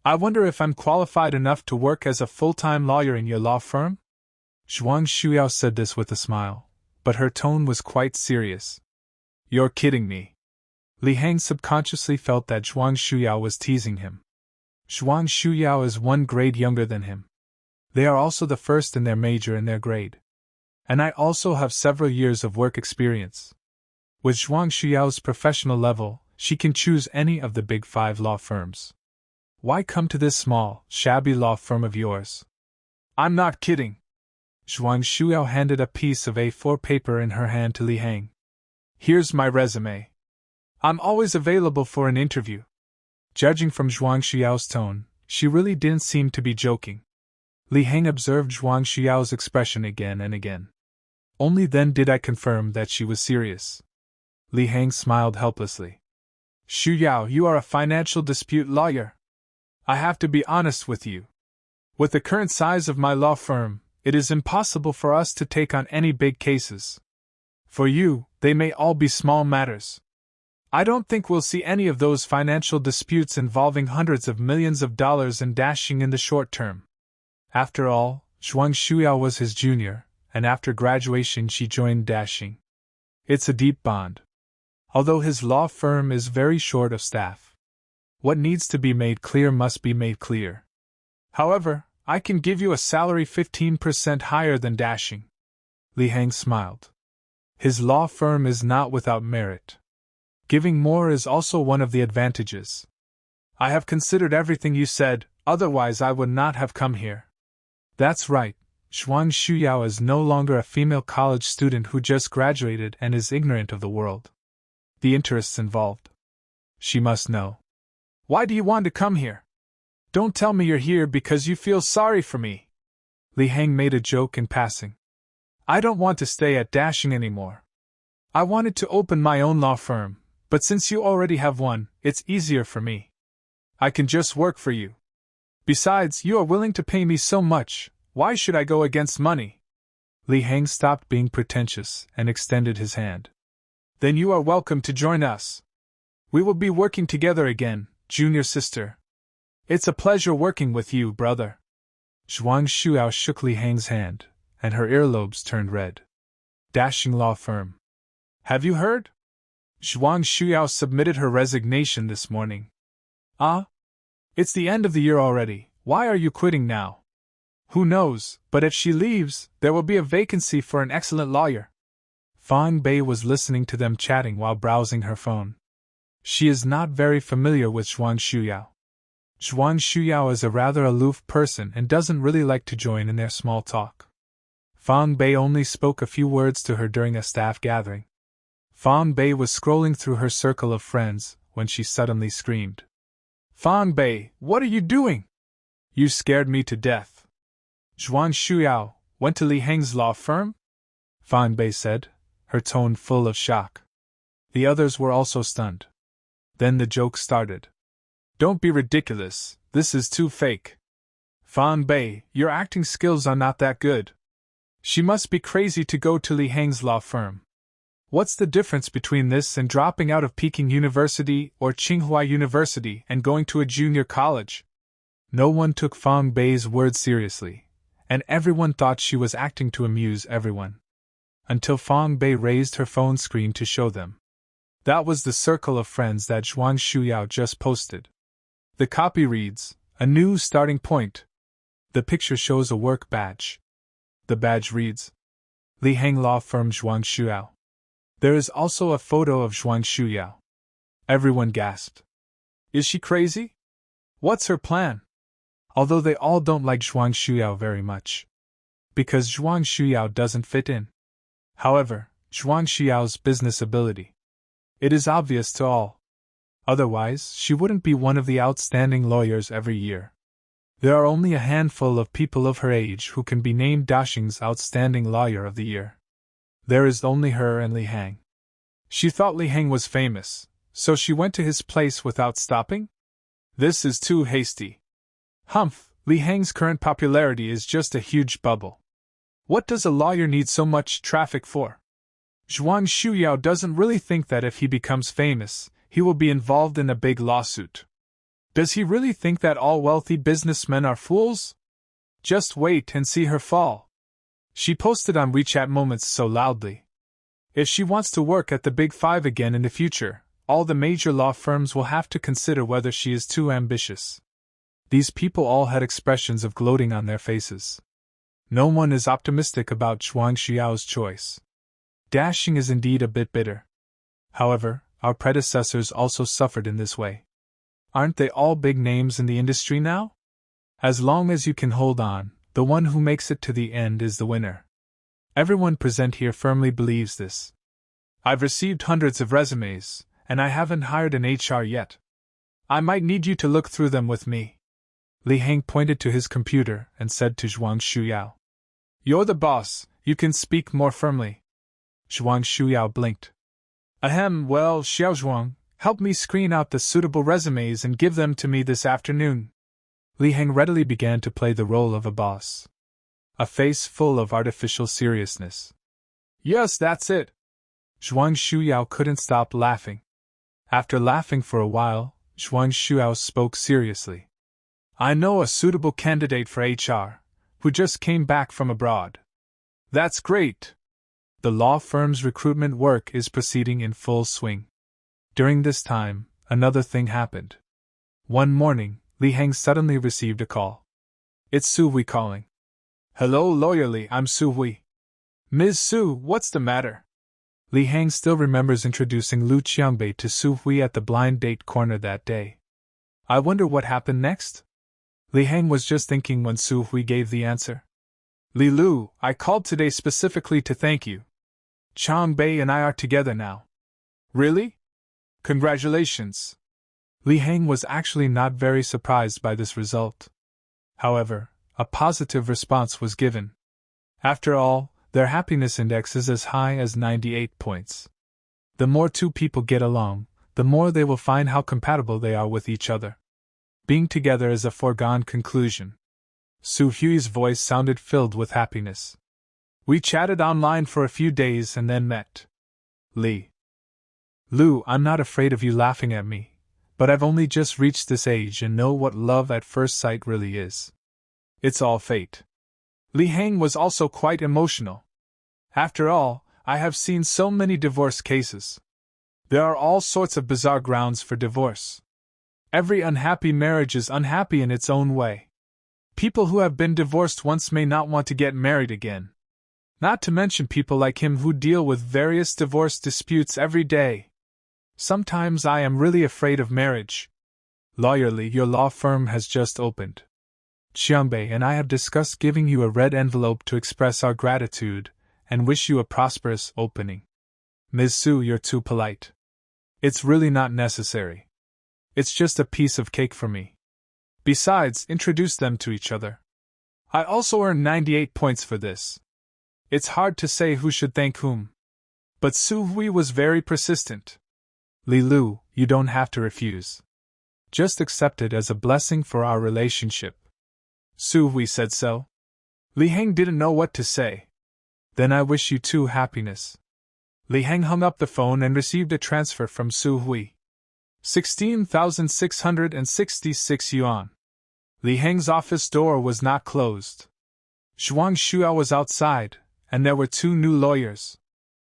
I wonder if I'm qualified enough to work as a full-time lawyer in your law firm? Zhuang Shuyao said this with a smile, but her tone was quite serious. You're kidding me. Li Hang subconsciously felt that Zhuang Shuyao was teasing him. Zhuang Shuyao is 1 grade younger than him. They are also the first in their major in their grade. And I also have several years of work experience. With Zhuang Xuyao's professional level, she can choose any of the big 5 law firms. Why come to this small, shabby law firm of yours? I'm not kidding. Zhuang Shuyao handed a piece of A4 paper in her hand to Li Hang. Here's my resume. I'm always available for an interview. Judging from Zhuang Xuyao's tone, she really didn't seem to be joking. Li Hang observed Zhuang Xuyao's expression again and again. Only then did I confirm that she was serious. Li Hang smiled helplessly. Shuyao, you are a financial dispute lawyer. I have to be honest with you. With the current size of my law firm, it is impossible for us to take on any big cases. For you, they may all be small matters. I don't think we'll see any of those financial disputes involving hundreds of millions of dollars in dashing in the short term. After all, Zhuang Shuyao was his junior, and after graduation she joined dashing. It's a deep bond. Although his law firm is very short of staff. What needs to be made clear must be made clear. However, I can give you a salary 15% higher than dashing. Li Hang smiled. His law firm is not without merit. Giving more is also one of the advantages. I have considered everything you said, otherwise I would not have come here. That's right, Zhuang Shuyao is no longer a female college student who just graduated and is ignorant of the world. The interests involved. She must know. Why do you want to come here? Don't tell me you're here because you feel sorry for me. Li Hang made a joke in passing. I don't want to stay at dashing anymore. I wanted to open my own law firm, but since you already have one, it's easier for me. I can just work for you. Besides, you are willing to pay me so much, why should I go against money? Li Hang stopped being pretentious and extended his hand. Then you are welcome to join us. We will be working together again, junior sister. It's a pleasure working with you, brother. Zhuang Shuyao shook Li Hang's hand, and her earlobes turned red. Dashing law firm. Have you heard? Zhuang Shuyao submitted her resignation this morning. Ah? It's the end of the year already, why are you quitting now? Who knows, but if she leaves, there will be a vacancy for an excellent lawyer. Fang Bei was listening to them chatting while browsing her phone. She is not very familiar with Zhuang Shuyao. Zhuang Shuyao is a rather aloof person and doesn't really like to join in their small talk. Fang Bei only spoke a few words to her during a staff gathering. Fang Bei was scrolling through her circle of friends when she suddenly screamed. Fang Bei, what are you doing? You scared me to death. Zhuang Shuyao went to Li Hang's law firm? Fang Bei said, her tone full of shock. The others were also stunned. Then the joke started. Don't be ridiculous, this is too fake. Fang Bei, your acting skills are not that good. She must be crazy to go to Li Hang's law firm. What's the difference between this and dropping out of Peking University or Tsinghua University and going to a junior college? No one took Fang Bei's words seriously, and everyone thought she was acting to amuse everyone. Until Fang Bei raised her phone screen to show them. That was the circle of friends that Zhuang Shuyao just posted. The copy reads, a new starting point. The picture shows a work badge. The badge reads, Li Hang Law Firm Zhuang Shuyao. There is also a photo of Zhuang Shuyao. Everyone gasped. Is she crazy? What's her plan? Although they all don't like Zhuang Shuyao very much. Because Zhuang Shuyao doesn't fit in. However, Zhuang Xuyao's business ability. It is obvious to all. Otherwise, she wouldn't be one of the outstanding lawyers every year. There are only a handful of people of her age who can be named Dashing's Outstanding Lawyer of the Year. There is only her and Li Hang. She thought Li Hang was famous, so she went to his place without stopping? This is too hasty. Humph, Li Hang's current popularity is just a huge bubble. What does a lawyer need so much traffic for? Zhuang Shuyao doesn't really think that if he becomes famous, he will be involved in a big lawsuit. Does he really think that all wealthy businessmen are fools? Just wait and see her fall. She posted on WeChat moments so loudly. If she wants to work at the Big Five again in the future, all the major law firms will have to consider whether she is too ambitious. These people all had expressions of gloating on their faces. No one is optimistic about Zhuang Xiao's choice. Dashing is indeed a bit bitter. However, our predecessors also suffered in this way. Aren't they all big names in the industry now? As long as you can hold on, the one who makes it to the end is the winner. Everyone present here firmly believes this. I've received hundreds of resumes, and I haven't hired an HR yet. I might need you to look through them with me. Li Heng pointed to his computer and said to Zhuang Shuyao. You're the boss, you can speak more firmly. Zhuang Shuyao blinked. Ahem, well, Xiao Zhuang, help me screen out the suitable resumes and give them to me this afternoon. Li Heng readily began to play the role of a boss. A face full of artificial seriousness. Yes, that's it. Zhuang Shuyao couldn't stop laughing. After laughing for a while, Zhuang Shuyao spoke seriously. I know a suitable candidate for HR, who just came back from abroad. That's great. The law firm's recruitment work is proceeding in full swing. During this time, another thing happened. One morning, Li Heng suddenly received a call. It's Su Hui calling. Hello, Lawyer Li, I'm Su Hui. Ms. Su, what's the matter? Li Heng still remembers introducing Lu Qiangbei to Su Hui at the blind date corner that day. I wonder what happened next? Li Heng was just thinking when Su Hui gave the answer. Li Lu, I called today specifically to thank you. Qiangbei and I are together now. Really? Congratulations. Li Heng was actually not very surprised by this result. However, a positive response was given. After all, their happiness index is as high as 98 points. The more two people get along, the more they will find how compatible they are with each other. Being together is a foregone conclusion. Su Hui's voice sounded filled with happiness. We chatted online for a few days and then met. Lu, I'm not afraid of you laughing at me, but I've only just reached this age and know what love at first sight really is. It's all fate. Li Heng was also quite emotional. After all, I have seen so many divorce cases. There are all sorts of bizarre grounds for divorce. Every unhappy marriage is unhappy in its own way. People who have been divorced once may not want to get married again. Not to mention people like him who deal with various divorce disputes every day. Sometimes I am really afraid of marriage. Lawyer Li, your law firm has just opened. Qiangbei and I have discussed giving you a red envelope to express our gratitude and wish you a prosperous opening. Ms. Su, you're too polite. It's really not necessary. It's just a piece of cake for me. Besides, introduce them to each other. I also earned 98 points for this. It's hard to say who should thank whom. But Su Hui was very persistent. Li Lu, you don't have to refuse. Just accept it as a blessing for our relationship. Su Hui said so. Li Heng didn't know what to say. Then I wish you two happiness. Li Heng hung up the phone and received a transfer from Su Hui. 16,666 yuan. Li Heng's office door was not closed. Zhuang Shuao was outside, and there were two new lawyers.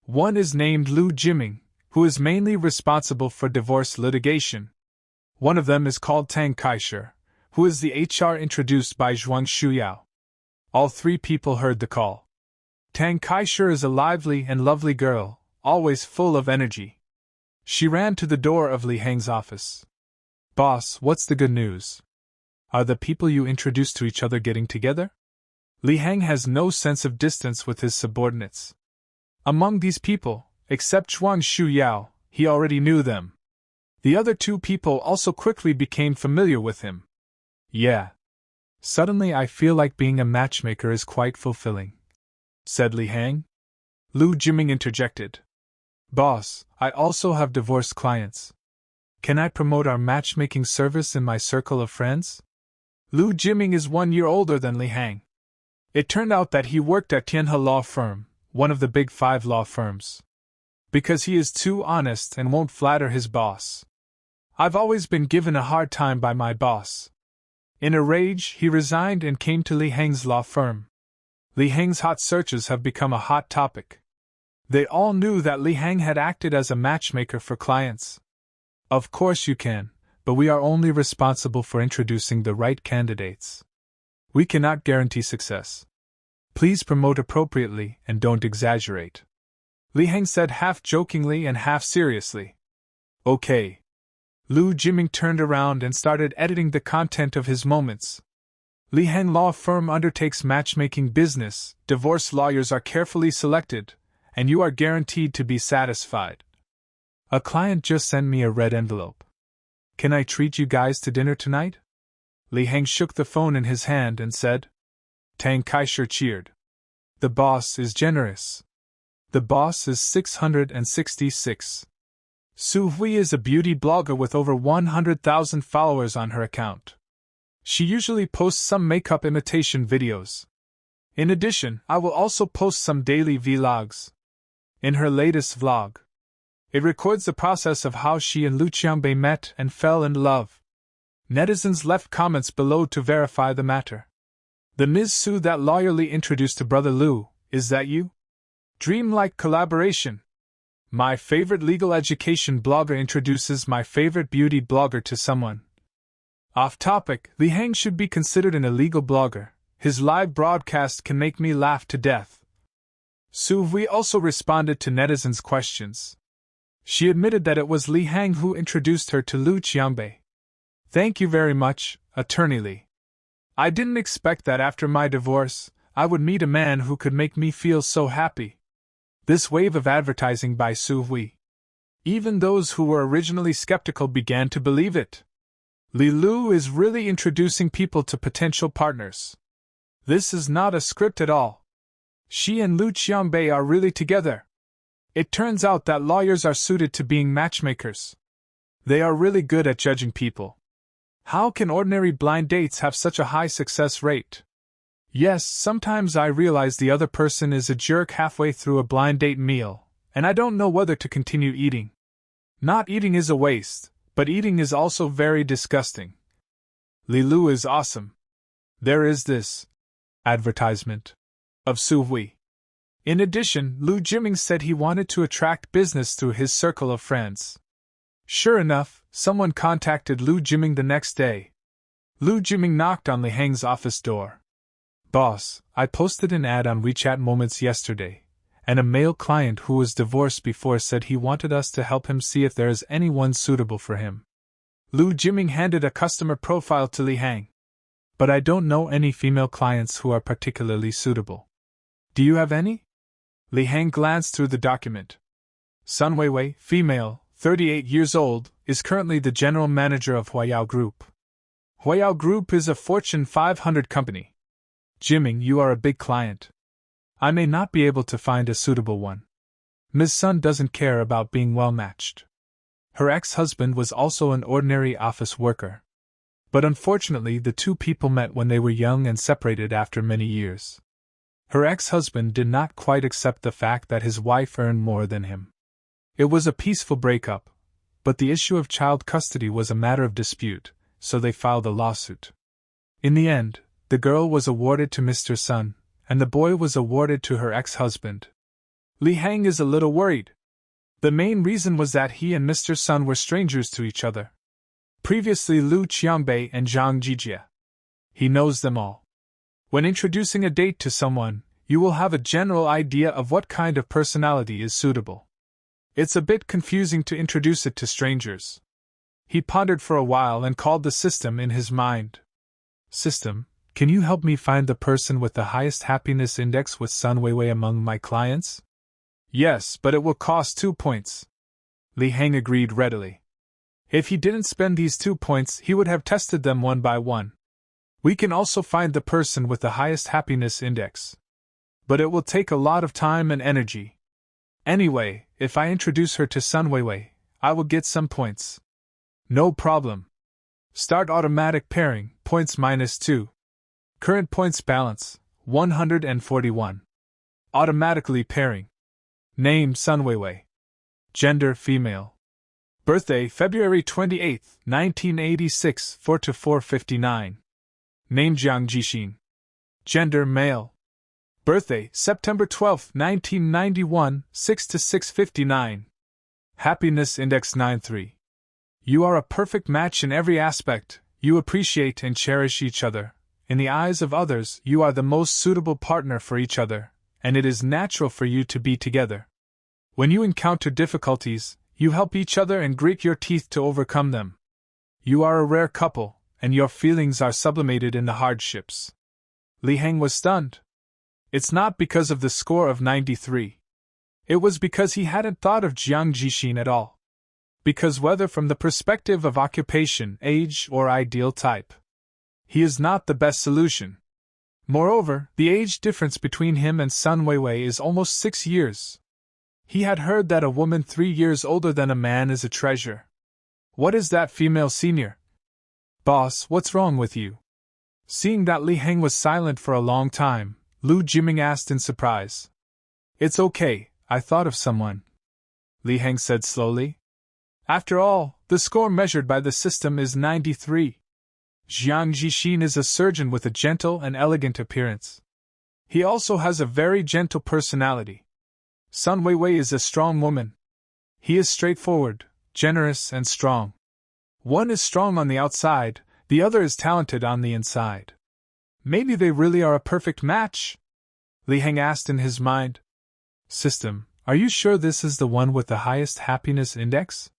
One is named Lu Jiming, who is mainly responsible for divorce litigation. One of them is called Tang Kaisher, who is the HR introduced by Zhuang Shuyao. All three people heard the call. Tang Kaisher is a lively and lovely girl, always full of energy. She ran to the door of Li Heng's office. Boss, what's the good news? Are the people you introduced to each other getting together? Li Heng has no sense of distance with his subordinates. Among these people, except Zhuang Shuyao, he already knew them. The other two people also quickly became familiar with him. Yeah. Suddenly I feel like being a matchmaker is quite fulfilling, said Li Heng. Lu Jiming interjected. Boss, I also have divorced clients. Can I promote our matchmaking service in my circle of friends? Lu Jiming is 1 year older than Li Heng. It turned out that he worked at Tianhe Law Firm, one of the big 5 law firms. Because he is too honest and won't flatter his boss. I've always been given a hard time by my boss. In a rage, he resigned and came to Li Heng's law firm. Li Heng's hot searches have become a hot topic. They all knew that Li Heng had acted as a matchmaker for clients. Of course you can, but we are only responsible for introducing the right candidates. We cannot guarantee success. Please promote appropriately and don't exaggerate. Li Heng said half jokingly and half seriously. Okay. Lu Jiming turned around and started editing the content of his moments. Li Heng Law Firm undertakes matchmaking business, divorce lawyers are carefully selected, and you are guaranteed to be satisfied. A client just sent me a red envelope. Can I treat you guys to dinner tonight? Li Heng shook the phone in his hand and said. Tang Kaisher cheered. The boss is generous. The boss is 666. Su Hui is a beauty blogger with over 100,000 followers on her account. She usually posts some makeup imitation videos. In addition, I will also post some daily vlogs. In her latest vlog, it records the process of how she and Lu Qiangbei met and fell in love. Netizens left comments below to verify the matter. The Ms. Su that lawyerly introduced to Brother Lu, is that you? Dreamlike collaboration. My favorite legal education blogger introduces my favorite beauty blogger to someone. Off topic, Li Heng should be considered an illegal blogger. His live broadcast can make me laugh to death. Su Hui also responded to netizens' questions. She admitted that it was Li Heng who introduced her to Lu Qiangbei. Thank you very much, Attorney Li. I didn't expect that after my divorce, I would meet a man who could make me feel so happy. This wave of advertising by Su Hui. Even those who were originally skeptical began to believe it. Li Lu is really introducing people to potential partners. This is not a script at all. She and Lu Qiangbei are really together. It turns out that lawyers are suited to being matchmakers. They are really good at judging people. How can ordinary blind dates have such a high success rate? Yes, sometimes I realize the other person is a jerk halfway through a blind date meal, and I don't know whether to continue eating. Not eating is a waste, but eating is also very disgusting. Li Lu is awesome. There is this advertisement of Su Hui. In addition, Lu Jiming said he wanted to attract business through his circle of friends. Sure enough, someone contacted Lu Jiming the next day. Lu Jiming knocked on Li Heng's office door. Boss, I posted an ad on WeChat Moments yesterday, and a male client who was divorced before said he wanted us to help him see if there is anyone suitable for him. Lu Jiming handed a customer profile to Li Heng. But I don't know any female clients who are particularly suitable. Do you have any? Li Heng glanced through the document. Sun Weiwei, female, 38 years old, is currently the general manager of Huayao Group. Huayao Group is a Fortune 500 company. Jiming, you are a big client. I may not be able to find a suitable one. Ms. Sun doesn't care about being well matched. Her ex-husband was also an ordinary office worker. But unfortunately, the two people met when they were young and separated after many years. Her ex-husband did not quite accept the fact that his wife earned more than him. It was a peaceful breakup, but the issue of child custody was a matter of dispute, so they filed a lawsuit. In the end, the girl was awarded to Mr. Sun, and the boy was awarded to her ex-husband. Li Heng is a little worried. The main reason was that he and Mr. Sun were strangers to each other. Previously Lu Qiangbei and Zhang Jijie. He knows them all. When introducing a date to someone, you will have a general idea of what kind of personality is suitable. It's a bit confusing to introduce it to strangers. He pondered for a while and called the system in his mind. System, can you help me find the person with the highest happiness index with Sun Weiwei among my clients? Yes, but it will cost 2 points. Li Heng agreed readily. If he didn't spend these 2 points, he would have tested them one by one. We can also find the person with the highest happiness index. But it will take a lot of time and energy. Anyway, if I introduce her to Sun Weiwei, I will get some points. No problem. Start automatic pairing, points -2. Current points balance, 141. Automatically pairing. Name Sun Weiwei. Gender female. Birthday February 28, 1986, 4 to 4:59. Name Jiang Jixin. Gender male. Birthday, September 12, 1991, 6 to 6:59. Happiness Index 93. You are a perfect match in every aspect, you appreciate and cherish each other. In the eyes of others, you are the most suitable partner for each other, and it is natural for you to be together. When you encounter difficulties, you help each other and grit your teeth to overcome them. You are a rare couple, and your feelings are sublimated in the hardships. Li Heng was stunned. It's not because of the score of 93. It was because he hadn't thought of Jiang Jixin at all. Because whether from the perspective of occupation, age, or ideal type, he is not the best solution. Moreover, the age difference between him and Sun Weiwei is almost 6 years. He had heard that a woman 3 years older than a man is a treasure. What is that, female senior? Boss, what's wrong with you? Seeing that Li Heng was silent for a long time, Lu Jiming asked in surprise. It's okay, I thought of someone, Li Heng said slowly. After all, the score measured by the system is 93. Jiang Jixin is a surgeon with a gentle and elegant appearance. He also has a very gentle personality. Sun Weiwei is a strong woman. He is straightforward, generous, and strong. One is strong on the outside, the other is talented on the inside. Maybe they really are a perfect match? Li Heng asked in his mind. System, are you sure this is the one with the highest happiness index?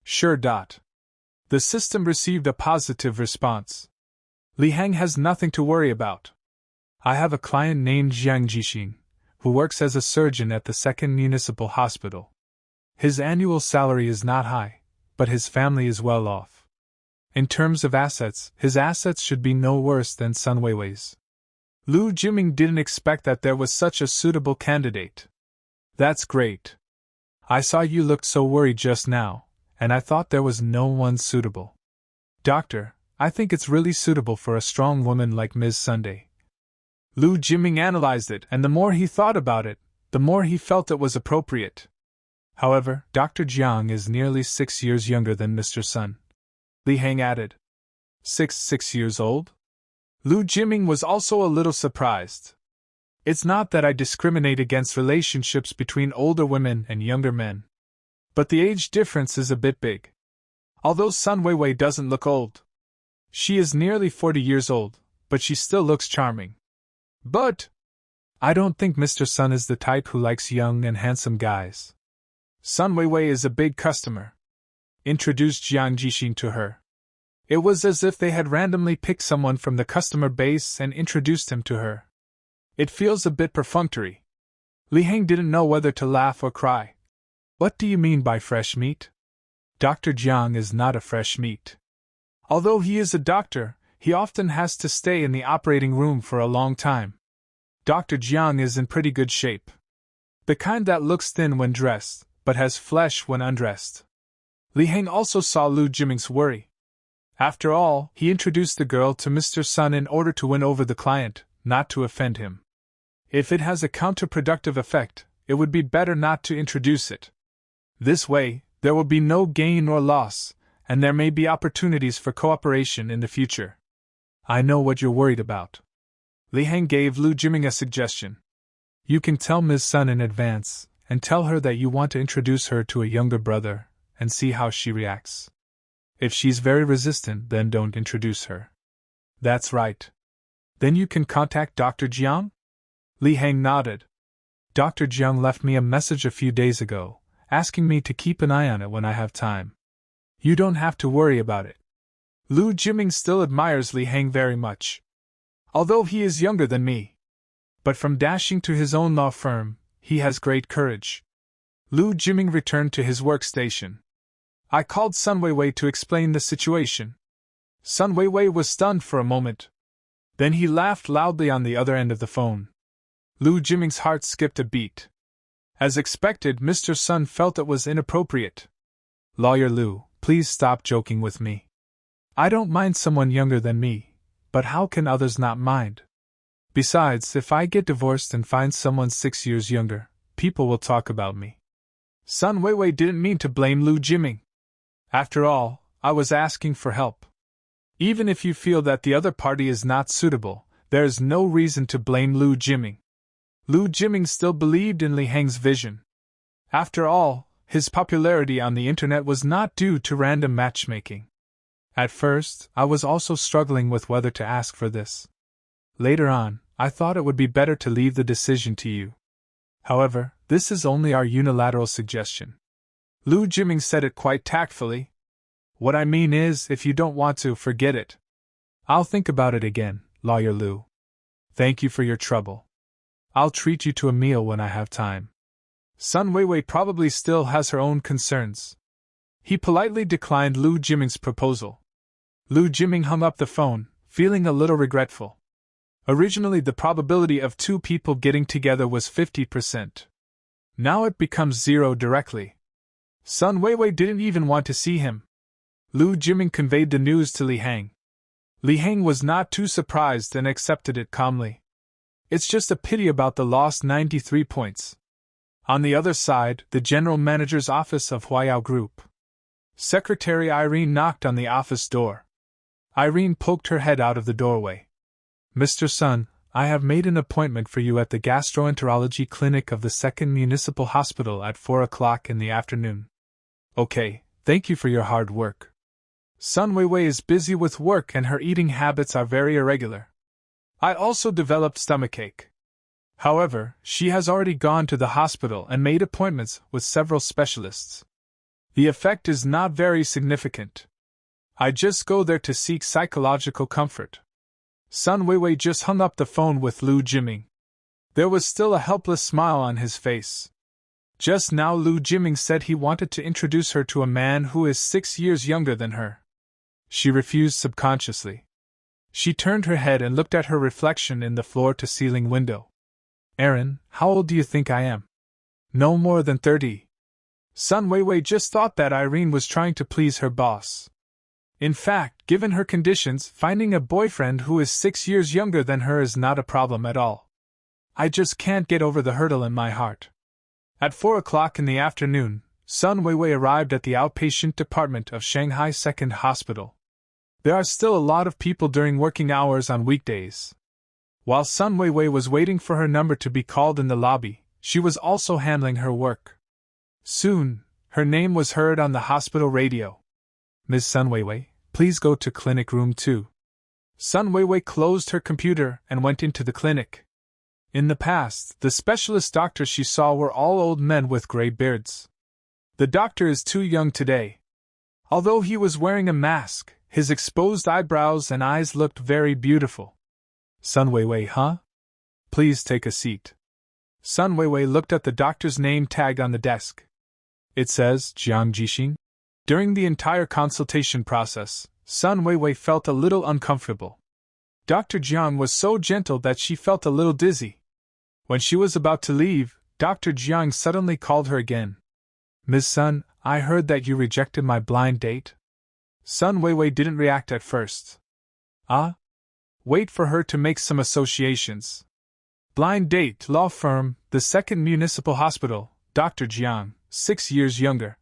Sure. The system received a positive response. Li Heng has nothing to worry about. I have a client named Jiang Jixin, who works as a surgeon at the 2nd Municipal Hospital. His annual salary is not high, but his family is well off. In terms of assets, his assets should be no worse than Sun Weiwei's. Lu Jiming didn't expect that there was such a suitable candidate. That's great. I saw you looked so worried just now, and I thought there was no one suitable. Doctor, I think it's really suitable for a strong woman like Ms. Sunday. Lu Jiming analyzed it, and the more he thought about it, the more he felt it was appropriate. However, Dr. Jiang is nearly 6 years younger than Mr. Sun. Li Heng added. 6 years old? Lu Jiming was also a little surprised. It's not that I discriminate against relationships between older women and younger men. But the age difference is a bit big. Although Sun Weiwei doesn't look old. She is nearly 40 years old, but she still looks charming. But I don't think Mr. Sun is the type who likes young and handsome guys. Sun Weiwei is a big customer, introduced Jiang Jixin to her. It was as if they had randomly picked someone from the customer base and introduced him to her. It feels a bit perfunctory. Li Heng didn't know whether to laugh or cry. What do you mean by fresh meat? Dr. Jiang is not a fresh meat. Although he is a doctor, he often has to stay in the operating room for a long time. Dr. Jiang is in pretty good shape. The kind that looks thin when dressed, but has flesh when undressed. Li Heng also saw Lu Jiming's worry. After all, he introduced the girl to Mr. Sun in order to win over the client, not to offend him. If it has a counterproductive effect, it would be better not to introduce it. This way, there will be no gain or loss, and there may be opportunities for cooperation in the future. I know what you're worried about. Li Heng gave Lu Jiming a suggestion. You can tell Ms. Sun in advance, and tell her that you want to introduce her to a younger brother, and see how she reacts. If she's very resistant, then don't introduce her. That's right. Then you can contact Dr. Jiang? Li Heng nodded. Dr. Jiang left me a message a few days ago, asking me to keep an eye on it when I have time. You don't have to worry about it. Lu Jiming still admires Li Heng very much. Although he is younger than me. But from dashing to his own law firm, he has great courage. Lu Jiming returned to his workstation. I called Sun Weiwei to explain the situation. Sun Weiwei was stunned for a moment. Then he laughed loudly on the other end of the phone. Lu Jiming's heart skipped a beat. As expected, Mr. Sun felt it was inappropriate. Lawyer Lu, please stop joking with me. I don't mind someone younger than me, but how can others not mind? Besides, if I get divorced and find someone 6 years younger, people will talk about me. Sun Weiwei didn't mean to blame Lu Jiming. After all, I was asking for help. Even if you feel that the other party is not suitable, there is no reason to blame Lu Jiming. Lu Jiming still believed in Li Heng's vision. After all, his popularity on the internet was not due to random matchmaking. At first, I was also struggling with whether to ask for this. Later on, I thought it would be better to leave the decision to you. However, this is only our unilateral suggestion. Lu Jiming said it quite tactfully. What I mean is, if you don't want to, forget it. I'll think about it again, Lawyer Lu. Thank you for your trouble. I'll treat you to a meal when I have time. Sun Weiwei probably still has her own concerns. He politely declined Lu Jiming's proposal. Lu Jiming hung up the phone, feeling a little regretful. Originally, the probability of two people getting together was 50%. Now it becomes 0 directly. Sun Weiwei didn't even want to see him. Lu Jiming conveyed the news to Li Heng. Li Heng was not too surprised and accepted it calmly. It's just a pity about the lost 93 points. On the other side, the general manager's office of Huayao Group. Secretary Irene knocked on the office door. Irene poked her head out of the doorway. Mr. Sun, I have made an appointment for you at the gastroenterology clinic of the 2nd Municipal Hospital at 4 o'clock in the afternoon. Okay, thank you for your hard work. Sun Weiwei is busy with work and her eating habits are very irregular. I also developed stomachache. However, she has already gone to the hospital and made appointments with several specialists. The effect is not very significant. I just go there to seek psychological comfort. Sun Weiwei just hung up the phone with Lu Jiming. There was still a helpless smile on his face. Just now Lu Jiming said he wanted to introduce her to a man who is 6 years younger than her. She refused subconsciously. She turned her head and looked at her reflection in the floor-to-ceiling window. Aaron, how old do you think I am? No more than 30. Sun Weiwei just thought that Irene was trying to please her boss. In fact, given her conditions, finding a boyfriend who is 6 years younger than her is not a problem at all. I just can't get over the hurdle in my heart. At 4 o'clock in the afternoon, Sun Weiwei arrived at the outpatient department of Shanghai 2nd Hospital. There are still a lot of people during working hours on weekdays. While Sun Weiwei was waiting for her number to be called in the lobby, she was also handling her work. Soon, her name was heard on the hospital radio. Ms. Sun Weiwei, please go to clinic room 2. Sun Weiwei closed her computer and went into the clinic. In the past, the specialist doctors she saw were all old men with gray beards. The doctor is too young today. Although he was wearing a mask, his exposed eyebrows and eyes looked very beautiful. Sun Weiwei, huh? Please take a seat. Sun Weiwei looked at the doctor's name tag on the desk. It says Jiang Jixing. During the entire consultation process, Sun Weiwei felt a little uncomfortable. Dr. Jiang was so gentle that she felt a little dizzy. When she was about to leave, Dr. Jiang suddenly called her again. Ms. Sun, I heard that you rejected my blind date. Sun Weiwei didn't react at first. Ah? Wait for her to make some associations. Blind date, law firm, the 2nd Municipal Hospital, Dr. Jiang, 6 years younger.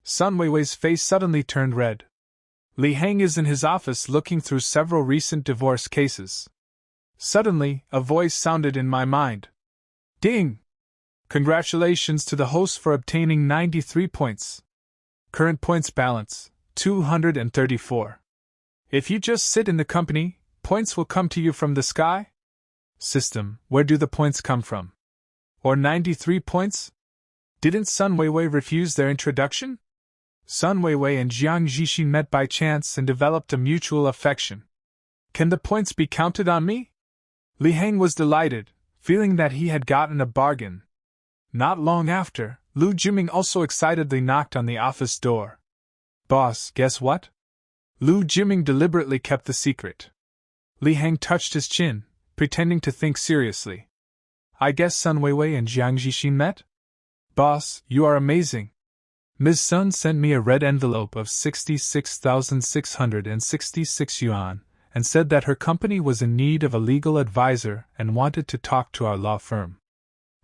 Sun Weiwei's face suddenly turned red. Li Heng is in his office looking through several recent divorce cases. Suddenly, a voice sounded in my mind. Ding! Congratulations to the host for obtaining 93 points. Current points balance, 234. If you just sit in the company, points will come to you from the sky? System, where do the points come from? Or 93 points? Didn't Sun Weiwei refuse their introduction? Sun Weiwei and Jiang Jixin met by chance and developed a mutual affection. Can the points be counted on me? Li Heng was delighted, feeling that he had gotten a bargain. Not long after, Lu Jiming also excitedly knocked on the office door. Boss, guess what? Lu Jiming deliberately kept the secret. Li Heng touched his chin, pretending to think seriously. I guess Sun Weiwei and Jiang Jixin met? Boss, you are amazing. Ms. Sun sent me a red envelope of 66,666 yuan and said that her company was in need of a legal advisor and wanted to talk to our law firm.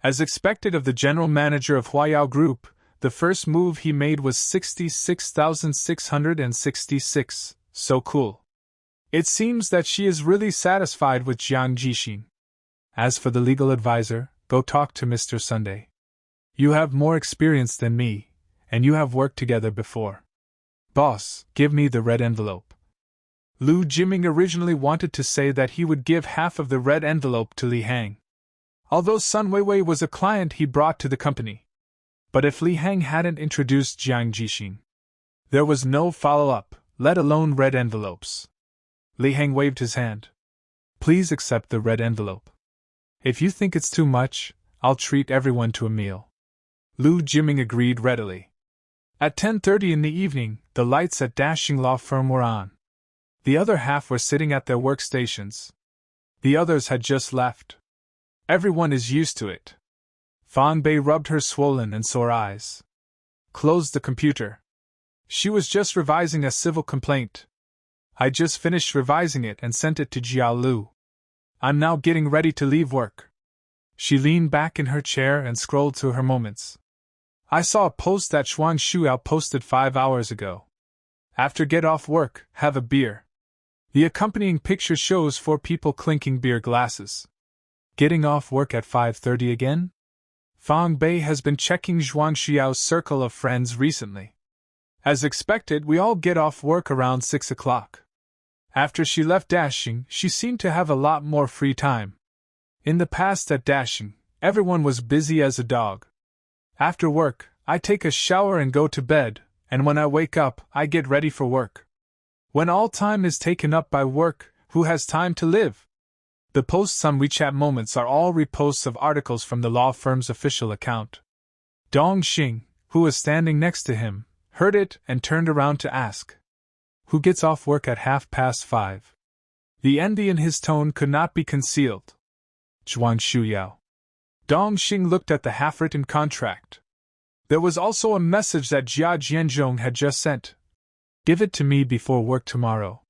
As expected of the general manager of Huayao Group, the first move he made was 66,666, so cool. It seems that she is really satisfied with Jiang Jixin. As for the legal advisor, go talk to Mr. Sunday. You have more experience than me, and you have worked together before. Boss, give me the red envelope. Lu Jiming originally wanted to say that he would give half of the red envelope to Li Hang, although Sun Weiwei was a client he brought to the company. But if Li Hang hadn't introduced Jiang Jixing, there was no follow-up, let alone red envelopes. Li Hang waved his hand. Please accept the red envelope. If you think it's too much, I'll treat everyone to a meal. Lu Jiming agreed readily. At 10:30 in the evening, the lights at Dashing Law Firm were on. The other half were sitting at their workstations. The others had just left. Everyone is used to it. Fang Bei rubbed her swollen and sore eyes. Closed the computer. She was just revising a civil complaint. I just finished revising it and sent it to Jiao Lu. I'm now getting ready to leave work. She leaned back in her chair and scrolled through her moments. I saw a post that Shuang Shuao posted 5 hours ago. After get off work, have a beer. The accompanying picture shows 4 people clinking beer glasses. Getting off work at 5:30 again? Fang Bei has been checking Zhuang Xiao's circle of friends recently. As expected, we all get off work around 6 o'clock. After she left Dashing, she seemed to have a lot more free time. In the past at Dashing, everyone was busy as a dog. After work, I take a shower and go to bed, and when I wake up, I get ready for work. When all time is taken up by work, who has time to live? The posts on WeChat Moments are all reposts of articles from the law firm's official account. Dong Xing, who was standing next to him, heard it and turned around to ask, "Who gets off work at 5:30?" The envy in his tone could not be concealed. Zhuang Shuyao. Dong Xing looked at the half-written contract. There was also a message that Jia Jianzhong had just sent. Give it to me before work tomorrow.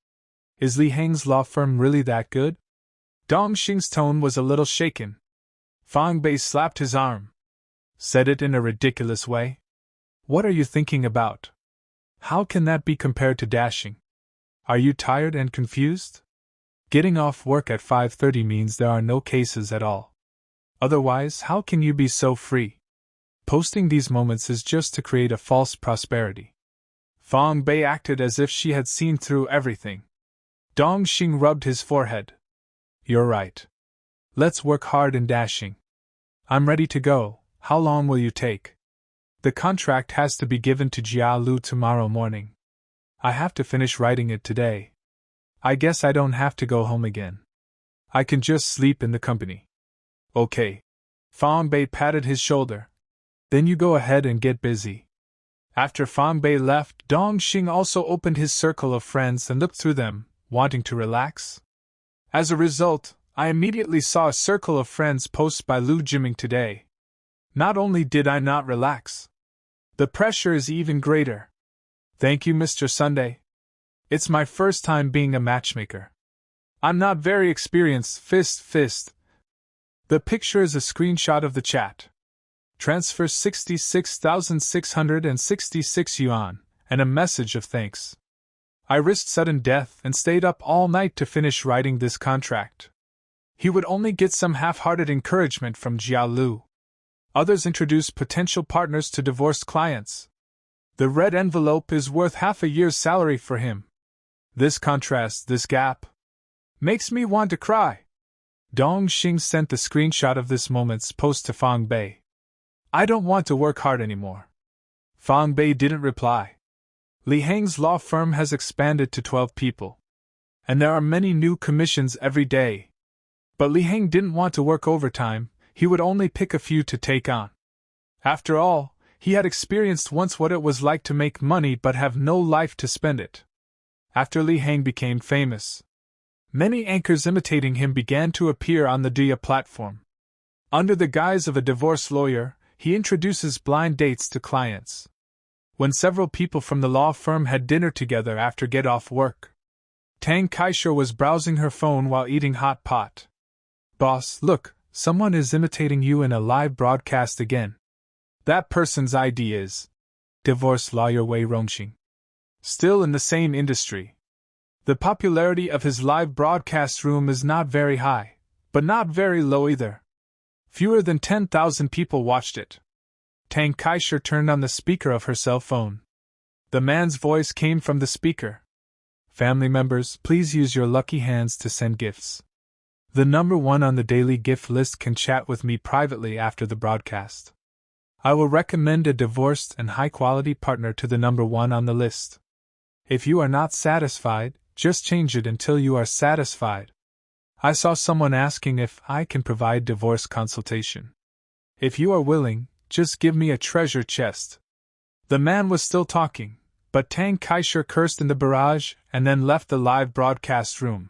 Is Li Hang's law firm really that good? Dong Xing's tone was a little shaken. Fang Bei slapped his arm. Said it in a ridiculous way. What are you thinking about? How can that be compared to Dashing? Are you tired and confused? Getting off work at 5:30 means there are no cases at all. Otherwise, how can you be so free? Posting these moments is just to create a false prosperity. Fang Bei acted as if she had seen through everything. Dong Xing rubbed his forehead. You're right. Let's work hard in Dashing. I'm ready to go. How long will you take? The contract has to be given to Jia Lu tomorrow morning. I have to finish writing it today. I guess I don't have to go home again. I can just sleep in the company. Okay. Fang Bei patted his shoulder. Then you go ahead and get busy. After Fang Bei left, Dong Xing also opened his circle of friends and looked through them, wanting to relax. As a result, I immediately saw a circle of friends posts by Lu Jiming today. Not only did I not relax, the pressure is even greater. Thank you, Mr. Sunday. It's my first time being a matchmaker. I'm not very experienced. Fist. The picture is a screenshot of the chat. Transfer 66,666 yuan, and a message of thanks. I risked sudden death and stayed up all night to finish writing this contract. He would only get some half-hearted encouragement from Jia Lu. Others introduced potential partners to divorced clients. The red envelope is worth half a year's salary for him. This contrast, this gap, makes me want to cry. Dong Xing sent the screenshot of this moment's post to Fang Bei. I don't want to work hard anymore. Fang Bei didn't reply. Li Hang's law firm has expanded to 12 people. And there are many new commissions every day. But Li Hang didn't want to work overtime, he would only pick a few to take on. After all, he had experienced once what it was like to make money but have no life to spend it. After Li Hang became famous, many anchors imitating him began to appear on the Dia platform. Under the guise of a divorce lawyer, he introduces blind dates to clients. When several people from the law firm had dinner together after get off work, Tang Kaisha was browsing her phone while eating hot pot. Boss, look, someone is imitating you in a live broadcast again. That person's ID is divorce lawyer Wei Rongxing. Still in the same industry. The popularity of his live broadcast room is not very high, but not very low either. Fewer than 10,000 people watched it. Tang Kaisher turned on the speaker of her cell phone. The man's voice came from the speaker. Family members, please use your lucky hands to send gifts. The number 1 on the daily gift list can chat with me privately after the broadcast. I will recommend a divorced and high-quality partner to the number 1 on the list. If you are not satisfied, just change it until you are satisfied. I saw someone asking if I can provide divorce consultation. If you are willing, just give me a treasure chest. The man was still talking, but Tang Kaisher cursed in the barrage and then left the live broadcast room.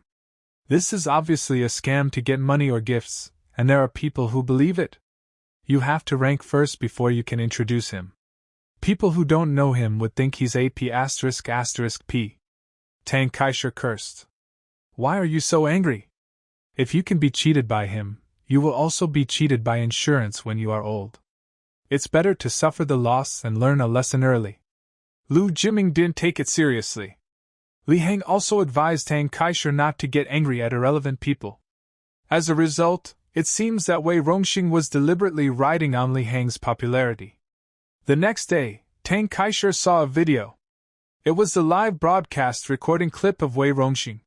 This is obviously a scam to get money or gifts, and there are people who believe it. You have to rank first before you can introduce him. People who don't know him would think he's AP*****P. Tang Kaisher cursed. Why are you so angry? If you can be cheated by him, you will also be cheated by insurance when you are old. It's better to suffer the loss and learn a lesson early. Lu Jiming didn't take it seriously. Li Heng also advised Tang Kaisher not to get angry at irrelevant people. As a result, it seems that Wei Rongxing was deliberately riding on Li Heng's popularity. The next day, Tang Kaisher saw a video. It was the live broadcast recording clip of Wei Rongxing.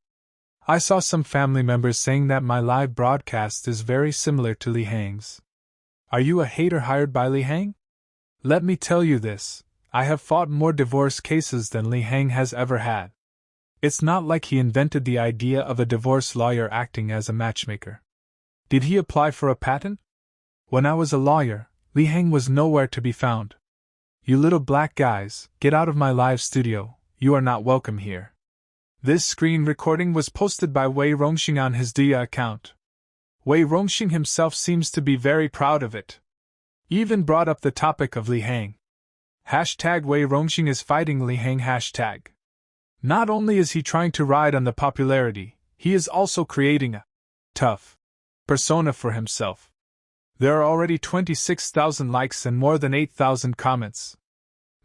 I saw some family members saying that my live broadcast is very similar to Li Heng's. Are you a hater hired by Li Heng? Let me tell you this, I have fought more divorce cases than Li Heng has ever had. It's not like he invented the idea of a divorce lawyer acting as a matchmaker. Did he apply for a patent? When I was a lawyer, Li Heng was nowhere to be found. You little black guys, get out of my live studio, you are not welcome here. This screen recording was posted by Wei Rongxing on his Dia account. Wei Rongxing himself seems to be very proud of it. Even brought up the topic of Li Heng. Hashtag Wei Rongxing is fighting Li Heng hashtag. Not only is he trying to ride on the popularity, he is also creating a tough persona for himself. There are already 26,000 likes and more than 8,000 comments.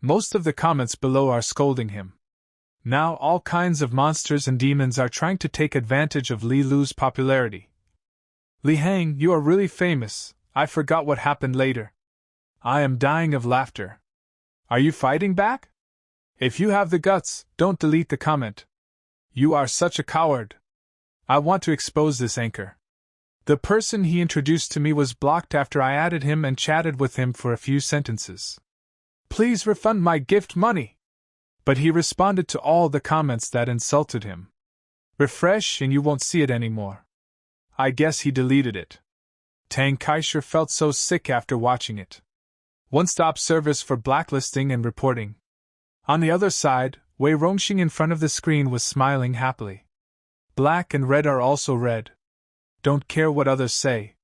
Most of the comments below are scolding him. Now all kinds of monsters and demons are trying to take advantage of Li Lu's popularity. Li Heng, you are really famous, I forgot what happened later. I am dying of laughter. Are you fighting back? If you have the guts, don't delete the comment. You are such a coward. I want to expose this anchor. The person he introduced to me was blocked after I added him and chatted with him for a few sentences. Please refund my gift money. But he responded to all the comments that insulted him. Refresh and you won't see it anymore. I guess he deleted it. Tang Kaisher felt so sick after watching it. One-stop service for blacklisting and reporting. On the other side, Wei Rongxing in front of the screen was smiling happily. Black and red are also red. Don't care what others say.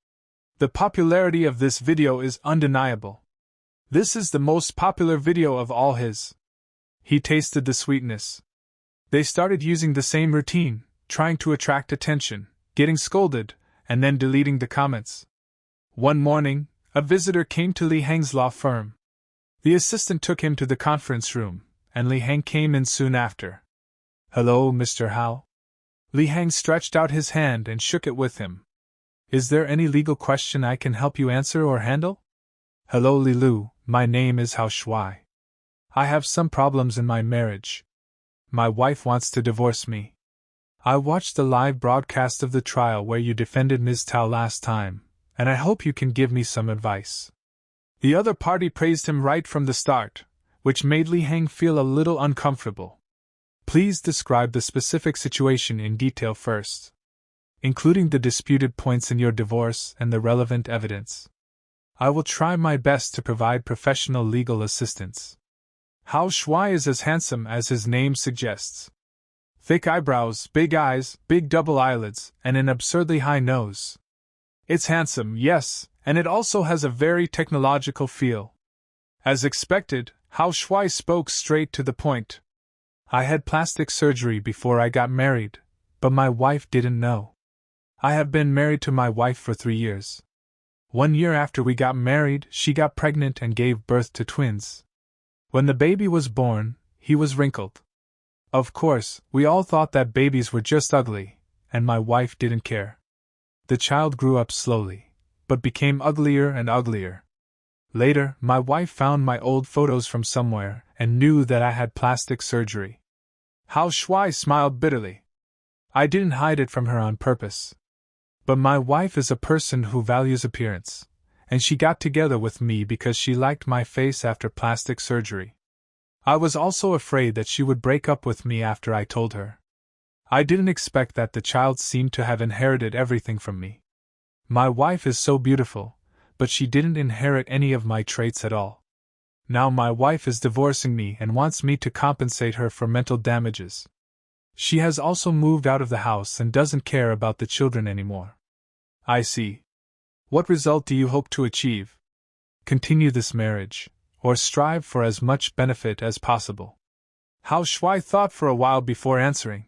The popularity of this video is undeniable. This is the most popular video of all his. He tasted the sweetness. They started using the same routine, trying to attract attention, getting scolded, and then deleting the comments. One morning, a visitor came to Li Heng's law firm. The assistant took him to the conference room, and Li Heng came in soon after. Hello, Mr. Hao. Li Heng stretched out his hand and shook it with him. Is there any legal question I can help you answer or handle? Hello, Li Lu, my name is Hao Shuai. I have some problems in my marriage. My wife wants to divorce me. I watched the live broadcast of the trial where you defended Ms. Tao last time, and I hope you can give me some advice. The other party praised him right from the start, which made Li Heng feel a little uncomfortable. Please describe the specific situation in detail first, including the disputed points in your divorce and the relevant evidence. I will try my best to provide professional legal assistance. Hao Shuai is as handsome as his name suggests. Thick eyebrows, big eyes, big double eyelids, and an absurdly high nose. It's handsome, yes, and it also has a very technological feel. As expected, Hao Shuai spoke straight to the point. I had plastic surgery before I got married, but my wife didn't know. I have been married to my wife for 3 years. 1 year after we got married, she got pregnant and gave birth to twins. When the baby was born, he was wrinkled. Of course, we all thought that babies were just ugly, and my wife didn't care. The child grew up slowly, but became uglier and uglier. Later, my wife found my old photos from somewhere and knew that I had plastic surgery. Hao Shuai smiled bitterly. I didn't hide it from her on purpose. But my wife is a person who values appearance, and she got together with me because she liked my face after plastic surgery. I was also afraid that she would break up with me after I told her. I didn't expect that the child seemed to have inherited everything from me. My wife is so beautiful, but she didn't inherit any of my traits at all. Now my wife is divorcing me and wants me to compensate her for mental damages. She has also moved out of the house and doesn't care about the children anymore. I see. What result do you hope to achieve? Continue this marriage, or strive for as much benefit as possible? Hao Shuai thought for a while before answering.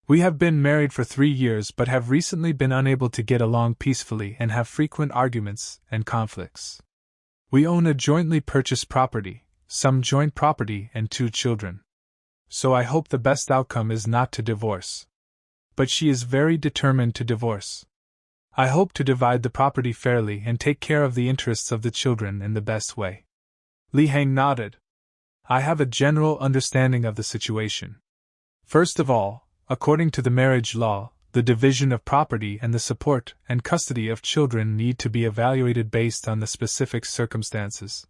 We have been married for 3 years but have recently been unable to get along peacefully and have frequent arguments and conflicts. We own a jointly purchased property, some joint property, and 2 children. So I hope the best outcome is not to divorce. But she is very determined to divorce. I hope to divide the property fairly and take care of the interests of the children in the best way. Li Heng nodded. I have a general understanding of the situation. First of all, according to the marriage law, the division of property and the support and custody of children need to be evaluated based on the specific circumstances,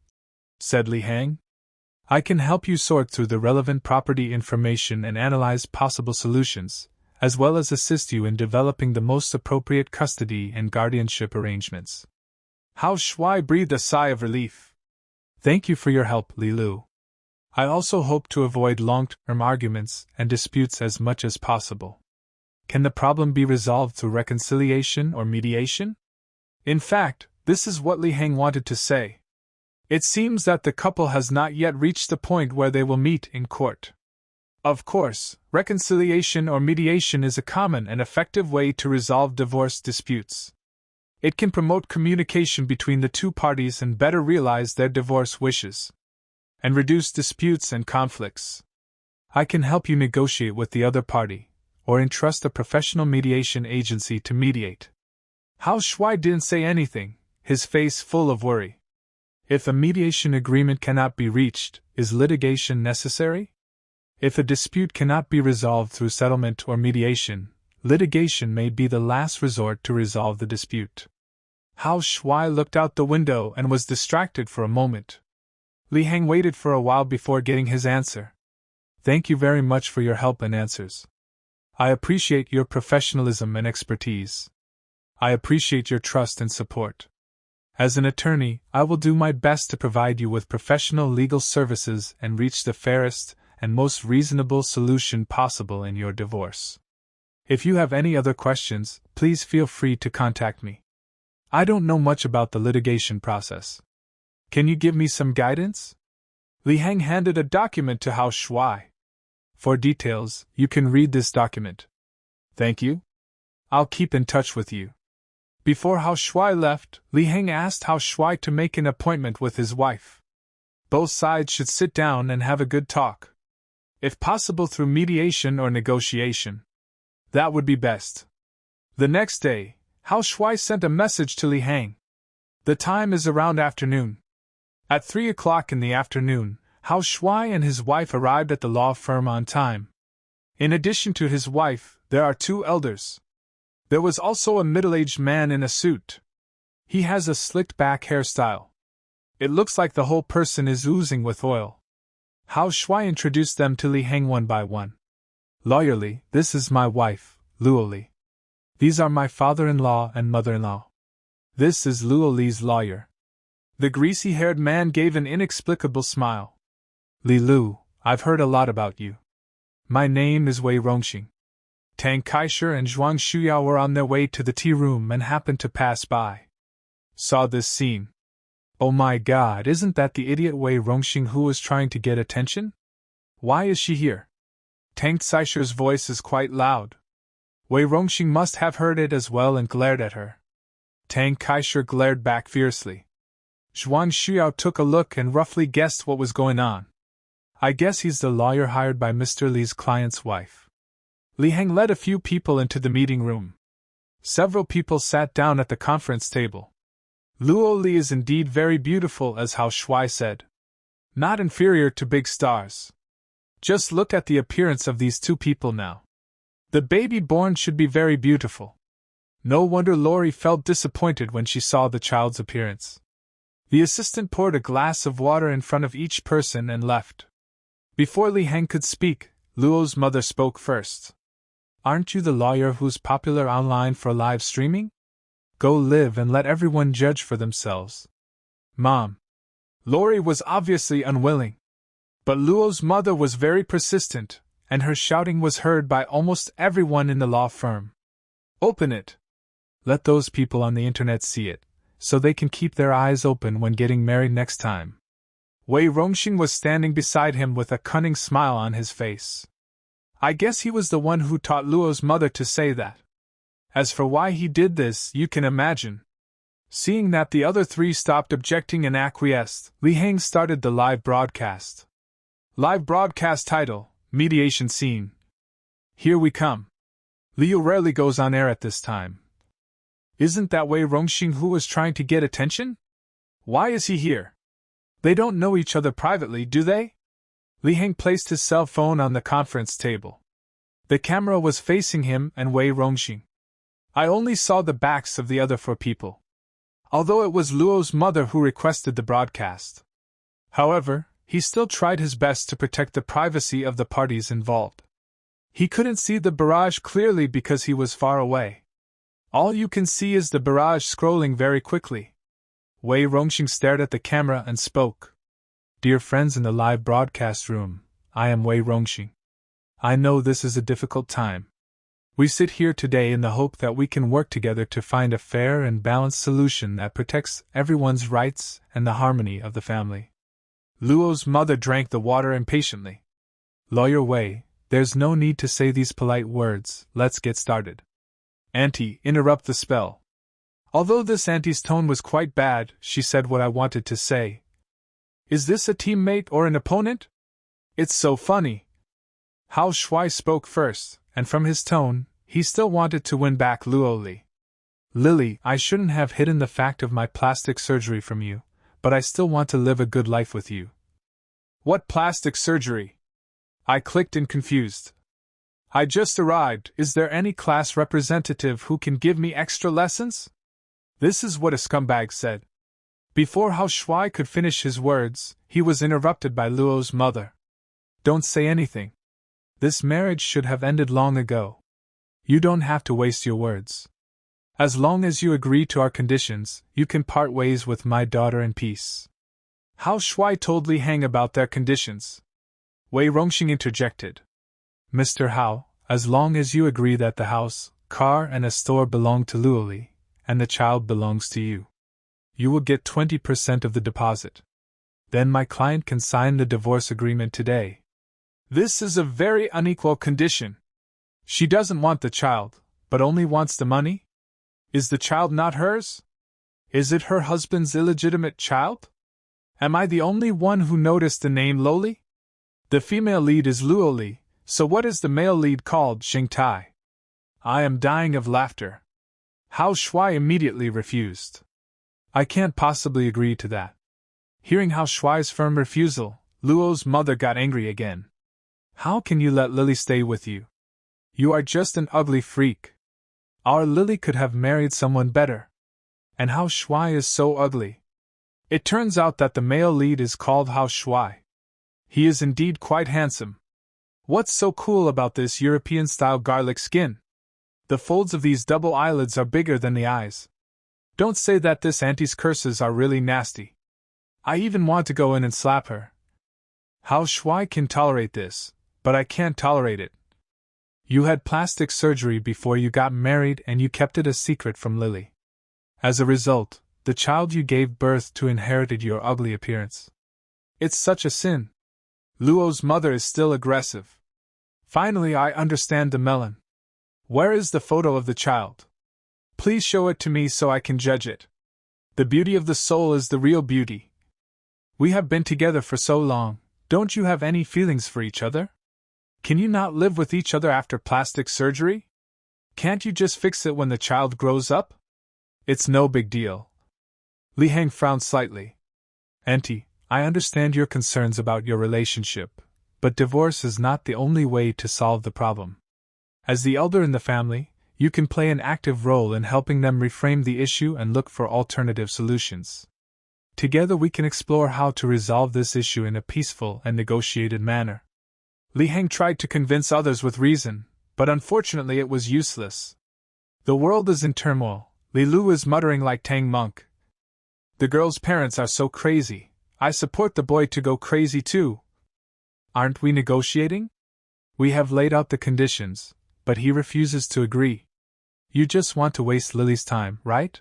said Li Heng. I can help you sort through the relevant property information and analyze possible solutions, as well as assist you in developing the most appropriate custody and guardianship arrangements. Hao Shuai breathed a sigh of relief. Thank you for your help, Li Lu. I also hope to avoid long-term arguments and disputes as much as possible. Can the problem be resolved through reconciliation or mediation? In fact, this is what Li Heng wanted to say. It seems that the couple has not yet reached the point where they will meet in court. Of course, reconciliation or mediation is a common and effective way to resolve divorce disputes. It can promote communication between the 2 parties and better realize their divorce wishes, and reduce disputes and conflicts. I can help you negotiate with the other party, or entrust a professional mediation agency to mediate. Hao Shuai didn't say anything, his face full of worry. If a mediation agreement cannot be reached, is litigation necessary? If a dispute cannot be resolved through settlement or mediation, litigation may be the last resort to resolve the dispute. Hao Shuai looked out the window and was distracted for a moment. Li Heng waited for a while before getting his answer. Thank you very much for your help and answers. I appreciate your professionalism and expertise. I appreciate your trust and support. As an attorney, I will do my best to provide you with professional legal services and reach the fairest and most reasonable solution possible in your divorce. If you have any other questions, please feel free to contact me. I don't know much about the litigation process. Can you give me some guidance? Li Heng handed a document to Hao Shuai. For details, you can read this document. Thank you. I'll keep in touch with you. Before Hao Shuai left, Li Heng asked Hao Shuai to make an appointment with his wife. Both sides should sit down and have a good talk. If possible through mediation or negotiation. That would be best. The next day, Hao Shuai sent a message to Li Heng. The time is around afternoon. At 3 o'clock in the afternoon, Hao Shuai and his wife arrived at the law firm on time. In addition to his wife, there are 2 elders. There was also a middle-aged man in a suit. He has a slicked-back hairstyle. It looks like the whole person is oozing with oil. Hao Shuai introduced them to Li Heng one by one. Lawyer Li, this is my wife, Luo Li. These are my father-in-law and mother-in-law. This is Luo Li's lawyer. The greasy-haired man gave an inexplicable smile. Li Lu, I've heard a lot about you. My name is Wei Rongxing. Tang Kaisher and Zhuang Shuyao were on their way to the tea room and happened to pass by. Saw this scene. Oh my god, isn't that the idiot Wei Rongxing who was trying to get attention? Why is she here? Tang Kaisher's voice is quite loud. Wei Rongxing must have heard it as well and glared at her. Tang Kaisher glared back fiercely. Zhuang Shuyao took a look and roughly guessed what was going on. I guess he's the lawyer hired by Mr. Li's client's wife. Li Heng led a few people into the meeting room. Several people sat down at the conference table. Luo Li is indeed very beautiful, as Hao Shuai said. Not inferior to big stars. Just look at the appearance of these two people now. The baby born should be very beautiful. No wonder Lori felt disappointed when she saw the child's appearance. The assistant poured a glass of water in front of each person and left. Before Li Heng could speak, Luo's mother spoke first. Aren't you the lawyer who's popular online for live streaming? Go live and let everyone judge for themselves. Mom. Lori was obviously unwilling. But Luo's mother was very persistent, and her shouting was heard by almost everyone in the law firm. Open it. Let those people on the internet see it, so they can keep their eyes open when getting married next time. Wei Rongxing was standing beside him with a cunning smile on his face. I guess he was the one who taught Luo's mother to say that. As for why he did this, you can imagine. Seeing that the other three stopped objecting and acquiesced, Li Heng started the live broadcast. Live broadcast title, Mediation Scene. Here we come. Liu rarely goes on air at this time. Isn't that Wei Rongxing who was trying to get attention? Why is he here? They don't know each other privately, do they? Li Heng placed his cell phone on the conference table. The camera was facing him and Wei Rongxing. I only saw the backs of the other four people. Although it was Luo's mother who requested the broadcast. However, he still tried his best to protect the privacy of the parties involved. He couldn't see the barrage clearly because he was far away. All you can see is the barrage scrolling very quickly. Wei Rongxing stared at the camera and spoke. Dear friends in the live broadcast room, I am Wei Rongxing. I know this is a difficult time. We sit here today in the hope that we can work together to find a fair and balanced solution that protects everyone's rights and the harmony of the family. Luo's mother drank the water impatiently. Lawyer Wei, there's no need to say these polite words, let's get started. Auntie, interrupt the spell. Although this auntie's tone was quite bad, she said what I wanted to say. Is this a teammate or an opponent? It's so funny. Hao Shuai spoke first, and from his tone, he still wanted to win back Luo Li. Lily, I shouldn't have hidden the fact of my plastic surgery from you, but I still want to live a good life with you. What plastic surgery? I clicked in confused. I just arrived, is there any class representative who can give me extra lessons? This is what a scumbag said. Before Hao Shuai could finish his words, he was interrupted by Luo's mother. Don't say anything. This marriage should have ended long ago. You don't have to waste your words. As long as you agree to our conditions, you can part ways with my daughter in peace. Hao Shuai told Li Heng about their conditions. Wei Rongxing interjected. Mr. Hao, as long as you agree that the house, car and a store belong to Luo Li, and the child belongs to you, you will get 20% of the deposit. Then my client can sign the divorce agreement today. This is a very unequal condition. She doesn't want the child, but only wants the money? Is the child not hers? Is it her husband's illegitimate child? Am I the only one who noticed the name Loli? The female lead is Luo Li, so what is the male lead called, Xing Tai? I am dying of laughter. Hao Shuai immediately refused. I can't possibly agree to that. Hearing Hao Shuai's firm refusal, Luo's mother got angry again. How can you let Lily stay with you? You are just an ugly freak. Our Lily could have married someone better. And Hao Shuai is so ugly. It turns out that the male lead is called Hao Shuai. He is indeed quite handsome. What's so cool about this European-style garlic skin? The folds of these double eyelids are bigger than the eyes. Don't say that this auntie's curses are really nasty. I even want to go in and slap her. Hao Shuai can tolerate this, but I can't tolerate it. You had plastic surgery before you got married and you kept it a secret from Lily. As a result, the child you gave birth to inherited your ugly appearance. It's such a sin. Luo's mother is still aggressive. Finally, I understand the melon. Where is the photo of the child? Please show it to me so I can judge it. The beauty of the soul is the real beauty. We have been together for so long, don't you have any feelings for each other? Can you not live with each other after plastic surgery? Can't you just fix it when the child grows up? It's no big deal. Li Heng frowned slightly. Auntie, I understand your concerns about your relationship, but divorce is not the only way to solve the problem. As the elder in the family, you can play an active role in helping them reframe the issue and look for alternative solutions. Together we can explore how to resolve this issue in a peaceful and negotiated manner. Li Heng tried to convince others with reason, but unfortunately it was useless. The world is in turmoil, Li Lu is muttering like Tang Monk. The girl's parents are so crazy, I support the boy to go crazy too. Aren't we negotiating? We have laid out the conditions, but he refuses to agree. You just want to waste Lily's time, right?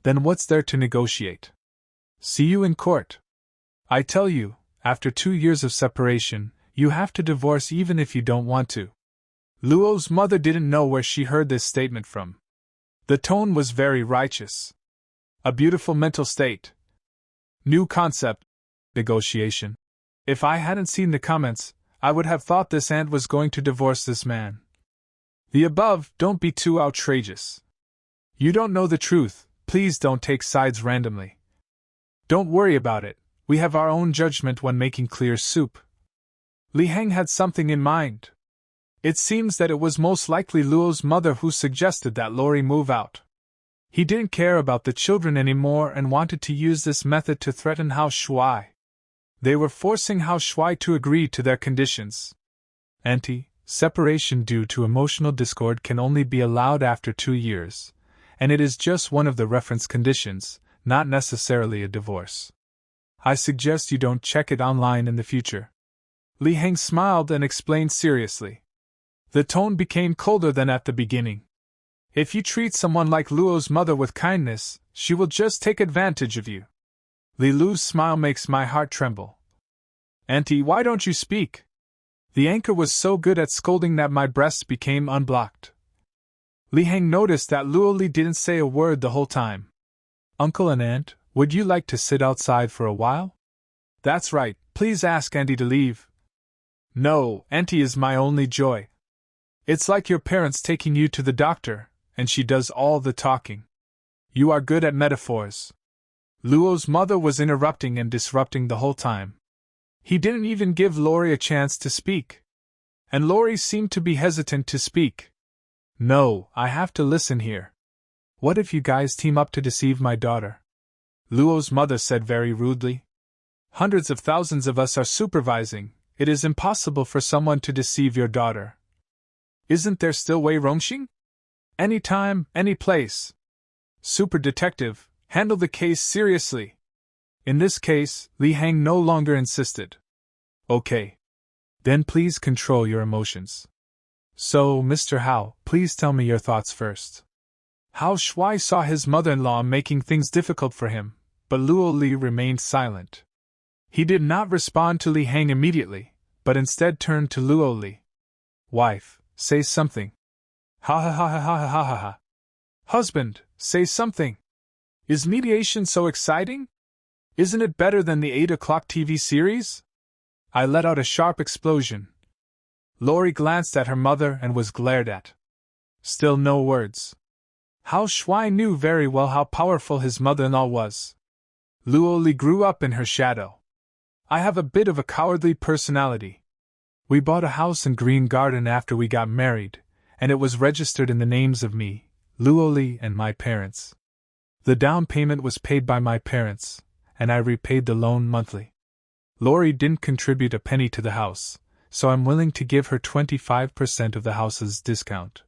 Then what's there to negotiate? See you in court. I tell you, after 2 years of separation, you have to divorce even if you don't want to. Luo's mother didn't know where she heard this statement from. The tone was very righteous. A beautiful mental state. New concept. Negotiation. If I hadn't seen the comments, I would have thought this aunt was going to divorce this man. The above, don't be too outrageous. You don't know the truth, please don't take sides randomly. Don't worry about it, we have our own judgment when making clear soup. Li Heng had something in mind. It seems that it was most likely Luo's mother who suggested that Lori move out. He didn't care about the children anymore and wanted to use this method to threaten Hao Shuai. They were forcing Hao Shuai to agree to their conditions. Auntie, separation due to emotional discord can only be allowed after 2 years, and it is just one of the reference conditions, not necessarily a divorce. I suggest you don't check it online in the future. Li Heng smiled and explained seriously. The tone became colder than at the beginning. If you treat someone like Luo's mother with kindness, she will just take advantage of you. Li Lu's smile makes my heart tremble. Auntie, why don't you speak? The anchor was so good at scolding that my breasts became unblocked. Li Heng noticed that Luo Li didn't say a word the whole time. Uncle and Aunt, would you like to sit outside for a while? That's right, please ask Auntie to leave. No, Auntie is my only joy. It's like your parents taking you to the doctor, and she does all the talking. You are good at metaphors. Luo's mother was interrupting and disrupting the whole time. He didn't even give Lori a chance to speak. And Lori seemed to be hesitant to speak. No, I have to listen here. What if you guys team up to deceive my daughter? Luo's mother said very rudely. Hundreds of thousands of us are supervising. It is impossible for someone to deceive your daughter. Isn't there still Wei Rongxing? Any time, any place. Super detective, handle the case seriously. In this case, Li Heng no longer insisted. Okay. Then please control your emotions. So, Mr. Hao, please tell me your thoughts first. Hao Shuai saw his mother-in-law making things difficult for him, but Luo Li remained silent. He did not respond to Li Heng immediately, but instead turned to Luo Li. Wife, say something. Ha ha ha ha ha ha ha ha. Husband, say something. Is mediation so exciting? Isn't it better than the 8 o'clock TV series? I let out a sharp explosion. Lori glanced at her mother and was glared at. Still no words. Hao Shuai knew very well how powerful his mother-in-law was. Luo Li grew up in her shadow. I have a bit of a cowardly personality. We bought a house in Green Garden after we got married, and it was registered in the names of me, Luo Li, and my parents. The down payment was paid by my parents, and I repaid the loan monthly. Lori didn't contribute a penny to the house, so I'm willing to give her 25% of the house's discount.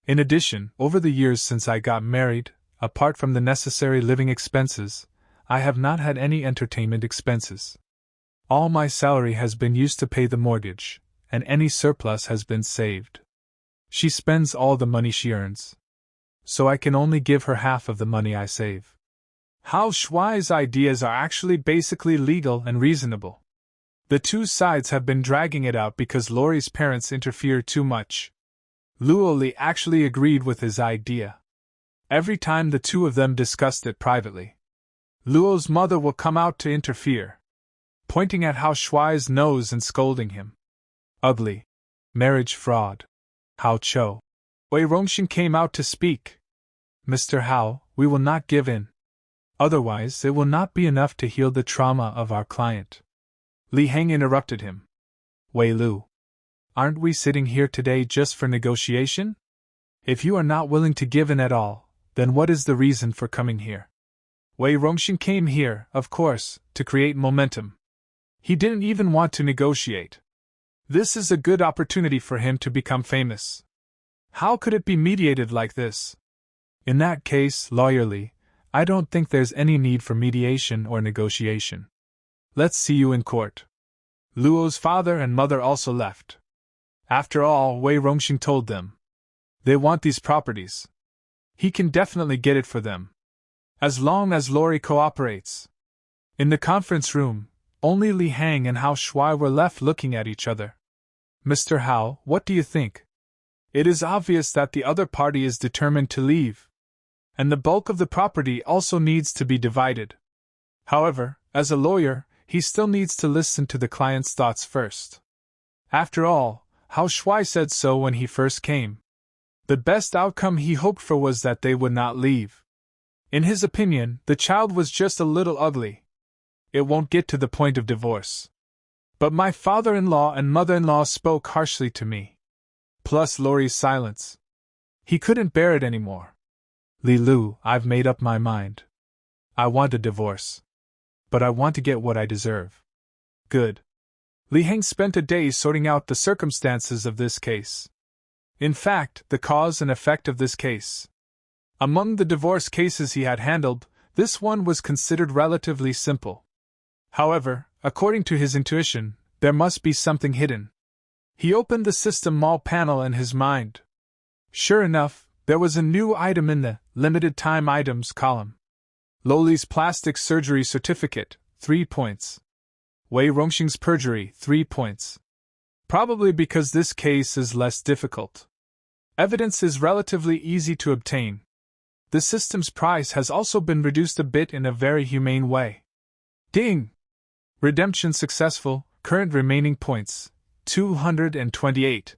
In addition, over the years since I got married, apart from the necessary living expenses, I have not had any entertainment expenses. All my salary has been used to pay the mortgage, and any surplus has been saved. She spends all the money she earns. So I can only give her half of the money I save. Hao Shuai's ideas are actually basically legal and reasonable. The two sides have been dragging it out because Lori's parents interfere too much. Luo Li actually agreed with his idea. Every time the two of them discussed it privately, Luo's mother will come out to interfere, pointing at Hao Shuai's nose and scolding him. Ugly. Marriage fraud. Hao Cho. Wei Rongxing came out to speak. Mr. Hao, we will not give in. Otherwise, it will not be enough to heal the trauma of our client. Li Heng interrupted him. Wei Lu, aren't we sitting here today just for negotiation? If you are not willing to give in at all, then what is the reason for coming here? Wei Rongxing came here, of course, to create momentum. He didn't even want to negotiate. This is a good opportunity for him to become famous. How could it be mediated like this? In that case, Lawyer Li, I don't think there's any need for mediation or negotiation. Let's see you in court. Luo's father and mother also left. After all, Wei Rongxing told them. They want these properties. He can definitely get it for them. As long as Lori cooperates. In the conference room, only Li Heng and Hao Shuai were left looking at each other. Mr. Hao, what do you think? It is obvious that the other party is determined to leave. And the bulk of the property also needs to be divided. However, as a lawyer, he still needs to listen to the client's thoughts first. After all, Hao Shuai said so when he first came. The best outcome he hoped for was that they would not leave. In his opinion, the child was just a little ugly. It won't get to the point of divorce. But my father-in-law and mother-in-law spoke harshly to me. Plus Lori's silence. He couldn't bear it anymore. Li Lu, I've made up my mind. I want a divorce. But I want to get what I deserve. Good. Li Heng spent a day sorting out the circumstances of this case. In fact, the cause and effect of this case. Among the divorce cases he had handled, this one was considered relatively simple. However, according to his intuition, there must be something hidden. He opened the System Mall panel in his mind. Sure enough, there was a new item in the Limited Time Items column. Loli's plastic surgery certificate, 3 points. Wei Rongxing's perjury, 3 points. Probably because this case is less difficult. Evidence is relatively easy to obtain. The system's price has also been reduced a bit in a very humane way. Ding! Redemption successful, current remaining points, 228.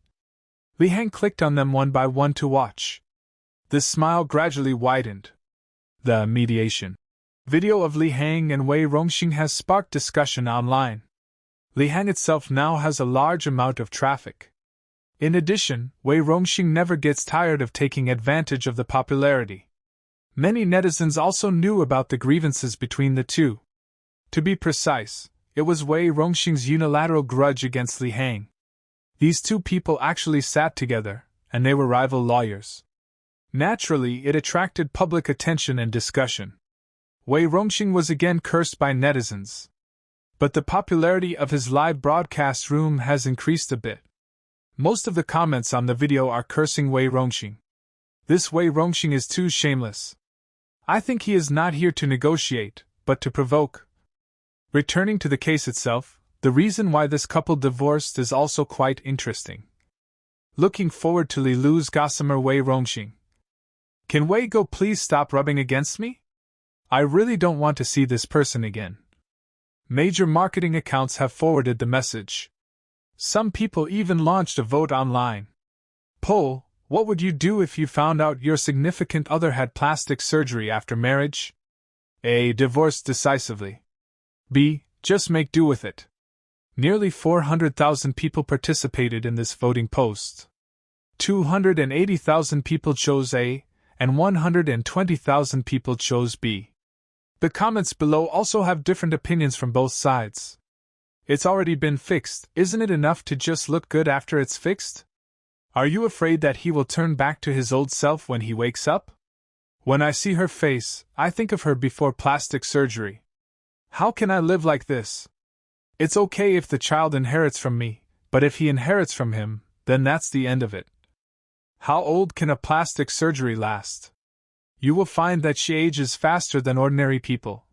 Li Heng clicked on them one by one to watch. The smile gradually widened. The mediation video of Li Heng and Wei Rongxing has sparked discussion online. Li Heng itself now has a large amount of traffic. In addition, Wei Rongxing never gets tired of taking advantage of the popularity. Many netizens also knew about the grievances between the two. To be precise, it was Wei Rongxing's unilateral grudge against Li Heng. These two people actually sat together, and they were rival lawyers. Naturally, it attracted public attention and discussion. Wei Rongxing was again cursed by netizens. But the popularity of his live broadcast room has increased a bit. Most of the comments on the video are cursing Wei Rongxing. This Wei Rongxing is too shameless. I think he is not here to negotiate, but to provoke. Returning to the case itself, the reason why this couple divorced is also quite interesting. Looking forward to Li Lu's gossamer Wei Rongxing. Can Wei go please stop rubbing against me? I really don't want to see this person again. Major marketing accounts have forwarded the message. Some people even launched a vote online. Poll: what would you do if you found out your significant other had plastic surgery after marriage? A. Divorce decisively. B. Just make do with it. Nearly 400,000 people participated in this voting post. 280,000 people chose A, and 120,000 people chose B. The comments below also have different opinions from both sides. It's already been fixed, isn't it enough to just look good after it's fixed? Are you afraid that he will turn back to his old self when he wakes up? When I see her face, I think of her before plastic surgery. How can I live like this? It's okay if the child inherits from me, but if he inherits from him, then that's the end of it. How old can a plastic surgery last? You will find that she ages faster than ordinary people.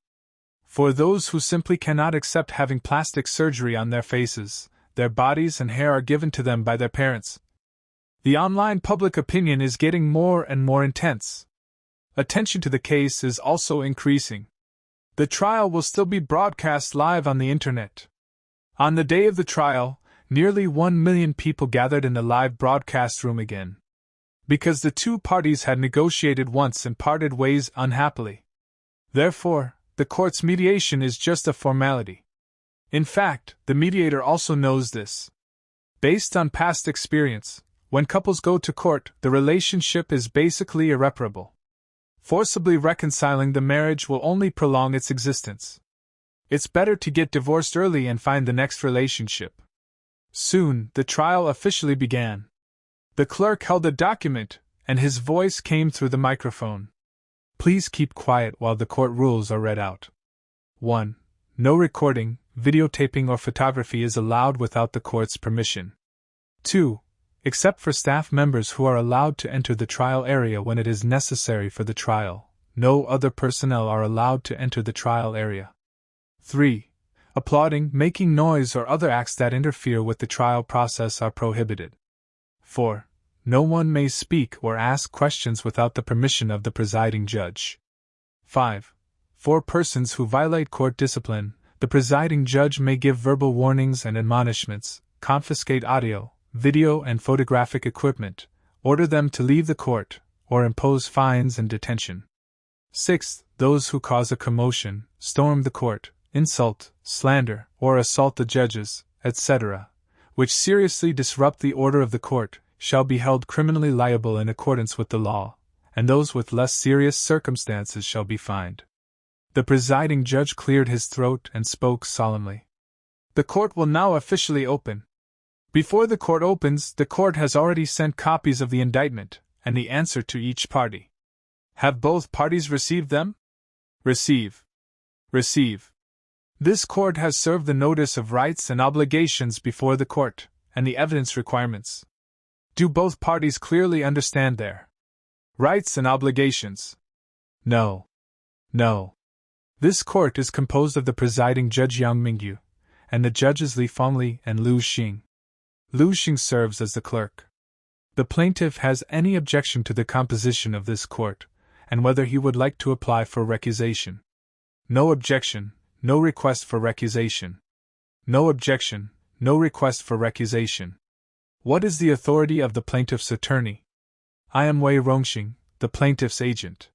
For those who simply cannot accept having plastic surgery on their faces, their bodies and hair are given to them by their parents. The online public opinion is getting more and more intense. Attention to the case is also increasing. The trial will still be broadcast live on the internet. On the day of the trial, nearly 1 million people gathered in the live broadcast room again. Because the two parties had negotiated once and parted ways unhappily. Therefore, the court's mediation is just a formality. In fact, the mediator also knows this. Based on past experience, when couples go to court, the relationship is basically irreparable. Forcibly reconciling the marriage will only prolong its existence. It's better to get divorced early and find the next relationship. Soon, the trial officially began. The clerk held a document, and his voice came through the microphone. Please keep quiet while the court rules are read out. 1. No recording, videotaping, or photography is allowed without the court's permission. 2. Except for staff members who are allowed to enter the trial area when it is necessary for the trial, no other personnel are allowed to enter the trial area. 3. Applauding, making noise, or other acts that interfere with the trial process are prohibited. 4. No one may speak or ask questions without the permission of the presiding judge. 5. For persons who violate court discipline, the presiding judge may give verbal warnings and admonishments, confiscate audio, video, and photographic equipment, order them to leave the court, or impose fines and detention. 6. Those who cause a commotion, storm the court, insult, slander, or assault the judges, etc., which seriously disrupt the order of the court, shall be held criminally liable in accordance with the law, and those with less serious circumstances shall be fined. The presiding judge cleared his throat and spoke solemnly. The court will now officially open. Before the court opens, the court has already sent copies of the indictment and the answer to each party. Have both parties received them? Receive. Receive. This court has served the notice of rights and obligations before the court, and the evidence requirements. Do both parties clearly understand their rights and obligations? No. No. This court is composed of the presiding judge Yang Mingyu, and the judges Li Fengli and Lu Xing. Lu Xing serves as the clerk. The plaintiff has any objection to the composition of this court, and whether he would like to apply for recusation. No objection, no request for recusation. No objection, no request for recusation. What is the authority of the plaintiff's attorney? I am Wei Rongxing, the plaintiff's agent.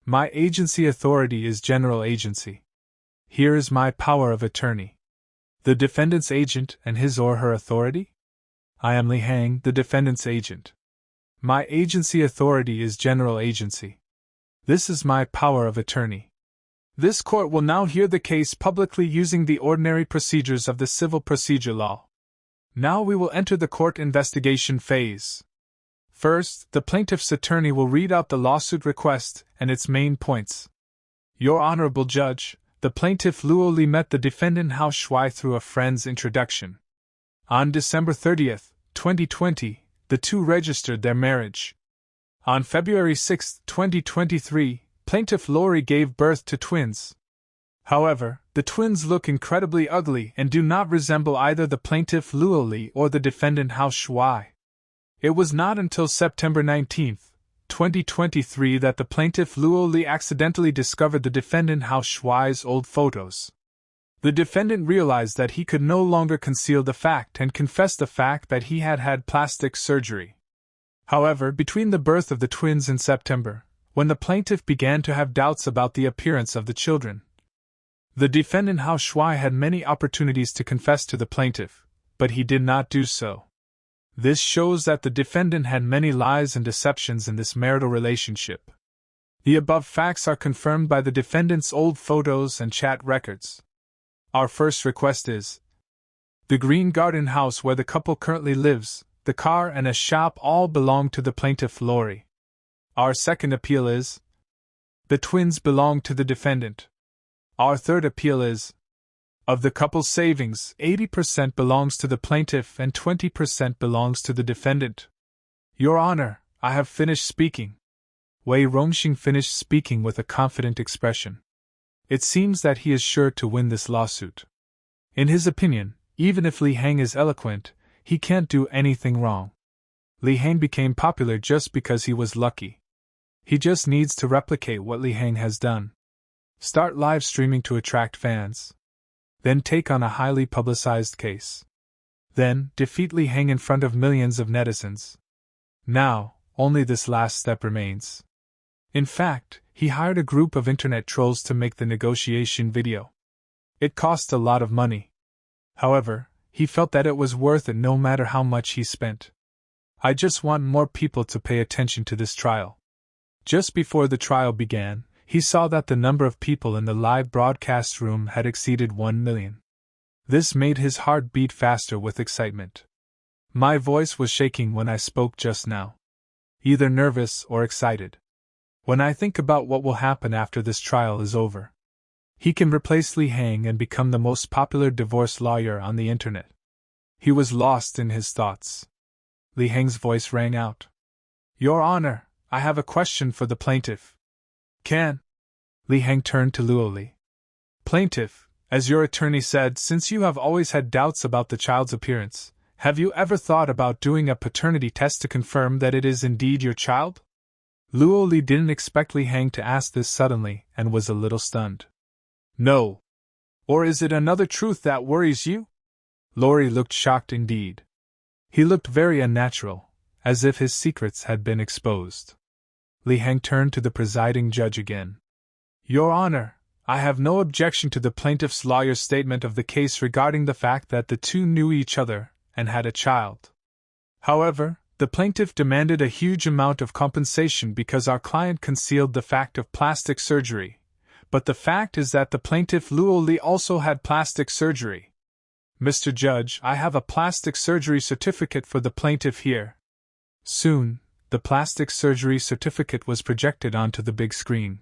My agency authority is general agency. Here is my power of attorney. The defendant's agent and his or her authority? I am Li Hang, the defendant's agent. My agency authority is general agency. This is my power of attorney. This court will now hear the case publicly using the ordinary procedures of the civil procedure law. Now we will enter the court investigation phase. First, the plaintiff's attorney will read out the lawsuit request and its main points. Your Honorable Judge, the plaintiff Luo Li met the defendant Hao Shuai through a friend's introduction. On December 30th, 2020, the two registered their marriage. On February 6, 2023, plaintiff Lori gave birth to twins. However, the twins look incredibly ugly and do not resemble either the plaintiff Luo Li or the defendant Hao Shuai. It was not until September 19, 2023 that the plaintiff Luo Li accidentally discovered the defendant Hao Shuai's old photos. The defendant realized that he could no longer conceal the fact and confessed the fact that he had had plastic surgery. However, between the birth of the twins in September, when the plaintiff began to have doubts about the appearance of the children, the defendant Hao Shuai had many opportunities to confess to the plaintiff, but he did not do so. This shows that the defendant had many lies and deceptions in this marital relationship. The above facts are confirmed by the defendant's old photos and chat records. Our first request is: the Green Garden house where the couple currently lives, the car and a shop all belong to the plaintiff Lori. Our second appeal is: the twins belong to the defendant. Our third appeal is: of the couple's savings, 80% belongs to the plaintiff and 20% belongs to the defendant. Your Honor, I have finished speaking. Wei Rongxing finished speaking with a confident expression. It seems that he is sure to win this lawsuit. In his opinion, even if Li Hang is eloquent, he can't do anything wrong. Li Hang became popular just because he was lucky. He just needs to replicate what Li Hang has done. Start live streaming to attract fans. Then take on a highly publicized case. Then, defeat Li Hang in front of millions of netizens. Now, only this last step remains. In fact, he hired a group of internet trolls to make the negotiation video. It cost a lot of money. However, he felt that it was worth it no matter how much he spent. I just want more people to pay attention to this trial. Just before the trial began, he saw that the number of people in the live broadcast room had exceeded 1 million. This made his heart beat faster with excitement. My voice was shaking when I spoke just now. Either nervous or excited. When I think about what will happen after this trial is over. He can replace Li Hang and become the most popular divorce lawyer on the internet. He was lost in his thoughts. Li Hang's voice rang out. Your Honor, I have a question for the plaintiff. Can? Li Hang turned to Luo Li. Plaintiff, as your attorney said, since you have always had doubts about the child's appearance, have you ever thought about doing a paternity test to confirm that it is indeed your child? Luo Li didn't expect Li Hang to ask this suddenly and was a little stunned. No. Or is it another truth that worries you? Lori looked shocked indeed. He looked very unnatural, as if his secrets had been exposed. Li Hang turned to the presiding judge again. Your Honor, I have no objection to the plaintiff's lawyer's statement of the case regarding the fact that the two knew each other and had a child. However, the plaintiff demanded a huge amount of compensation because our client concealed the fact of plastic surgery. But the fact is that the plaintiff Luo Li also had plastic surgery. Mr. Judge, I have a plastic surgery certificate for the plaintiff here. Soon, the plastic surgery certificate was projected onto the big screen.